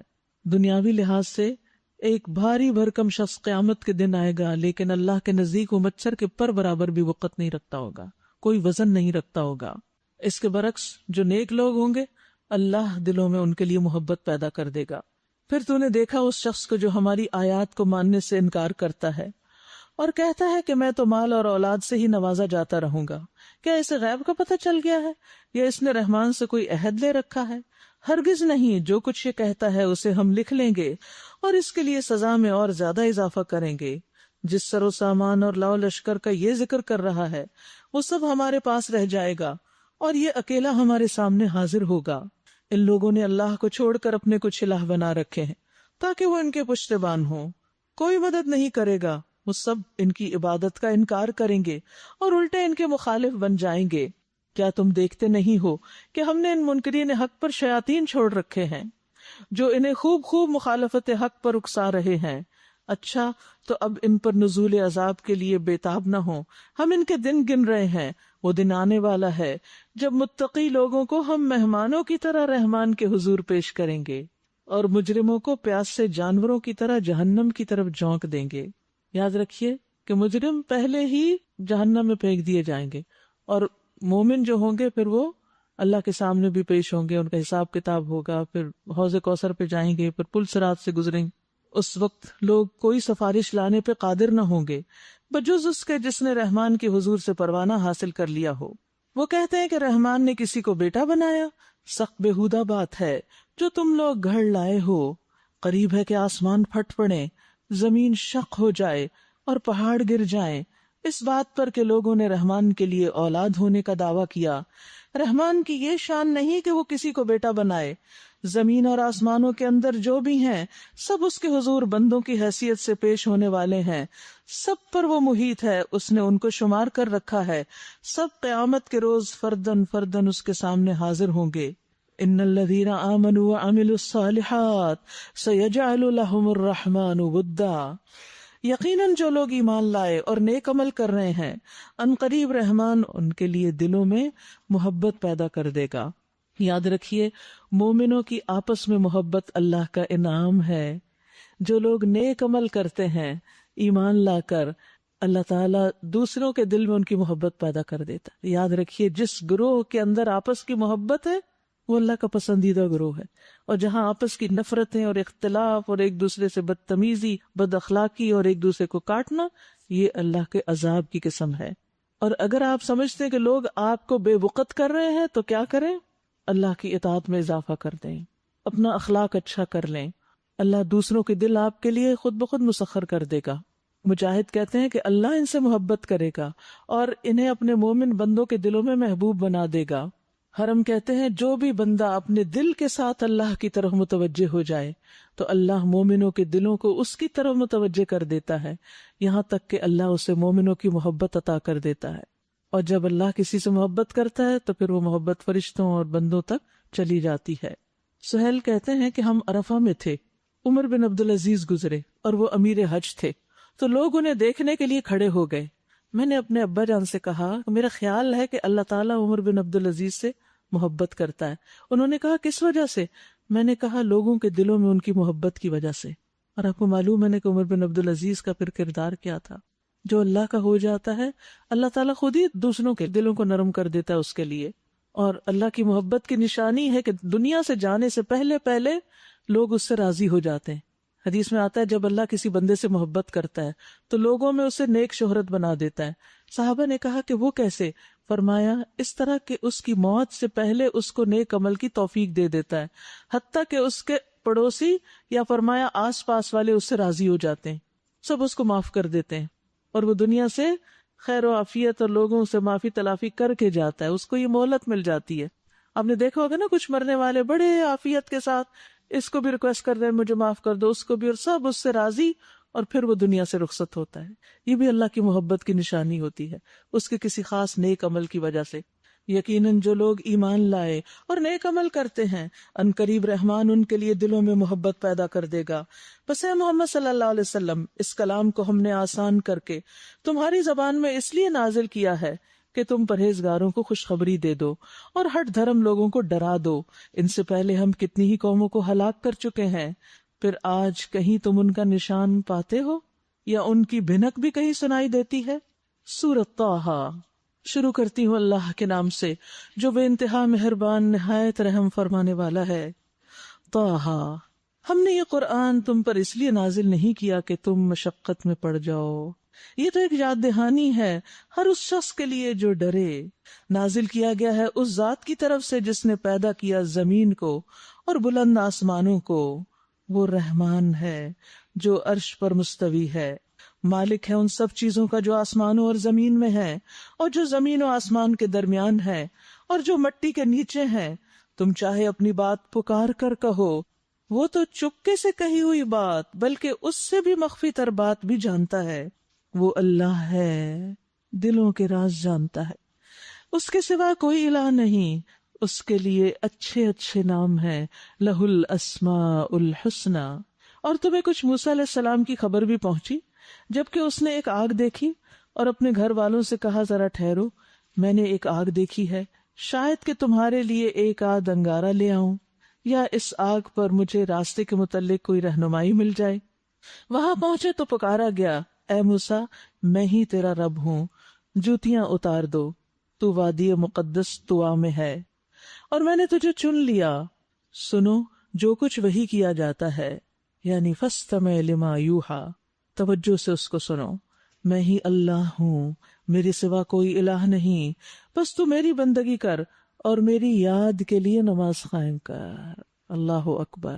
Speaker 1: دنیاوی لحاظ سے ایک بھاری بھرکم شخص قیامت کے دن آئے گا، لیکن اللہ کے نزدیک وہ مچھر کے پر برابر بھی وقت نہیں رکھتا ہوگا، کوئی وزن نہیں رکھتا ہوگا۔ اس کے برعکس جو نیک لوگ ہوں گے اللہ دلوں میں ان کے لیے محبت پیدا کر دے گا۔ پھر تو نے دیکھا اس شخص کو جو ہماری آیات کو ماننے سے انکار کرتا ہے اور کہتا ہے کہ میں تو مال اور اولاد سے ہی نوازا جاتا رہوں گا۔ کیا اسے غیب کا پتہ چل گیا ہے یا اس نے رحمان سے کوئی عہد لے رکھا ہے؟ ہرگز نہیں، جو کچھ یہ کہتا ہے اسے ہم لکھ لیں گے اور اس کے لیے سزا میں اور زیادہ اضافہ کریں گے۔ جس سر و سامان اور لاؤ لشکر کا یہ ذکر کر رہا ہے وہ سب ہمارے پاس رہ جائے گا اور یہ اکیلا ہمارے سامنے حاضر ہوگا۔ ان لوگوں نے اللہ کو چھوڑ کر اپنے کچھ الہ بنا رکھے ہیں تاکہ وہ ان کے پشتبان ہوں، کوئی مدد نہیں کرے گا، وہ سب ان کی عبادت کا انکار کریں گے اور الٹے ان کے مخالف بن جائیں گے۔ کیا تم دیکھتے نہیں ہو کہ ہم نے ان منکرین حق پر شیاطین چھوڑ رکھے ہیں جو انہیں خوب خوب مخالفت حق پر اکسا رہے ہیں؟ اچھا تو اب ان پر نزول عذاب کے لیے بےتاب نہ ہوں، ہم ان کے دن گن رہے ہیں، وہ دن آنے والا ہے جب متقی لوگوں کو ہم مہمانوں کی طرح رحمان کے حضور پیش کریں گے اور مجرموں کو پیاس سے جانوروں کی طرح جہنم کی طرف جھونک دیں گے۔ یاد رکھیے کہ مجرم پہلے ہی جہنم میں پھینک دیے جائیں گے اور مومن جو ہوں گے پھر وہ اللہ کے سامنے بھی پیش ہوں گے، ان کا حساب کتاب ہوگا، پھر حوض کوثر پہ جائیں گے، پھر پل صراط سے گزریں گے۔ اس وقت لوگ کوئی سفارش لانے پہ قادر نہ ہوں گے بجز اس کے جس نے رحمان کے حضور سے پروانہ حاصل کر لیا ہو۔ وہ کہتے ہیں کہ رحمان نے کسی کو بیٹا بنایا، سخت بےہودہ بات ہے جو تم لوگ گھڑ لائے ہو۔ قریب ہے کہ آسمان پھٹ پڑے، زمین شق ہو جائے اور پہاڑ گر جائیں اس بات پر کہ لوگوں نے رحمان کے لیے اولاد ہونے کا دعویٰ کیا۔ رحمان کی یہ شان نہیں کہ وہ کسی کو بیٹا بنائے، زمین اور آسمانوں کے اندر جو بھی ہیں سب اس کے حضور بندوں کی حیثیت سے پیش ہونے والے ہیں، سب پر وہ محیط ہے، اس نے ان کو شمار کر رکھا ہے، سب قیامت کے روز فردن فردن اس کے سامنے حاضر ہوں گے۔ ان الذین آمنوا وعملوا الصالحات سیجعل لهم الرحمن ودا۔ یقیناً جو لوگ ایمان لائے اور نیک عمل کر رہے ہیں ان قریب رحمان ان کے لیے دلوں میں محبت پیدا کر دے گا. یاد رکھیے مومنوں کی آپس میں محبت اللہ کا انعام ہے. جو لوگ نیک عمل کرتے ہیں ایمان لا کر، اللہ تعالیٰ دوسروں کے دل میں ان کی محبت پیدا کر دیتا ہے. یاد رکھیے جس گروہ کے اندر آپس کی محبت ہے وہ اللہ کا پسندیدہ گروہ ہے، اور جہاں آپس کی نفرتیں اور اختلاف اور ایک دوسرے سے بدتمیزی، بد اخلاقی اور ایک دوسرے کو کاٹنا، یہ اللہ کے عذاب کی قسم ہے. اور اگر آپ سمجھتے ہیں کہ لوگ آپ کو بے وقت کر رہے ہیں تو کیا کریں؟ اللہ کی اطاعت میں اضافہ کر دیں، اپنا اخلاق اچھا کر لیں. اللہ دوسروں کے دل آپ کے لیے خود بخود مسخر کر دے گا. مجاہد کہتے ہیں کہ اللہ ان سے محبت کرے گا اور انہیں اپنے مومن بندوں کے دلوں میں محبوب بنا دے گا. حرم کہتے ہیں جو بھی بندہ اپنے دل کے ساتھ اللہ کی طرف متوجہ ہو جائے تو اللہ مومنوں کے دلوں کو اس کی طرف متوجہ کر دیتا ہے، یہاں تک کہ اللہ اسے مومنوں کی محبت عطا کر دیتا ہے. اور جب اللہ کسی سے محبت کرتا ہے تو پھر وہ محبت فرشتوں اور بندوں تک چلی جاتی ہے. سہیل کہتے ہیں کہ ہم عرفہ میں تھے، عمر بن عبدالعزیز گزرے اور وہ امیر حج تھے، تو لوگ انہیں دیکھنے کے لیے کھڑے ہو گئے. میں نے اپنے ابا جان سے کہا میرا خیال ہے کہ اللہ تعالیٰ عمر بن عبدالعزیز سے محبت کرتا ہے. انہوں نے کہا کس وجہ سے؟ میں نے کہا لوگوں کے دلوں میں ان کی محبت کی وجہ سے. اور آپ کو معلوم ہے کہ عمر بن عبدالعزیز کا پھر کردار کیا تھا. جو اللہ کا ہو جاتا ہے اللہ تعالیٰ خود ہی دوسروں کے دلوں کو نرم کر دیتا ہے اس کے لیے. اور اللہ کی محبت کی نشانی ہے کہ دنیا سے جانے سے پہلے لوگ اس سے راضی ہو جاتے ہیں. حدیث میں آتا ہے جب اللہ کسی بندے سے محبت کرتا ہے تو لوگوں میں اسے نیک شہرت بنا دیتا ہے. صحابہ نے کہا کہ وہ کیسے؟ فرمایا اس طرح کہ اس کی موت سے پہلے اس کو نیک عمل کی توفیق دے دیتا ہے، حتیٰ کہ اس کے پڑوسی یا فرمایا آس پاس والے اس سے راضی ہو جاتے ہیں، سب اس کو معاف کر دیتے ہیں اور وہ دنیا سے خیر و عافیت اور لوگوں سے معافی تلافی کر کے جاتا ہے. اس کو یہ مہلت مل جاتی ہے. آپ نے دیکھا ہوگا نا کچھ مرنے والے بڑے عافیت کے ساتھ اس کو بھی ریکویسٹ کر دیں مجھے معاف کر دو، اس کو بھی، اور سب اس سے راضی، اور پھر وہ دنیا سے رخصت ہوتا ہے. یہ بھی اللہ کی محبت کی نشانی ہوتی ہے اس کے کسی خاص نیک عمل کی وجہ سے. یقیناً جو لوگ ایمان لائے اور نیک عمل کرتے ہیں ان قریب رحمان ان کے لیے دلوں میں محبت پیدا کر دے گا. پس اے محمد صلی اللہ علیہ وسلم اس کلام کو ہم نے آسان کر کے تمہاری زبان میں اس لیے نازل کیا ہے کہ تم پرہیزگاروں کو خوشخبری دے دو اور ہٹ دھرم لوگوں کو ڈرا دو. ان سے پہلے ہم کتنی ہی قوموں کو ہلاک کر چکے ہیں، پھر آج کہیں تم ان کا نشان پاتے ہو یا ان کی بھنک بھی کہیں سنائی دیتی ہے. سورۃ طٰہٰ. شروع کرتی ہوں اللہ کے نام سے جو بے انتہا مہربان نہایت رحم فرمانے والا ہے. طٰہٰ. ہم نے یہ قرآن تم پر اس لیے نازل نہیں کیا کہ تم مشقت میں پڑ جاؤ، یہ تو ایک یاد دہانی ہے ہر اس شخص کے لیے جو ڈرے. نازل کیا گیا ہے اس ذات کی طرف سے جس نے پیدا کیا زمین کو اور بلند آسمانوں کو. وہ رحمان ہے جو عرش پر مستوی ہے، مالک ہے ان سب چیزوں کا جو آسمانوں اور زمین میں ہے اور جو زمین و آسمان کے درمیان ہے اور جو مٹی کے نیچے ہیں. تم چاہے اپنی بات پکار کر کہو، وہ تو چپکے سے کہی ہوئی بات بلکہ اس سے بھی مخفی تر بات بھی جانتا ہے. وہ اللہ ہے دلوں کے راز جانتا ہے، اس کے سوا کوئی الہ نہیں، اس کے لیے اچھے اچھے نام ہیں، لہ الاسماء الحسنی. اور تمہیں کچھ موسیٰ علیہ السلام کی خبر بھی پہنچی جبکہ اس نے ایک آگ دیکھی اور اپنے گھر والوں سے کہا ذرا ٹھہرو، میں نے ایک آگ دیکھی ہے، شاید کہ تمہارے لیے ایک آدھ انگارہ لے آؤں یا اس آگ پر مجھے راستے کے متعلق کوئی رہنمائی مل جائے. وہاں پہنچے تو پکارا گیا اے موسیٰ میں ہی تیرا رب ہوں، جوتیاں اتار دو، تو وادی مقدس طوا میں ہے اور میں نے تجھے چن لیا. سنو جو کچھ وحی کیا جاتا ہے، یعنی فاستمع لما یوحیٰ، توجہ سے اس کو سنو. میں ہی اللہ ہوں، میرے سوا کوئی الہ نہیں، بس تو میری بندگی کر اور میری یاد کے لیے نماز قائم کر. اللہ اکبر.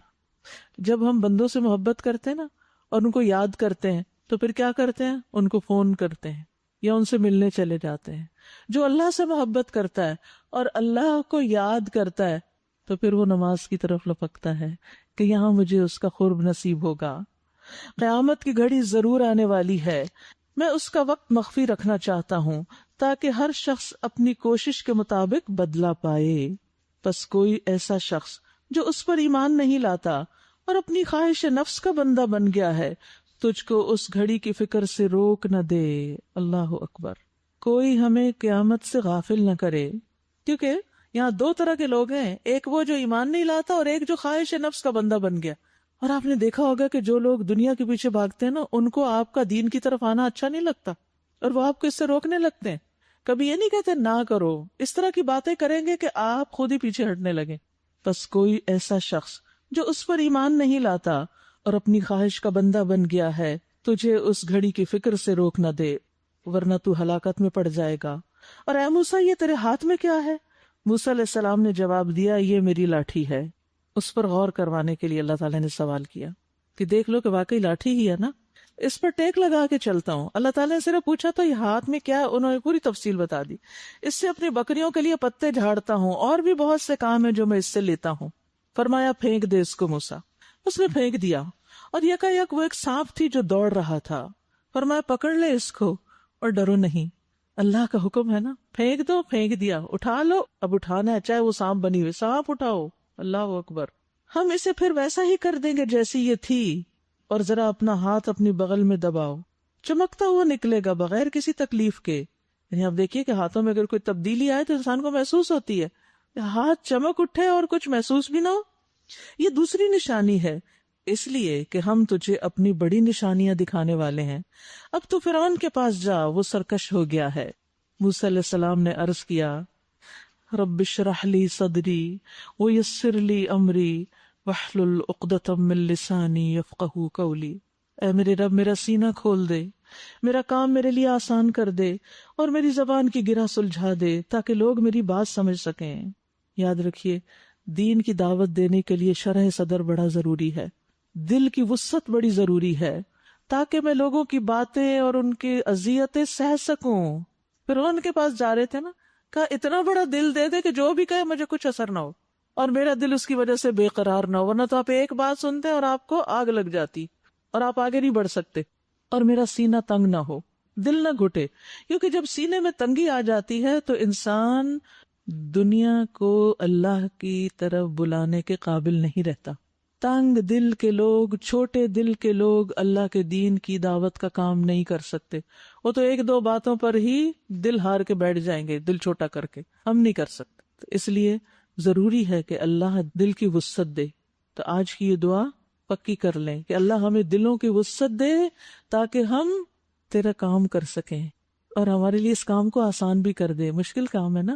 Speaker 1: جب ہم بندوں سے محبت کرتے ہیں نا اور ان کو یاد کرتے ہیں تو پھر کیا کرتے ہیں؟ ان کو فون کرتے ہیں یا ان سے ملنے چلے جاتے ہیں. جو اللہ سے محبت کرتا ہے اور اللہ کو یاد کرتا ہے تو پھر وہ نماز کی طرف لپکتا ہے کہ یہاں مجھے اس کا قرب نصیب ہوگا. قیامت کی گھڑی ضرور آنے والی ہے، میں اس کا وقت مخفی رکھنا چاہتا ہوں تاکہ ہر شخص اپنی کوشش کے مطابق بدلہ پائے. پس کوئی ایسا شخص جو اس پر ایمان نہیں لاتا اور اپنی خواہش نفس کا بندہ بن گیا ہے تجھ کو اس گھڑی کی فکر سے روک نہ دے. اللہ اکبر. کوئی ہمیں قیامت سے غافل نہ کرے، کیونکہ یہاں دو طرح کے لوگ ہیں، ایک وہ جو ایمان نہیں لاتا اور ایک جو خواہش نفس کا بندہ بن گیا. اور آپ نے دیکھا ہوگا کہ جو لوگ دنیا کے پیچھے بھاگتے ہیں نا، ان کو آپ کا دین کی طرف آنا اچھا نہیں لگتا اور وہ آپ کو اس سے روکنے لگتے ہیں. کبھی یہ نہیں کہتے نہ کرو، اس طرح کی باتیں کریں گے کہ آپ خود ہی پیچھے ہٹنے لگیں. بس کوئی ایسا شخص جو اس پر ایمان نہیں لاتا اور اپنی خواہش کا بندہ بن گیا ہے، تجھے اس گھڑی کی فکر سے روک نہ دے، ورنہ تو ہلاکت میں پڑ جائے گا. اور اے موسیٰ، یہ تیرے ہاتھ میں کیا ہے؟ موسیٰ علیہ السلام نے جواب دیا، یہ میری لاٹھی ہے. اس پر غور کروانے کے لیے اللہ تعالیٰ نے سوال کیا کہ دیکھ لو کہ واقعی لاٹھی ہی ہے نا، اس پر ٹیک لگا کے چلتا ہوں. اللہ تعالیٰ نے صرف پوچھا تو یہ ہاتھ میں کیا ہے، انہوں نے پوری تفصیل بتا دی. اس سے اپنی بکریوں کے لیے پتے جھاڑتا ہوں، اور بھی بہت سے کام ہیں جو میں اس سے لیتا ہوں. فرمایا پھینک دے اس کو موسیٰ. اس نے پھینک دیا اور یکایک وہ ایک سانپ تھی جو دوڑ رہا تھا. فرمایا پکڑ لے اس کو اور ڈرو نہیں. اللہ کا حکم ہے نا، پھینک دو، پھینک دیا. اٹھا لو، اب اٹھانا ہے، چاہے وہ سانپ بنی ہوئی سانپ اٹھاؤ. اللہ اکبر. ہم اسے پھر ویسا ہی کر دیں گے جیسی یہ تھی، اور ذرا اپنا ہاتھ اپنی بغل میں دباؤ، چمکتا ہوا نکلے گا بغیر کسی تکلیف کے. یعنی آپ دیکھیے کہ ہاتھوں میں اگر کوئی تبدیلی آئے تو انسان کو محسوس ہوتی ہے، ہاتھ چمک اٹھے اور کچھ محسوس بھی نہ ہو. یہ دوسری نشانی ہے، اس لیے کہ ہم تجھے اپنی بڑی نشانیاں دکھانے والے ہیں. اب تو فرعون کے پاس جا، وہ سرکش ہو گیا ہے. موسیٰ علیہ السلام نے عرض کیا، رب اشرح لی صدری ویسر لی امری واحلل عقدۃ من لسانی یفقہوا قولی. اے میرے رب، میرا سینہ کھول دے، میرا کام میرے لیے آسان کر دے، اور میری زبان کی گرہ سلجھا دے تاکہ لوگ میری بات سمجھ سکیں. یاد رکھیے، دین کی دعوت دینے کے لیے شرح صدر بڑا ضروری ہے، دل کی وسعت بڑی ضروری ہے، تاکہ میں لوگوں کی باتیں اور ان کی اذیتیں سہ سکوں. پھر ان کے پاس جا رہے تھے نا، کہا اتنا بڑا دل دے دے کہ جو بھی کہے مجھے کچھ اثر نہ ہو، اور میرا دل اس کی وجہ سے بے قرار نہ ہو، ورنہ تو آپ ایک بات سنتے اور آپ کو آگ لگ جاتی اور آپ آگے نہیں بڑھ سکتے. اور میرا سینہ تنگ نہ ہو، دل نہ گھٹے، کیونکہ جب سینے میں تنگی آ جاتی ہے تو انسان دنیا کو اللہ کی طرف بلانے کے قابل نہیں رہتا. تنگ دل کے لوگ، چھوٹے دل کے لوگ اللہ کے دین کی دعوت کا کام نہیں کر سکتے. وہ تو ایک دو باتوں پر ہی دل ہار کے بیٹھ جائیں گے، دل چھوٹا کر کے. ہم نہیں کر سکتے. تو اس لیے ضروری ہے کہ اللہ دل کی وسعت دے. تو آج کی یہ دعا پکی کر لیں کہ اللہ ہمیں دلوں کی وسعت دے تاکہ ہم تیرا کام کر سکیں، اور ہمارے لیے اس کام کو آسان بھی کر دے. مشکل کام ہے نا.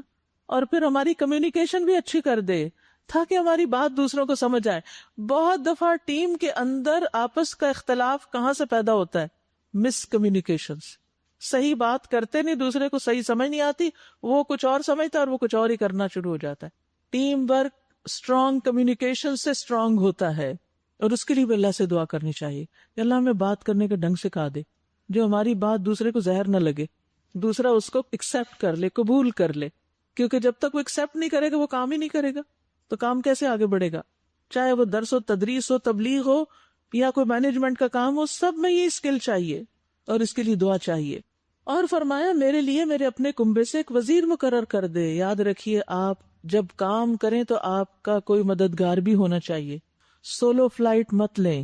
Speaker 1: اور پھر ہماری کمیونیکیشن بھی اچھی کر دے تاکہ ہماری بات دوسروں کو سمجھ آئے. بہت دفعہ ٹیم کے اندر آپس کا اختلاف کہاں سے پیدا ہوتا ہے؟ مس کمیونیکیشن. صحیح بات کرتے نہیں، دوسرے کو صحیح سمجھ نہیں آتی، وہ کچھ اور سمجھتا ہے اور وہ کچھ اور ہی کرنا شروع ہو جاتا ہے. ٹیم ورک اسٹرانگ کمیونیکیشن سے اسٹرانگ ہوتا ہے، اور اس کے لیے بھی اللہ سے دعا کرنی چاہیے کہ اللہ ہمیں بات کرنے کا ڈھنگ سکھا دے جو ہماری بات دوسرے کو زہر نہ لگے، دوسرا اس کو ایکسپٹ کر لے، قبول کر لے. کیونکہ جب تک وہ ایکسپٹ نہیں کرے گا وہ کام ہی نہیں کرے گا، تو کام کیسے آگے بڑھے گا؟ چاہے وہ درس و تدریس ہو، تبلیغ ہو، یا کوئی مینجمنٹ کا کام ہو، سب میں یہ اسکل چاہیے اور اس کے لیے دعا چاہیے. اور فرمایا میرے لیے میرے اپنے کنبے سے ایک وزیر مقرر کر دے. یاد رکھیے، آپ جب کام کریں تو آپ کا کوئی مددگار بھی ہونا چاہیے. سولو فلائٹ مت لیں،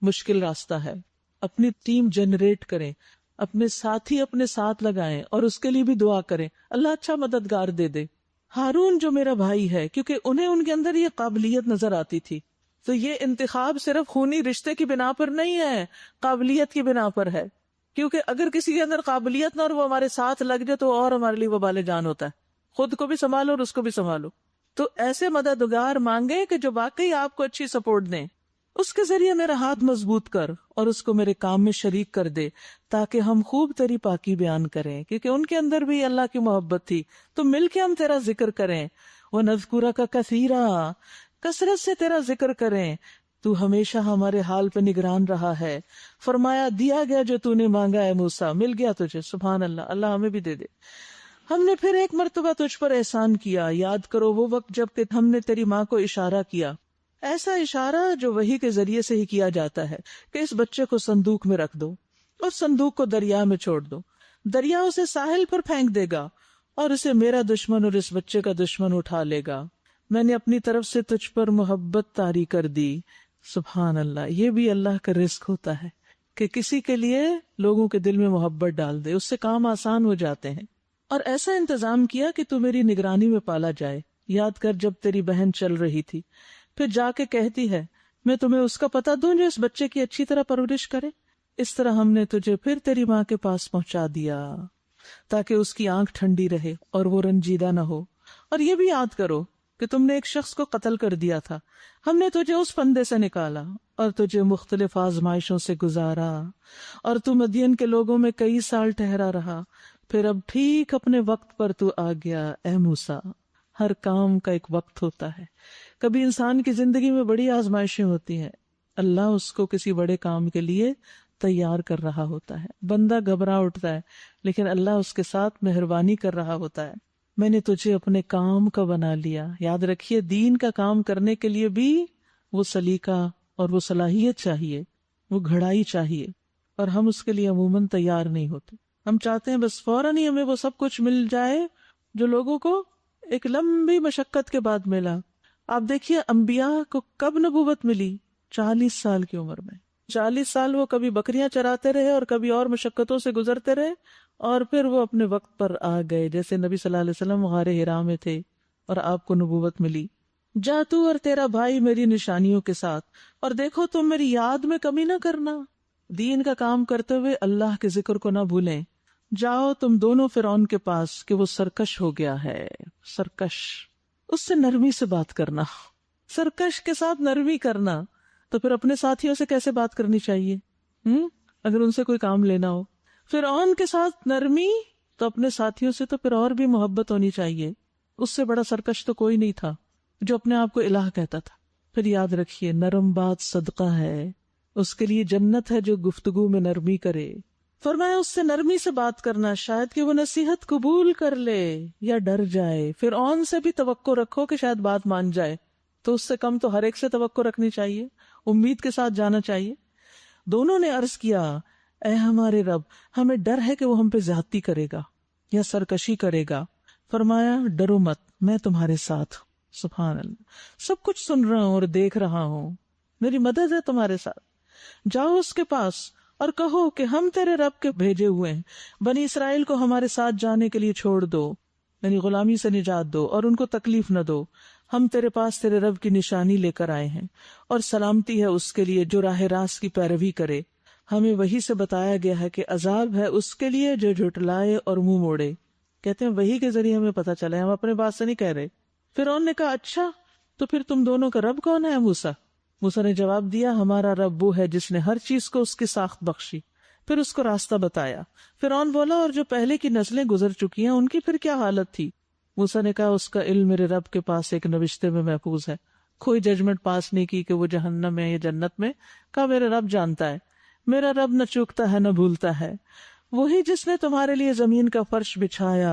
Speaker 1: مشکل راستہ ہے. اپنی ٹیم جنریٹ کریں، اپنے ساتھی اپنے ساتھ لگائیں، اور اس کے لیے بھی دعا کریں اللہ اچھا مددگار دے دے. ہارون جو میرا بھائی ہے، کیونکہ انہیں ان کے اندر یہ قابلیت نظر آتی تھی، تو یہ انتخاب صرف خونی رشتے کی بنا پر نہیں ہے، قابلیت کی بنا پر ہے. کیونکہ اگر کسی کے اندر قابلیت نہ اور وہ ہمارے ساتھ لگ جائے تو اور ہمارے لیے وبال جان ہوتا ہے. خود کو بھی سنبھالو اور اس کو بھی سنبھالو. تو ایسے مددگار مانگے کہ جو واقعی آپ کو اچھی سپورٹ دیں. اس کے ذریعے میرا ہاتھ مضبوط کر اور اس کو میرے کام میں شریک کر دے تاکہ ہم خوب تیری پاکی بیان کریں، کیونکہ ان کے اندر بھی اللہ کی محبت تھی. تو مل کے ہم تیرا ذکر کریں. وَنَذْكُرَكَ كَثِيرًا، کثرت سے تیرا ذکر کریں. تو ہمیشہ ہمارے حال پہ نگران رہا ہے. فرمایا دیا گیا جو تو نے مانگا ہے موسیٰ، مل گیا تجھے. سبحان اللہ. اللہ ہمیں بھی دے دے. ہم نے پھر ایک مرتبہ تجھ پر احسان کیا. یاد کرو وہ وقت جب کہ ہم نے تیری ماں کو اشارہ کیا، ایسا اشارہ جو وحی کے ذریعے سے ہی کیا جاتا ہے کہ اس بچے کو صندوق میں رکھ دو اور صندوق کو دریا میں چھوڑ دو. دریا اسے ساحل پر پھینک دے گا اور اسے میرا دشمن اور اس بچے کا دشمن اٹھا لے گا. میں نے اپنی طرف سے تجھ پر محبت طاری کر دی. سبحان اللہ. یہ بھی اللہ کا رزق ہوتا ہے کہ کسی کے لیے لوگوں کے دل میں محبت ڈال دے، اس سے کام آسان ہو جاتے ہیں. اور ایسا انتظام کیا کہ تو میری نگرانی میں پالا جائے. یاد کر جب تیری بہن چل رہی تھی، پھر جا کے کہتی ہے میں تمہیں اس کا پتہ دوں جو اس بچے کی اچھی طرح پرورش کرے. اس طرح ہم نے تجھے پھر تیری ماں کے پاس پہنچا دیا تاکہ اس کی آنکھ ٹھنڈی رہے اور وہ رنجیدہ نہ ہو. اور یہ بھی یاد کرو کہ تم نے ایک شخص کو قتل کر دیا تھا، ہم نے تجھے اس پندے سے نکالا اور تجھے مختلف آزمائشوں سے گزارا، اور تو مدین کے لوگوں میں کئی سال ٹھہرا رہا. پھر اب ٹھیک اپنے وقت پر تو آ گیا اے موسیٰ. ہر کام کا ایک وقت ہوتا ہے. کبھی انسان کی زندگی میں بڑی آزمائشیں ہوتی ہیں، اللہ اس کو کسی بڑے کام کے لیے تیار کر رہا ہوتا ہے. بندہ گھبرا اٹھتا ہے لیکن اللہ اس کے ساتھ مہربانی کر رہا ہوتا ہے. میں نے تجھے اپنے کام کا بنا لیا. یاد رکھیے دین کا کام کرنے کے لیے بھی وہ سلیقہ اور وہ صلاحیت چاہیے، وہ گھڑائی چاہیے، اور ہم اس کے لیے عموماً تیار نہیں ہوتے. ہم چاہتے ہیں بس فوراً ہی ہمیں وہ سب کچھ مل جائے جو لوگوں کو ایک لمبی مشقت کے بعد ملا. آپ دیکھیے انبیاء کو کب نبوت ملی؟ 40 سال کی عمر میں. 40 سال وہ کبھی بکریاں چراتے رہے اور کبھی اور مشقتوں سے گزرتے رہے، اور پھر وہ اپنے وقت پر آ گئے. جیسے نبی صلی اللہ علیہ وسلم غار حرا میں تھے اور آپ کو نبوت ملی. جا تو اور تیرا بھائی میری نشانیوں کے ساتھ، اور دیکھو تم میری یاد میں کمی نہ کرنا. دین کا کام کرتے ہوئے اللہ کے ذکر کو نہ بھولیں. جاؤ تم دونوں فرعون کے پاس کہ وہ سرکش ہو گیا ہے. سرکش، اس سے نرمی سے بات کرنا. سرکش کے ساتھ نرمی کرنا تو پھر اپنے ساتھیوں سے کیسے بات کرنی چاہیے اگر ان سے کوئی کام لینا ہو. فرعون کے ساتھ نرمی تو اپنے ساتھیوں سے تو پھر اور بھی محبت ہونی چاہیے. اس سے بڑا سرکش تو کوئی نہیں تھا جو اپنے آپ کو الہ کہتا تھا. پھر یاد رکھیے نرم بات صدقہ ہے، اس کے لیے جنت ہے جو گفتگو میں نرمی کرے. فرمایا اس سے نرمی سے بات کرنا، شاید کہ وہ نصیحت قبول کر لے یا ڈر جائے. فرعون سے بھی توقع رکھو کہ شاید بات مان جائے، تو اس سے کم تو ہر ایک سے توقع رکھنی چاہیے، امید کے ساتھ جانا چاہیے. دونوں نے عرض کیا اے ہمارے رب، ہمیں ڈر ہے کہ وہ ہم پہ زیادتی کرے گا یا سرکشی کرے گا. فرمایا ڈرو مت، میں تمہارے ساتھ ہوں. سبحان اللہ، سب کچھ سن رہا ہوں اور دیکھ رہا ہوں، میری مدد ہے تمہارے ساتھ. جاؤ اس کے پاس اور کہو کہ ہم تیرے رب کے بھیجے ہوئے ہیں، بنی اسرائیل کو ہمارے ساتھ جانے کے لیے چھوڑ دو، یعنی غلامی سے نجات دو اور ان کو تکلیف نہ دو. ہم تیرے پاس تیرے رب کی نشانی لے کر آئے ہیں، اور سلامتی ہے اس کے لیے جو راہ راست کی پیروی کرے. ہمیں وحی سے بتایا گیا ہے کہ عذاب ہے اس کے لیے جو جھٹلائے اور منہ موڑے. کہتے ہیں وحی کے ذریعے ہمیں پتہ چلا ہے، ہم اپنے بات سے نہیں کہہ رہے. فرعون نے کہا اچھا تو پھر تم دونوں کا رب کون ہے موسیٰ؟ موسیٰ نے جواب دیا ہمارا رب وہ ہے جس نے ہر چیز کو اس کی ساخت بخشی. پھر اس کو راستہ بتایا. فرعون بولا اور جو پہلے کی نسلیں گزر چکی ہیں ان کی پھر کیا حالت تھی؟ موسیٰ نے کہا اس کا علم میرے رب کے پاس ایک نوشتے میں محفوظ ہے. کوئی ججمنٹ پاس نہیں کی کہ وہ جہنم میں یا جنت میں. کہا میرے رب جانتا ہے، میرا رب نہ چوکتا ہے نہ بھولتا ہے. وہی جس نے تمہارے لیے زمین کا فرش بچھایا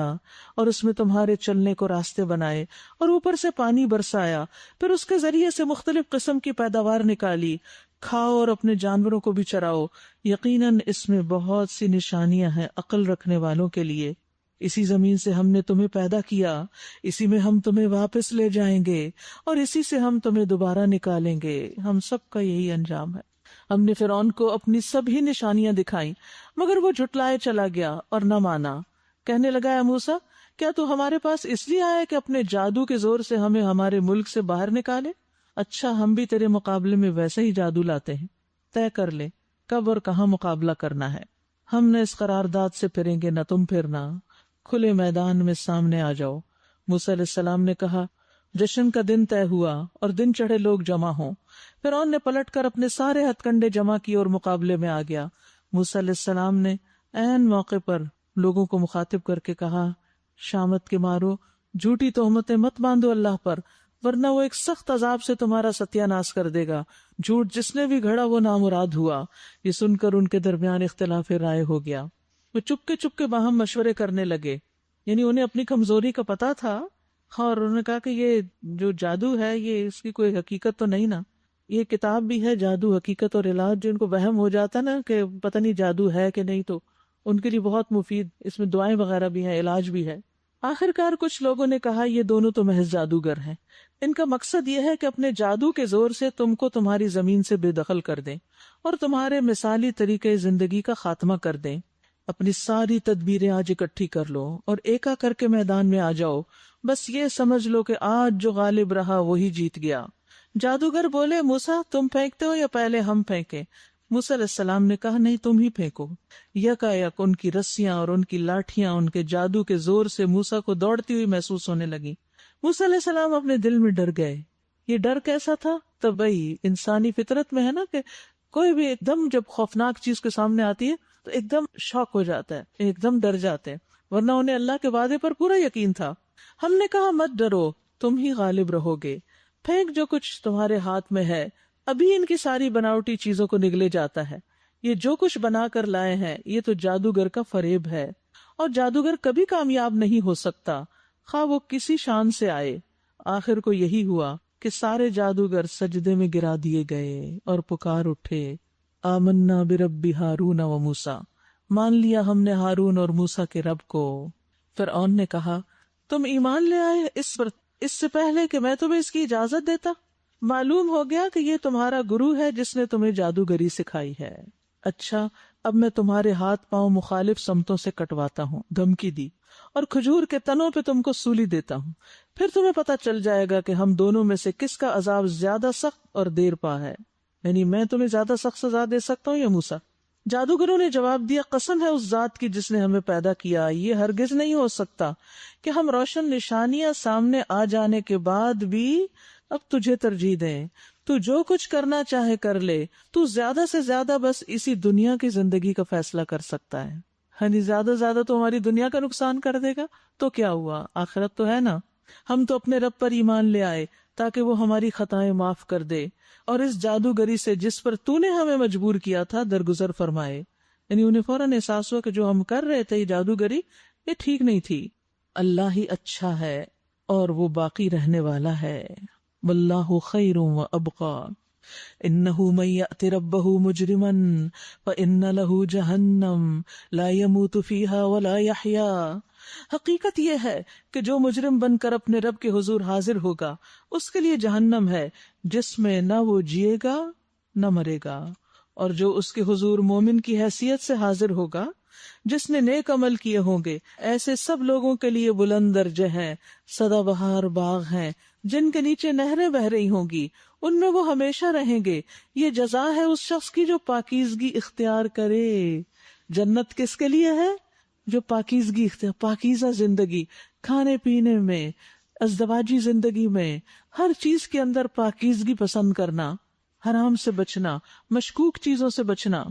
Speaker 1: اور اس میں تمہارے چلنے کو راستے بنائے اور اوپر سے پانی برسایا، پھر اس کے ذریعے سے مختلف قسم کی پیداوار نکالی. کھاؤ اور اپنے جانوروں کو بھی چراؤ، یقیناً اس میں بہت سی نشانیاں ہیں عقل رکھنے والوں کے لیے. اسی زمین سے ہم نے تمہیں پیدا کیا، اسی میں ہم تمہیں واپس لے جائیں گے اور اسی سے ہم تمہیں دوبارہ نکالیں گے. ہم سب کا یہی انجام ہے. ہم نے فرعون کو اپنی سبھی نشانیاں دکھائیں مگر وہ جھٹلائے چلا گیا اور نہ مانا. کہنے لگا اے موسیٰ، کیا تو ہمارے پاس اس لیے آیا کہ اپنے جادو کے زور سے ہمیں ہمارے ملک سے باہر نکالے؟ اچھا ہم بھی تیرے مقابلے میں ویسے ہی جادو لاتے ہیں، طے کر لے کب اور کہاں مقابلہ کرنا ہے. ہم نے اس قرارداد سے پھریں گے نہ تم پھرنا. کھلے میدان میں سامنے آ جاؤ. موسیٰ علیہ السلام نے کہا جشن کا دن طے ہوا اور دن چڑھے لوگ جمع ہوں. فرعون نے پلٹ کر اپنے سارے ہتھ کنڈے جمع کیے اور مقابلے میں آ گیا. موسیٰ علیہ السلام نے عین موقع پر لوگوں کو مخاطب کر کے کہا شامت کے مارو، جھوٹی تہمتیں مت باندھو اللہ پر، ورنہ وہ ایک سخت عذاب سے تمہارا ستیہ ناش کر دے گا. جھوٹ جس نے بھی گھڑا وہ نامراد ہوا. یہ سن کر ان کے درمیان اختلاف رائے ہو گیا. وہ چپ کے باہم مشورے کرنے لگے، یعنی انہیں اپنی کمزوری کا پتا تھا اور انہوں نے کہا کہ یہ جو جادو ہے یہ اس کی کوئی حقیقت تو نہیں نا. یہ کتاب بھی ہے جادو حقیقت اور علاج، جو ان کو وہم ہو جاتا نا کہ پتہ نہیں جادو ہے کہ نہیں، تو ان کے لیے بہت مفید، اس میں دعائیں وغیرہ بھی ہیں، علاج بھی ہے. آخرکار کچھ لوگوں نے کہا یہ دونوں تو محض جادوگر ہیں، ان کا مقصد یہ ہے کہ اپنے جادو کے زور سے تم کو تمہاری زمین سے بے دخل کر دیں اور تمہارے مثالی طریقے زندگی کا خاتمہ کر دیں۔ اپنی ساری تدبیریں آج اکٹھی کر لو اور ایکا کر کے میدان میں آ جاؤ، بس یہ سمجھ لو کہ آج جو غالب رہا وہی جیت گیا۔ جادوگر بولے موسیٰ تم پھینکتے ہو یا پہلے ہم پھینکیں؟ موسیٰ علیہ السلام نے کہا نہیں تم ہی پھینکو۔ یکا یک ان کی رسیاں اور ان کی لاٹھیاں ان کے جادو کے زور سے موسیٰ کو دوڑتی ہوئی محسوس ہونے لگی۔ موسیٰ علیہ السلام اپنے دل میں ڈر گئے۔ یہ ڈر کیسا تھا؟ طبعی انسانی فطرت میں ہے نا کہ کوئی بھی ایک دم جب خوفناک چیز کے سامنے آتی ہے تو ایک دم شاک ہو جاتا ہے، ایک دم ڈر جاتے ہیں، ورنہ انہیں اللہ کے وعدے پر پورا یقین تھا۔ ہم نے کہا مت ڈرو، تم ہی غالب رہو گے، پھینک جو کچھ تمہارے ہاتھ میں ہے۔ ابھی ان کی ساری بناوٹی چیزوں کو نگلے جاتا ہے، یہ جو کچھ بنا کر لائے ہیں یہ تو جادوگر کا فریب ہے، اور جادوگر کبھی کامیاب نہیں ہو سکتا خواہ وہ کسی شان سے آئے۔ آخر کو یہی ہوا کہ سارے جادوگر سجدے میں گرا دیے گئے اور پکار اٹھے آمنا برب ہارون و موسیٰ، مان لیا ہم نے ہارون اور موسیٰ کے رب کو۔ فرعون نے کہا تم ایمان لے آئے اس سے پہلے کہ میں تمہیں اس کی اجازت دیتا؟ معلوم ہو گیا کہ یہ تمہارا گرو ہے جس نے تمہیں جادوگری سکھائی ہے۔ اچھا اب میں تمہارے ہاتھ پاؤں مخالف سمتوں سے کٹواتا ہوں، دھمکی دی، اور کھجور کے تنوں پہ تم کو سولی دیتا ہوں، پھر تمہیں پتہ چل جائے گا کہ ہم دونوں میں سے کس کا عذاب زیادہ سخت اور دیر پا ہے، یعنی میں تمہیں زیادہ سخت سزا دے سکتا ہوں یا موسیٰ؟ جادوگروں نے جواب دیا قسم ہے اس ذات کی جس نے ہمیں پیدا کیا، یہ ہرگز نہیں ہو سکتا کہ ہم روشن نشانیاں سامنے آ جانے کے بعد بھی اب تجھے ترجیح دیں۔ تو جو کچھ کرنا چاہے کر لے، تو زیادہ سے زیادہ بس اسی دنیا کی زندگی کا فیصلہ کر سکتا ہے، یعنی زیادہ زیادہ تو ہماری دنیا کا نقصان کر دے گا، تو کیا ہوا، آخرت تو ہے نا۔ ہم تو اپنے رب پر ایمان لے آئے تاکہ وہ ہماری خطائیں معاف کر دے اور اس جادوگری سے جس پر تو نے ہمیں مجبور کیا تھا درگزر فرمائے۔ یعنی انہیں فوراً احساس ہوا کہ جو ہم کر رہے تھے یہ جادوگری یہ ٹھیک نہیں تھی۔ اللہ ہی اچھا ہے اور وہ باقی رہنے والا ہے، واللہ خیر و ابقا، انہ من یأت ربہ مجرما فإن لہ جہنم لا یموت فیہا ولا یحیا۔ حقیقت یہ ہے کہ جو مجرم بن کر اپنے رب کے حضور حاضر ہوگا اس کے لیے جہنم ہے جس میں نہ وہ جیے گا نہ مرے گا، اور جو اس کے حضور مومن کی حیثیت سے حاضر ہوگا جس نے نیک عمل کیے ہوں گے، ایسے سب لوگوں کے لیے بلند درجے ہیں، سدا بہار باغ ہیں جن کے نیچے نہریں بہ رہی ہوں گی، ان میں وہ ہمیشہ رہیں گے۔ یہ جزا ہے اس شخص کی جو پاکیزگی اختیار کرے۔ جنت کس کے لیے ہے؟ جو پاکیزگی اختیار، پاکیزہ زندگی، کھانے پینے میں، ازدواجی زندگی میں، ہر چیز کے اندر پاکیزگی پسند کرنا، حرام سے بچنا، مشکوک چیزوں سے بچنا۔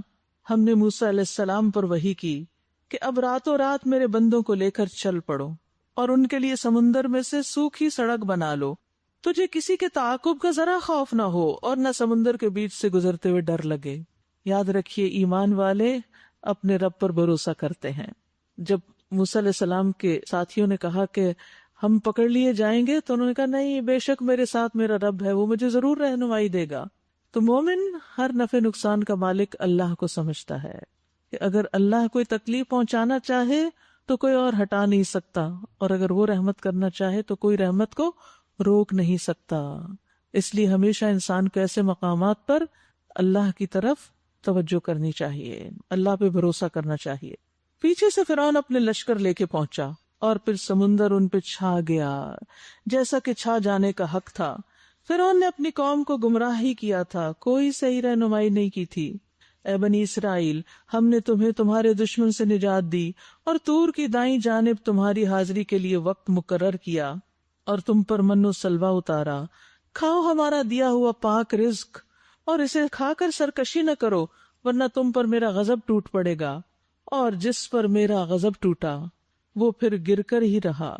Speaker 1: ہم نے موسیٰ علیہ السلام پر وحی کی کہ اب راتوں رات میرے بندوں کو لے کر چل پڑو اور ان کے لیے سمندر میں سے سوکھی سڑک بنا لو، تجھے کسی کے تعاقب کا ذرا خوف نہ ہو اور نہ سمندر کے بیچ سے گزرتے ہوئے ڈر لگے۔ یاد رکھیے ایمان والے اپنے رب پر بھروسہ کرتے ہیں۔ جب موسیٰ علیہ السلام کے ساتھیوں نے کہا کہ ہم پکڑ لیے جائیں گے تو انہوں نے کہا نہیں، بے شک میرے ساتھ میرا رب ہے، وہ مجھے ضرور رہنمائی دے گا۔ تو مومن ہر نفع نقصان کا مالک اللہ کو سمجھتا ہے کہ اگر اللہ کوئی تکلیف پہنچانا چاہے تو کوئی اور ہٹا نہیں سکتا، اور اگر وہ رحمت کرنا چاہے تو کوئی رحمت کو روک نہیں سکتا۔ اس لیے ہمیشہ انسان کو ایسے مقامات پر اللہ کی طرف توجہ کرنی چاہیے، اللہ پہ بھروسہ کرنا چاہیے۔ پیچھے سے فرعون اپنے لشکر لے کے پہنچا اور پھر سمندر ان پہ چھا گیا جیسا کہ چھا جانے کا حق تھا۔ فرعون نے اپنی قوم کو گمراہ ہی کیا تھا، کوئی صحیح رہنمائی نہیں کی تھی۔ اے بنی اسرائیل، ہم نے تمہیں تمہارے دشمن سے نجات دی اور طور کی دائیں جانب تمہاری حاضری کے لیے وقت مقرر کیا اور تم پر من و سلوہ اتارا۔ کھاؤ ہمارا دیا ہوا پاک رزق اور اسے کھا کر سرکشی نہ کرو، ورنہ تم پر میرا غضب ٹوٹ پڑے گا، اور جس پر میرا غضب ٹوٹا وہ پھر گر کر ہی رہا۔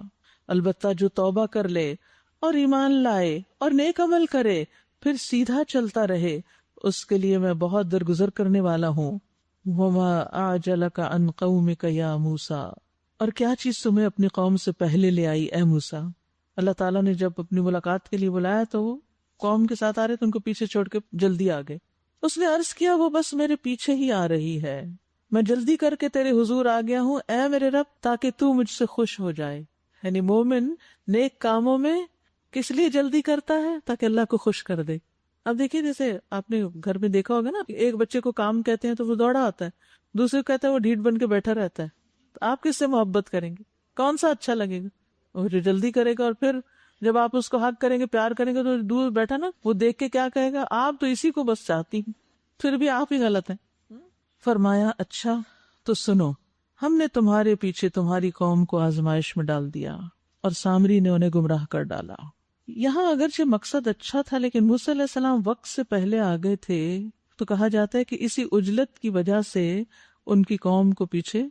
Speaker 1: البتہ جو توبہ کر لے اور ایمان لائے اور نیک عمل کرے پھر سیدھا چلتا رہے، اس کے لیے میں بہت درگزر کرنے والا ہوں۔ وما اعجلک عن قومک یا موسیٰ، اور کیا چیز تمہیں اپنی قوم سے پہلے لے آئی اے موسیٰ۔ اللہ تعالیٰ نے جب اپنی ملاقات کے لیے بلایا تو وہ قوم کے ساتھ آ رہے تو ان کو پیچھے چھوڑ کے جلدی آ گئے۔ اس نے عرض کیا وہ بس میرے پیچھے ہی آ رہی ہے، میں جلدی کر کے تیرے حضور آ گیا ہوں اے میرے رب، تاکہ تو مجھ سے خوش ہو جائے۔ یعنی مومن نیک کاموں میں کس لیے جلدی کرتا ہے؟ تاکہ اللہ کو خوش کر دے. اب دیکھیے جیسے آپ نے گھر میں دیکھا ہوگا نا، ایک بچے کو کام کہتے ہیں تو وہ دوڑا آتا ہے، دوسرے کو کہتا ہے وہ ڈھیٹ بن کے بیٹھا رہتا ہے. تو آپ کس سے محبت کریں گے؟ کون سا اچھا لگے گا؟ وہ جو جلدی کرے گا. اور پھر جب آپ اس کو حق کریں گے، پیار کریں گے، تو دور بیٹھا نا وہ دیکھ کے کیا کہے گا؟ آپ تو اسی کو بس چاہتی ہیں، پھر بھی آپ ہی غلط ہیں. فرمایا اچھا تو سنو، ہم نے تمہارے پیچھے تمہاری قوم کو آزمائش میں ڈال دیا اور سامری نے انہیں گمراہ کر ڈالا. یہاں اگرچہ مقصد اچھا تھا، لیکن موسیٰ علیہ السلام وقت سے پہلے آ گئے تھے، تو کہا جاتا ہے کہ اسی عجلت کی وجہ سے ان کی قوم کو پیچھے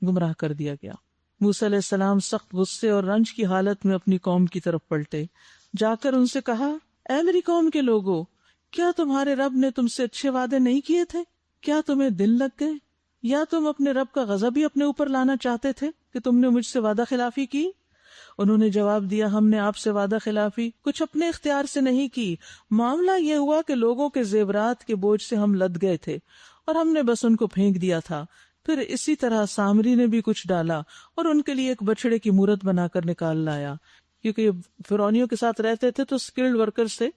Speaker 1: گمراہ کر دیا گیا. موسیٰ علیہ السلام سخت غصے اور رنج کی حالت میں اپنی قوم کی طرف پلٹے. جا کر ان سے کہا، اے میری قوم کے لوگوں، کیا تمہارے رب نے تم سے اچھے وعدے نہیں کیے تھے؟ کیا تمہیں دل لگ گئے؟ یا تم اپنے رب کا غضب ہی اپنے اوپر لانا چاہتے تھے کہ تم نے مجھ سے وعدہ خلافی کی؟ انہوں نے جواب دیا، ہم نے آپ سے وعدہ خلافی کچھ اپنے اختیار سے نہیں کی. معاملہ یہ ہوا کہ لوگوں کے زیورات کے بوجھ سے ہم لد گئے تھے اور ہم نے بس ان کو پھینک دیا تھا. پھر اسی طرح سامری نے بھی کچھ ڈالا اور ان کے لیے ایک بچڑے کی مورت بنا کر نکال لایا. کیونکہ یہ فرعونیوں کے ساتھ رہتے تھے تو اسکلڈ ورکر سے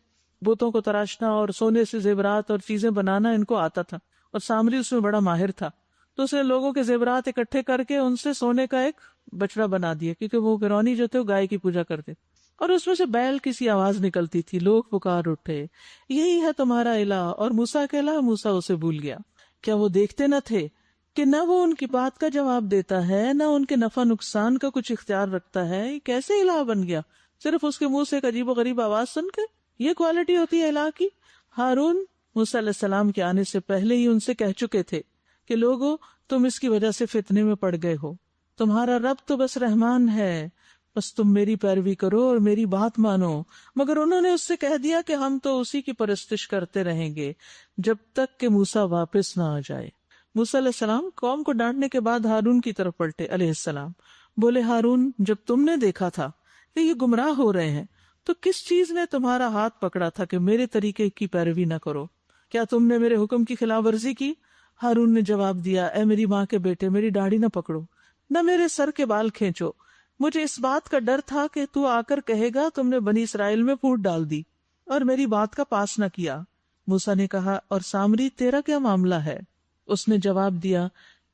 Speaker 1: بتوں کو تراشنا اور سونے سے زیورات اور چیزیں بنانا ان کو آتا تھا، اور سامری اس میں بڑا ماہر تھا. تو اس نے لوگوں کے زیورات اکٹھے کر کے ان سے سونے کا ایک بچڑا بنا دیا، کیونکہ وہ فرعونی جو تھے وہ گائے کی پوجا کرتے، اور اس میں سے بیل کی سی آواز نکلتی تھی. لوگ پکار اٹھے، یہی ہے تمہارا الہ. اور موسیٰ کے الہ، موسیٰ اسے بھول گیا. کیا وہ دیکھتے نہ تھے کہ نہ وہ ان کی بات کا جواب دیتا ہے، نہ ان کے نفع نقصان کا کچھ اختیار رکھتا ہے؟ یہ کیسے الہ بن گیا صرف اس کے منہ سے ایک عجیب و غریب آواز سن کے؟ یہ کوالٹی ہوتی ہے الہ کی. ہارون موسیٰ علیہ السلام کے آنے سے پہلے ہی ان سے کہہ چکے تھے کہ لوگو، تم اس کی وجہ سے فتنے میں پڑ گئے ہو. تمہارا رب تو بس رحمان ہے، بس تم میری پیروی کرو اور میری بات مانو. مگر انہوں نے اس سے کہہ دیا کہ ہم تو اسی کی پرستش کرتے رہیں گے جب تک کہ موسیٰ واپس نہ آ جائے. موسیٰ علیہ السلام قوم کو ڈانٹنے کے بعد ہارون کی طرف پلٹے علیہ السلام. بولے، ہارون، جب تم نے دیکھا تھا کہ یہ گمراہ ہو رہے ہیں تو کس چیز نے تمہارا ہاتھ پکڑا تھا کہ میرے طریقے کی پیروی نہ کرو؟ کیا تم نے میرے حکم کی خلاف ورزی کی؟ ہارون نے جواب دیا، اے میری ماں کے بیٹے، میری داڑھی نہ پکڑو، نہ میرے سر کے بال کھینچو. مجھے اس بات کا ڈر تھا کہ تو آ کر کہے گا تم نے بنی اسرائیل میں پھوٹ ڈال دی اور میری بات کا پاس نہ کیا. موسیٰ نے کہا، اور سامری تیرا کیا معاملہ ہے؟ اس نے جواب دیا،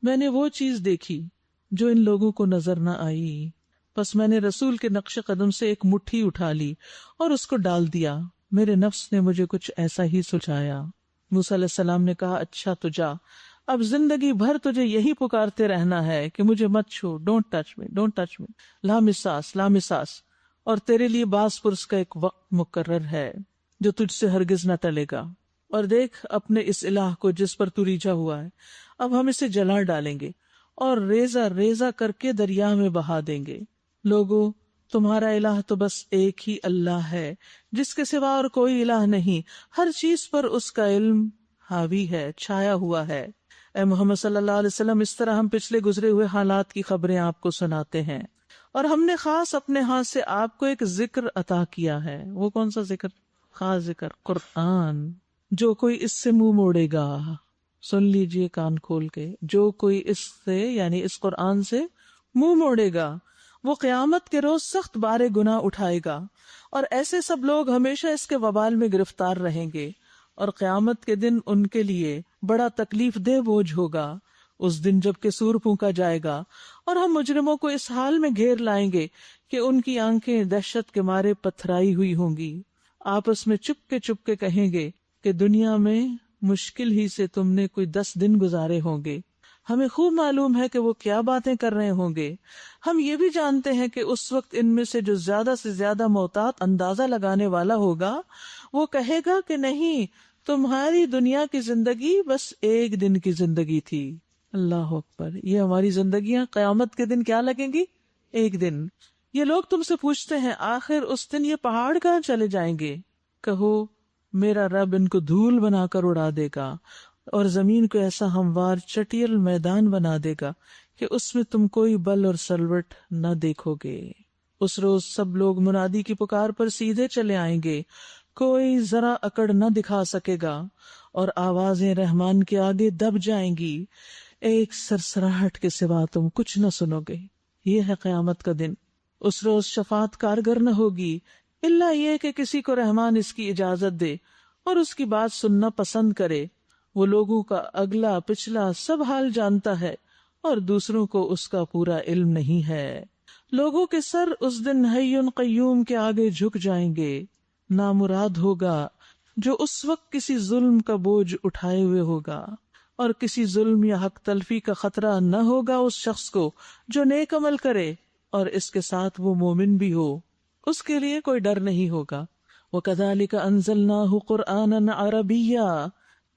Speaker 1: میں نے وہ چیز دیکھی جو ان لوگوں کو نظر نہ آئی، پس میں نے رسول کے نقش قدم سے ایک مٹھی اٹھا لی اور اس کو ڈال دیا. میرے نفس نے مجھے کچھ ایسا ہی سجھایا. موسیٰ علیہ السلام نے کہا، اچھا تو جا، اب زندگی بھر تجھے یہی پکارتے رہنا ہے کہ مجھے مت چھو، don't touch me, don't touch me, لا مساس، لا مساس. اور تیرے لیے باس پرس کا ایک وقت مقرر ہے جو تجھ سے ہرگز نہ ٹلے گا. اور دیکھ اپنے اس الہ کو جس پر تو ریجھا ہوا ہے، اب ہم اسے جلا ڈالیں گے اور ریزہ ریزہ کر کے دریا میں بہا دیں گے. لوگو، تمہارا الہ تو بس ایک ہی اللہ ہے جس کے سوا اور کوئی الہ نہیں. ہر چیز پر اس کا علم حاوی ہے، چھایا ہوا ہے. اے محمد صلی اللہ علیہ وسلم، اس طرح ہم پچھلے گزرے ہوئے حالات کی خبریں آپ کو سناتے ہیں، اور ہم نے خاص اپنے ہاتھ سے آپ کو ایک ذکر عطا کیا ہے. وہ کون سا ذکر؟ خاص ذکر، قرآن. جو کوئی اس سے منہ موڑے گا، سن لیجئے کان کھول کے، جو کوئی اس سے یعنی اس قرآن سے منہ موڑے گا وہ قیامت کے روز سخت بارے گناہ اٹھائے گا، اور ایسے سب لوگ ہمیشہ اس کے وبال میں گرفتار رہیں گے، اور قیامت کے دن ان کے لیے بڑا تکلیف دہ بوجھ ہوگا. اس دن جب کہ سور پھونکا جائے گا اور ہم مجرموں کو اس حال میں گھیر لائیں گے کہ ان کی آنکھیں دہشت کے مارے پتھرائی ہوئی ہوں گی. آپس میں چپ کے کہیں گے کہ دنیا میں مشکل ہی سے تم نے کوئی 10 دن گزارے ہوں گے. ہمیں خوب معلوم ہے کہ وہ کیا باتیں کر رہے ہوں گے. ہم یہ بھی جانتے ہیں کہ اس وقت ان میں سے جو زیادہ سے زیادہ محتاط اندازہ لگانے والا ہوگا وہ کہے گا کہ نہیں، تمہاری دنیا کی زندگی بس ایک دن کی زندگی تھی. اللہ اکبر. یہ ہماری زندگیاں قیامت کے دن کیا لگیں گی؟ ایک دن. یہ لوگ تم سے پوچھتے ہیں آخر اس دن یہ پہاڑ کہاں چلے جائیں گے؟ کہو، میرا رب ان کو دھول بنا کر اڑا دے گا اور زمین کو ایسا ہموار چٹیل میدان بنا دے گا کہ اس میں تم کوئی بل اور سلوٹ نہ دیکھو گے. اس روز سب لوگ منادی کی پکار پر سیدھے چلے آئیں گے، کوئی ذرا اکڑ نہ دکھا سکے گا، اور آوازیں رحمان کے آگے دب جائیں گی، ایک سرسراہٹ کے سوا تم کچھ نہ سنو گے. یہ ہے قیامت کا دن. اس روز شفاعت کارگر نہ ہوگی الا یہ کہ کسی کو رحمان اس کی اجازت دے اور اس کی بات سننا پسند کرے. وہ لوگوں کا اگلا پچھلا سب حال جانتا ہے اور دوسروں کو اس کا پورا علم نہیں ہے. لوگوں کے سر اس دن حی قیوم کے آگے جھک جائیں گے. نامراد ہوگا جو اس وقت کسی ظلم کا بوجھ اٹھائے ہوئے ہوگا، اور کسی ظلم یا حق تلفی کا خطرہ نہ ہوگا اس شخص کو جو نیک عمل کرے اور اس کے ساتھ وہ مومن بھی ہو. اس کے لیے کوئی ڈر نہیں ہوگا. وَكَذَلِكَ أَنزَلْنَاهُ قُرْآنًا عَرَبِيًّا،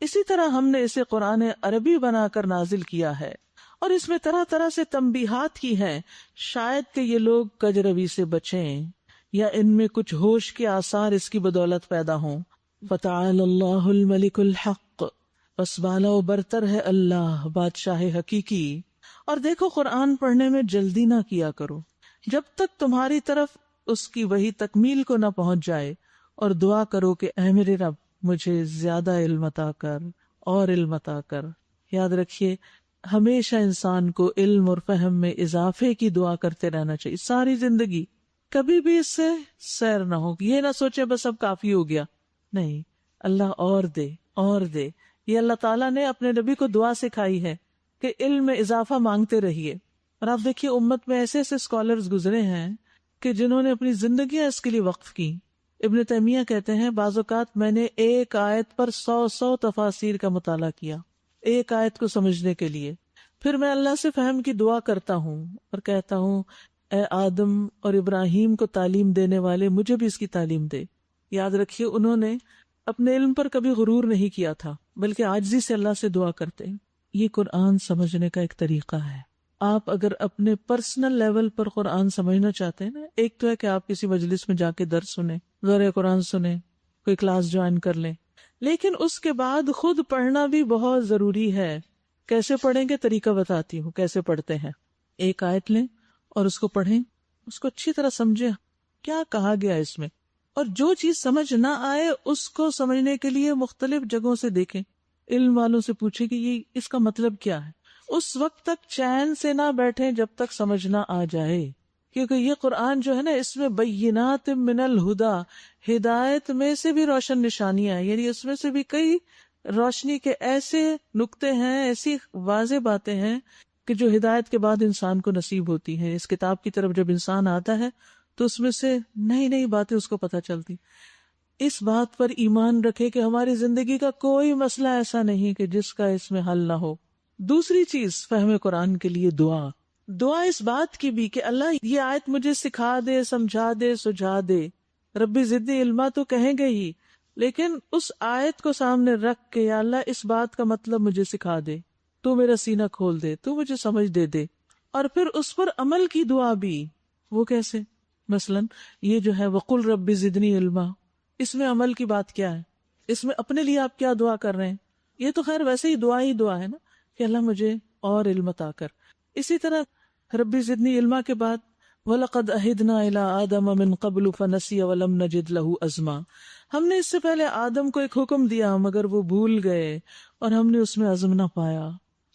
Speaker 1: اسی طرح ہم نے اسے قرآن عربی بنا کر نازل کیا ہے، اور اس میں طرح طرح سے تنبیہات کی ہیں شاید کہ یہ لوگ کجروی سے بچیں یا ان میں کچھ ہوش کے آثار اس کی بدولت پیدا ہوں. فَتَعَالَى اللَّهُ الْمَلِكُ الْحَقُّ، بس بالا و برتر ہے اللہ بادشاہ حقیقی. اور دیکھو قرآن پڑھنے میں جلدی نہ کیا کرو جب تک تمہاری طرف اس کی وہی تکمیل کو نہ پہنچ جائے، اور دعا کرو کہ اے میرے رب مجھے زیادہ علم عطا کر اور علم عطا کر. یاد رکھیے ہمیشہ انسان کو علم اور فہم میں اضافے کی دعا کرتے رہنا چاہیے ساری زندگی. کبھی بھی اس سے سیر نہ ہو، یہ نہ سوچے بس اب کافی ہو گیا. نہیں، اللہ اور دے اور دے. یہ اللہ تعالیٰ نے اپنے نبی کو دعا سکھائی ہے کہ علم میں اضافہ مانگتے رہیے. اور آپ دیکھیے امت میں ایسے ایسے اسکالرز گزرے ہیں کہ جنہوں نے اپنی زندگیاں اس کے لیے وقف کی. ابن تیمیہ کہتے ہیں بعض اوقات میں نے ایک آیت پر 100 تفاسیر کا مطالعہ کیا ایک آیت کو سمجھنے کے لیے. پھر میں اللہ سے فہم کی دعا کرتا ہوں اور کہتا ہوں اے آدم اور ابراہیم کو تعلیم دینے والے مجھے بھی اس کی تعلیم دے. یاد رکھیے انہوں نے اپنے علم پر کبھی غرور نہیں کیا تھا بلکہ عاجزی سے اللہ سے دعا کرتے. یہ قرآن سمجھنے کا ایک طریقہ ہے. آپ اگر اپنے پرسنل لیول پر قرآن سمجھنا چاہتے ہیں نا، ایک تو ہے کہ آپ کسی مجلس میں جا کے درس سنیں، دورہ قرآن سنیں، کوئی کلاس جوائن کر لیں، لیکن اس کے بعد خود پڑھنا بھی بہت ضروری ہے. کیسے پڑھیں گے طریقہ بتاتی ہوں کیسے پڑھتے ہیں. ایک آیت لیں اور اس کو پڑھیں، اس کو اچھی طرح سمجھیں کیا کہا گیا اس میں، اور جو چیز سمجھ نہ آئے اس کو سمجھنے کے لیے مختلف جگہوں سے دیکھیں، علم والوں سے پوچھیں کہ یہ اس کا مطلب کیا ہے. اس وقت تک چین سے نہ بیٹھیں جب تک سمجھ نہ آ جائے، کیونکہ یہ قرآن جو ہے نا اس میں بینات من الہدا، ہدایت میں سے بھی روشن نشانیاں ہیں، یعنی اس میں سے بھی کئی روشنی کے ایسے نقطے ہیں، ایسی واضح باتیں ہیں کہ جو ہدایت کے بعد انسان کو نصیب ہوتی ہیں. اس کتاب کی طرف جب انسان آتا ہے تو اس میں سے نئی نئی باتیں اس کو پتہ چلتی. اس بات پر ایمان رکھے کہ ہماری زندگی کا کوئی مسئلہ ایسا نہیں کہ جس کا اس میں حل نہ ہو. دوسری چیز فہم قرآن کے لیے دعا اس بات کی بھی کہ اللہ یہ آیت مجھے سکھا دے، سمجھا دے، سجھا دے. ربی زدنی علما تو کہیں گے ہی، لیکن اس آیت کو سامنے رکھ کے یا اللہ اس بات کا مطلب مجھے سکھا دے، تو میرا سینہ کھول دے، تو مجھے سمجھ دے. اور پھر اس پر عمل کی دعا بھی. وہ کیسے؟ مثلا یہ جو ہے وقل ربی زدنی علما، اس میں عمل کی بات کیا ہے؟ اس میں اپنے لیے آپ کیا دعا کر رہے ہیں؟ یہ تو خیر ویسے ہی دعا ہے نا کہ اللہ مجھے اور علم عطا کر. اسی طرح ربی زدنی علما کے بعد وَلَقَدْ أَهِدْنَا إِلَىٰ آدَمَ مِن قَبْلُ فَنَسِيَ وَلَمْ نَجِدْ لَهُ عَزْمًا، ہم نے اس سے پہلے آدم کو ایک حکم دیا مگر وہ بھول گئے اور ہم نے اس میں عزم نہ پایا.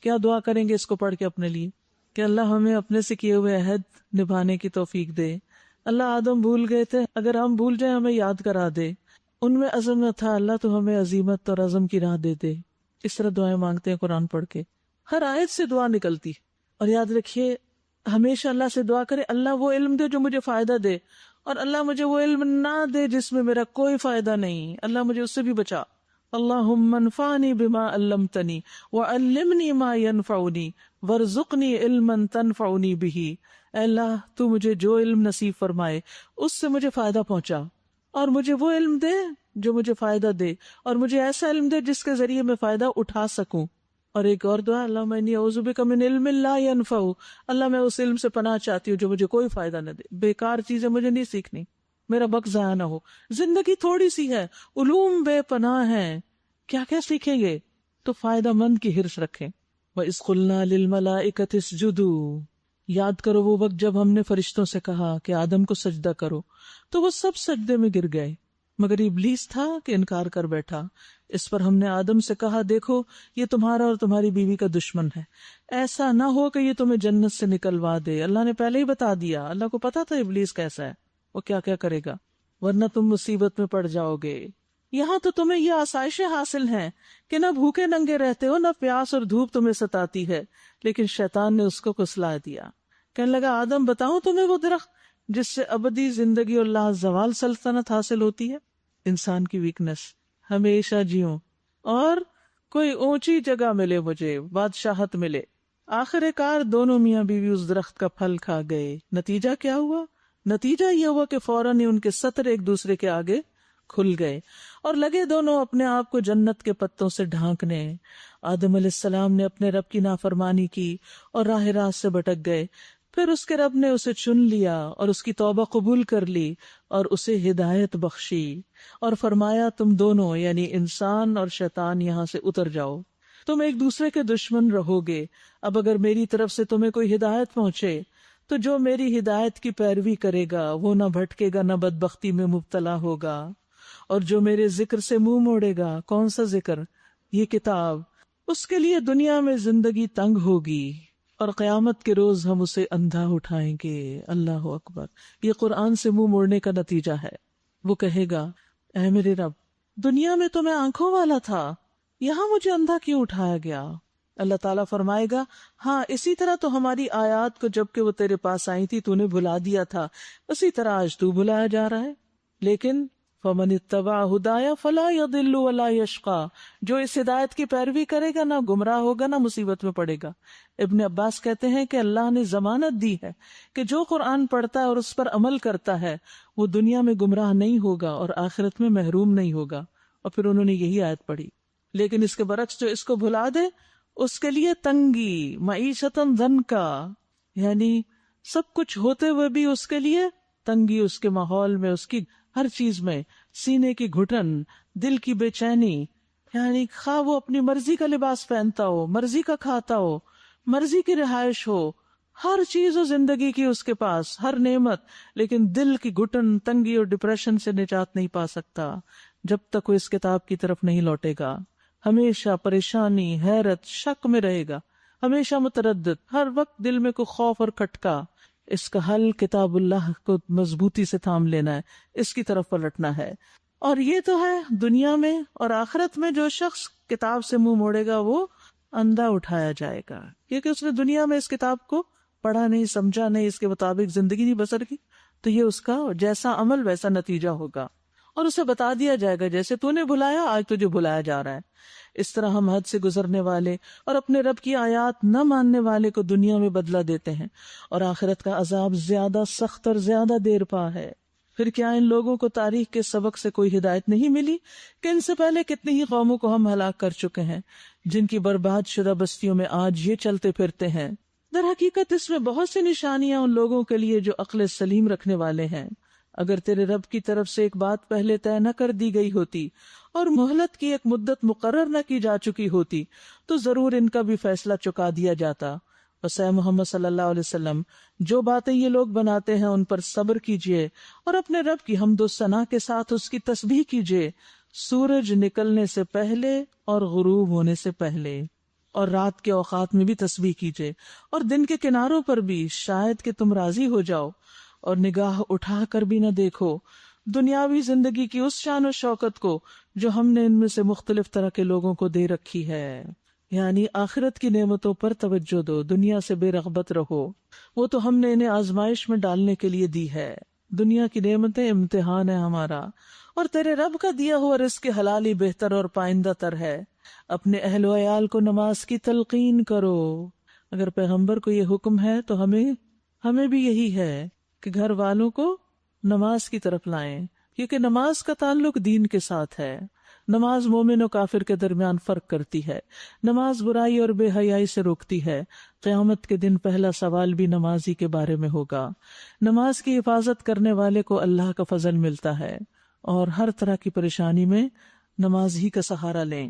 Speaker 1: کیا دعا کریں گے اس کو پڑھ کے اپنے لیے کہ اللہ ہمیں اپنے سے کیے ہوئے عہد نبھانے کی توفیق دے. اللہ آدم بھول گئے تھے، اگر ہم بھول جائیں ہمیں یاد کرا دے. ان میں عزم نہ تھا، اللہ تو ہمیں عزیمت اور عزم کی راہ دے دے. اس طرح دعائیں مانگتے ہیں قرآن پڑھ کے. ہر آیت سے دعا نکلتی. اور یاد رکھیے ہمیشہ اللہ سے دعا کرے اللہ وہ علم دے جو مجھے فائدہ دے، اور اللہ مجھے وہ علم نہ دے جس میں میرا کوئی فائدہ نہیں، اللہ مجھے اس سے بھی بچا. اللہم انفعنی بما علمتنی وعلمنی ما ینفعنی وارزقنی علما تنفعنی بہ. اے اللہ تو مجھے جو علم نصیب فرمائے اس سے مجھے فائدہ پہنچا، اور مجھے وہ علم دے جو مجھے فائدہ دے، اور مجھے ایسا علم دے جس کے ذریعے میں فائدہ اٹھا سکوں. اور ایک اور دعا اللہم انی اعوذ بک من علم لا ینفع، اللہ میں اس علم سے پناہ چاہتی ہوں جو مجھے کوئی فائدہ نہ دے. بیکار چیزیں مجھے نہیں سیکھنی، میرا وقت ضائع نہ ہو. زندگی تھوڑی سی ہے، علوم بے پناہ ہیں، کیا کیا سیکھیں گے؟ تو فائدہ مند کی حرص رکھیں. وَإِذْ قُلْنَا لِلْمَلَائِكَةِ اسْجُدُوا، یاد کرو وہ وقت جب ہم نے فرشتوں سے کہا کہ آدم کو سجدہ کرو، تو وہ سب سجدے میں گر گئے مگر ابلیس تھا کہ انکار کر بیٹھا۔ اس پر ہم نے آدم سے کہا دیکھو یہ تمہارا اور تمہاری بیوی کا دشمن ہے، ایسا نہ ہو کہ یہ تمہیں جنت سے نکلوا دے۔ اللہ نے پہلے ہی بتا دیا، اللہ کو پتا تھا ابلیس کیسا ہے، وہ کیا کیا کرے گا، ورنہ تم مصیبت میں پڑ جاؤ گے۔ یہاں تو تمہیں یہ آسائشیں حاصل ہیں کہ نہ بھوکے ننگے رہتے ہو، نہ پیاس اور دھوپ تمہیں ستاتی ہے، لیکن شیطان نے اس کو کسلا دیا۔ کہنے لگا آدم بتاؤں تمہیں وہ درخت جس سے ابدی زندگی اور لا زوال سلطنت حاصل ہوتی ہے؟ انسان کی ویکنس، ہمیشہ جیوں اور کوئی اونچی جگہ ملے، مجھے بادشاہت ملے۔ آخر کار دونوں میاں بیوی اس درخت کا پھل کھا گئے۔ نتیجہ کیا ہوا؟ نتیجہ یہ ہوا کہ فوراً ہی ان کے سطر ایک دوسرے کے آگے کھل گئے اور لگے دونوں اپنے آپ کو جنت کے پتوں سے ڈھانکنے۔ آدم علیہ السلام نے اپنے رب کی نافرمانی کی اور راہ راست سے بھٹک گئے، پھر اس کے رب نے اسے چن لیا اور اس کی توبہ قبول کر لی اور اسے ہدایت بخشی اور فرمایا تم دونوں یعنی انسان اور شیطان یہاں سے اتر جاؤ، تم ایک دوسرے کے دشمن رہو گے۔ اب اگر میری طرف سے تمہیں کوئی ہدایت پہنچے تو جو میری ہدایت کی پیروی کرے گا وہ نہ بھٹکے گا نہ بدبختی میں مبتلا ہوگا، اور جو میرے ذکر سے منہ موڑے گا، کون سا ذکر؟ یہ کتاب، اس کے لیے دنیا میں زندگی تنگ ہوگی اور قیامت کے روز ہم اسے اندھا اٹھائیں گے۔ اللہ اکبر! یہ قرآن سے منہ موڑنے کا نتیجہ ہے۔ وہ کہے گا اے میرے رب، دنیا میں تو میں آنکھوں والا تھا، یہاں مجھے اندھا کیوں اٹھایا گیا؟ اللہ تعالیٰ فرمائے گا ہاں اسی طرح تو ہماری آیات کو جب کہ وہ تیرے پاس آئی تھی تو نے بھلا دیا تھا، اسی طرح آج تو بھلایا جا رہا ہے۔ لیکن فمن اتبع ہدایا فلا یضل ولا یشقی، جو اس ہدایت کی پیروی کرے گا نہ گمراہ ہوگا نہ مصیبت میں پڑے گا۔ ابن عباس کہتے ہیں کہ اللہ نے ضمانت دی ہے کہ جو قرآن پڑھتا ہے اور اس پر عمل کرتا ہے وہ دنیا میں گمراہ نہیں ہوگا اور آخرت میں محروم نہیں ہوگا۔ اور پھر انہوں نے یہی آیت پڑھی۔ لیکن اس کے برعکس جو اس کو بھلا دے اس کے لیے تنگی، معیشتاً ضنکا، یعنی سب کچھ ہوتے ہوئے بھی اس کے لیے تنگی، اس کے ماحول میں، اس کی ہر چیز میں سینے کی گھٹن، دل کی بے چینی، یعنی خواہ وہ اپنی مرضی کا لباس پہنتا ہو، مرضی کا کھاتا ہو، مرضی کی رہائش ہو، ہر چیز ہو زندگی کی اس کے پاس، ہر نعمت، لیکن دل کی گھٹن، تنگی اور ڈپریشن سے نجات نہیں پا سکتا جب تک وہ اس کتاب کی طرف نہیں لوٹے گا۔ ہمیشہ پریشانی، حیرت، شک میں رہے گا، ہمیشہ متردد، ہر وقت دل میں کوئی خوف اور کھٹکا۔ اس کا حل کتاب اللہ کو مضبوطی سے تھام لینا ہے، اس کی طرف پلٹنا ہے۔ اور یہ تو ہے دنیا میں، اور آخرت میں جو شخص کتاب سے منہ موڑے گا وہ اندھا اٹھایا جائے گا، کیونکہ اس نے دنیا میں اس کتاب کو پڑھا نہیں، سمجھا نہیں، اس کے مطابق زندگی نہیں بسر کی، تو یہ اس کا جیسا عمل ویسا نتیجہ ہوگا، اور اسے بتا دیا جائے گا جیسے تو نے بھلایا آج تجھے بھلایا جا رہا ہے۔ اس طرح ہم حد سے گزرنے والے اور اپنے رب کی آیات نہ ماننے والے کو دنیا میں بدلہ دیتے ہیں، اور آخرت کا عذاب زیادہ سخت اور زیادہ دیر پا ہے۔ پھر کیا ان لوگوں کو تاریخ کے سبق سے کوئی ہدایت نہیں ملی کہ ان سے پہلے کتنی ہی قوموں کو ہم ہلاک کر چکے ہیں، جن کی برباد شدہ بستیوں میں آج یہ چلتے پھرتے ہیں۔ در حقیقت اس میں بہت سی نشانیاں ان لوگوں کے لیے جو عقل سلیم رکھنے والے ہیں۔ اگر تیرے رب کی طرف سے ایک بات پہلے طے نہ کر دی گئی ہوتی اور مہلت کی ایک مدت مقرر نہ کی جا چکی ہوتی تو ضرور ان کا بھی فیصلہ چکا دیا جاتا۔ بس اے محمد صلی اللہ علیہ وسلم، جو باتیں یہ لوگ بناتے ہیں ان پر صبر کیجئے اور اپنے رب کی حمد و ثنا کے ساتھ اس کی تسبیح کیجئے، سورج نکلنے سے پہلے اور غروب ہونے سے پہلے، اور رات کے اوقات میں بھی تسبیح کیجئے اور دن کے کناروں پر بھی، شاید کہ تم راضی ہو جاؤ اور نگاہ اٹھا کر بھی نہ دیکھو دنیاوی زندگی کی اس شان و شوکت کو جو ہم نے ان میں سے مختلف طرح کے لوگوں کو دے رکھی ہے۔ یعنی آخرت کی نعمتوں پر توجہ دو، دنیا سے بے رغبت رہو، وہ تو ہم نے انہیں آزمائش میں ڈالنے کے لیے دی ہے۔ دنیا کی نعمتیں امتحان ہے ہمارا، اور تیرے رب کا دیا ہوا رزق حلال ہی بہتر اور پائندہ تر ہے۔ اپنے اہل و عیال کو نماز کی تلقین کرو۔ اگر پیغمبر کو یہ حکم ہے تو ہمیں بھی یہی ہے کہ گھر والوں کو نماز کی طرف لائیں، کیونکہ نماز کا تعلق دین کے ساتھ ہے۔ نماز مومن و کافر کے درمیان فرق کرتی ہے، نماز برائی اور بے حیائی سے روکتی ہے۔ قیامت کے دن پہلا سوال بھی نمازی کے بارے میں ہوگا۔ نماز کی حفاظت کرنے والے کو اللہ کا فضل ملتا ہے، اور ہر طرح کی پریشانی میں نماز ہی کا سہارا لیں،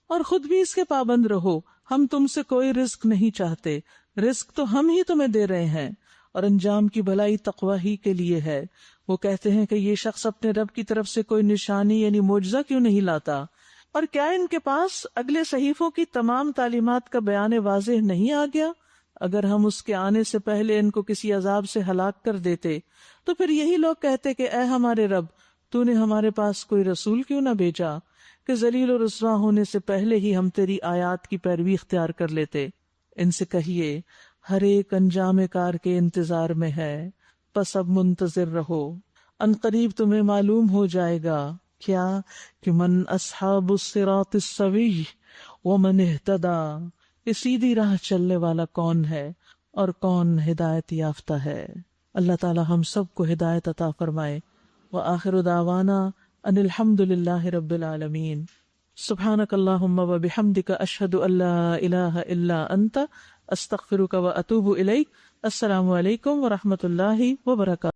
Speaker 1: اور خود بھی اس کے پابند رہو۔ ہم تم سے کوئی رزق نہیں چاہتے، رزق تو ہم ہی تمہیں دے رہے ہیں، اور انجام کی بھلائی تقوی ہی کے لیے ہے۔ وہ کہتے ہیں کہ یہ شخص اپنے رب کی طرف سے کوئی نشانی یعنی معجزہ کیوں نہیں لاتا، اور کیا ان کے پاس اگلے صحیفوں کی تمام تعلیمات کا بیان واضح نہیں آ گیا؟ اگر ہم اس کے آنے سے پہلے ان کو کسی عذاب سے ہلاک کر دیتے تو پھر یہی لوگ کہتے کہ اے ہمارے رب، تو نے ہمارے پاس کوئی رسول کیوں نہ بھیجا کہ ذلیل و رسوا ہونے سے پہلے ہی ہم تیری آیات کی پیروی اختیار کر لیتے۔ ان سے کہیے ہر ایک انجام کار کے انتظار میں ہے، پس اب منتظر رہو، ان قریب تمہیں معلوم ہو جائے گا کیا کہ من اصحاب الصراط السوی ومن اہتدی، کہ سیدھی راہ چلنے والا کون ہے اور کون ہدایت یافتہ ہے۔ اللہ تعالی ہم سب کو ہدایت عطا فرمائے۔ وآخر دعوانا ان الحمد للہ رب العالمین۔ سبحانک اللہم وبحمدک، اشہد ان لا الہ الا انت، استغفرک واتوب الیک۔ السلام علیکم ورحمۃ اللہ وبرکاتہ۔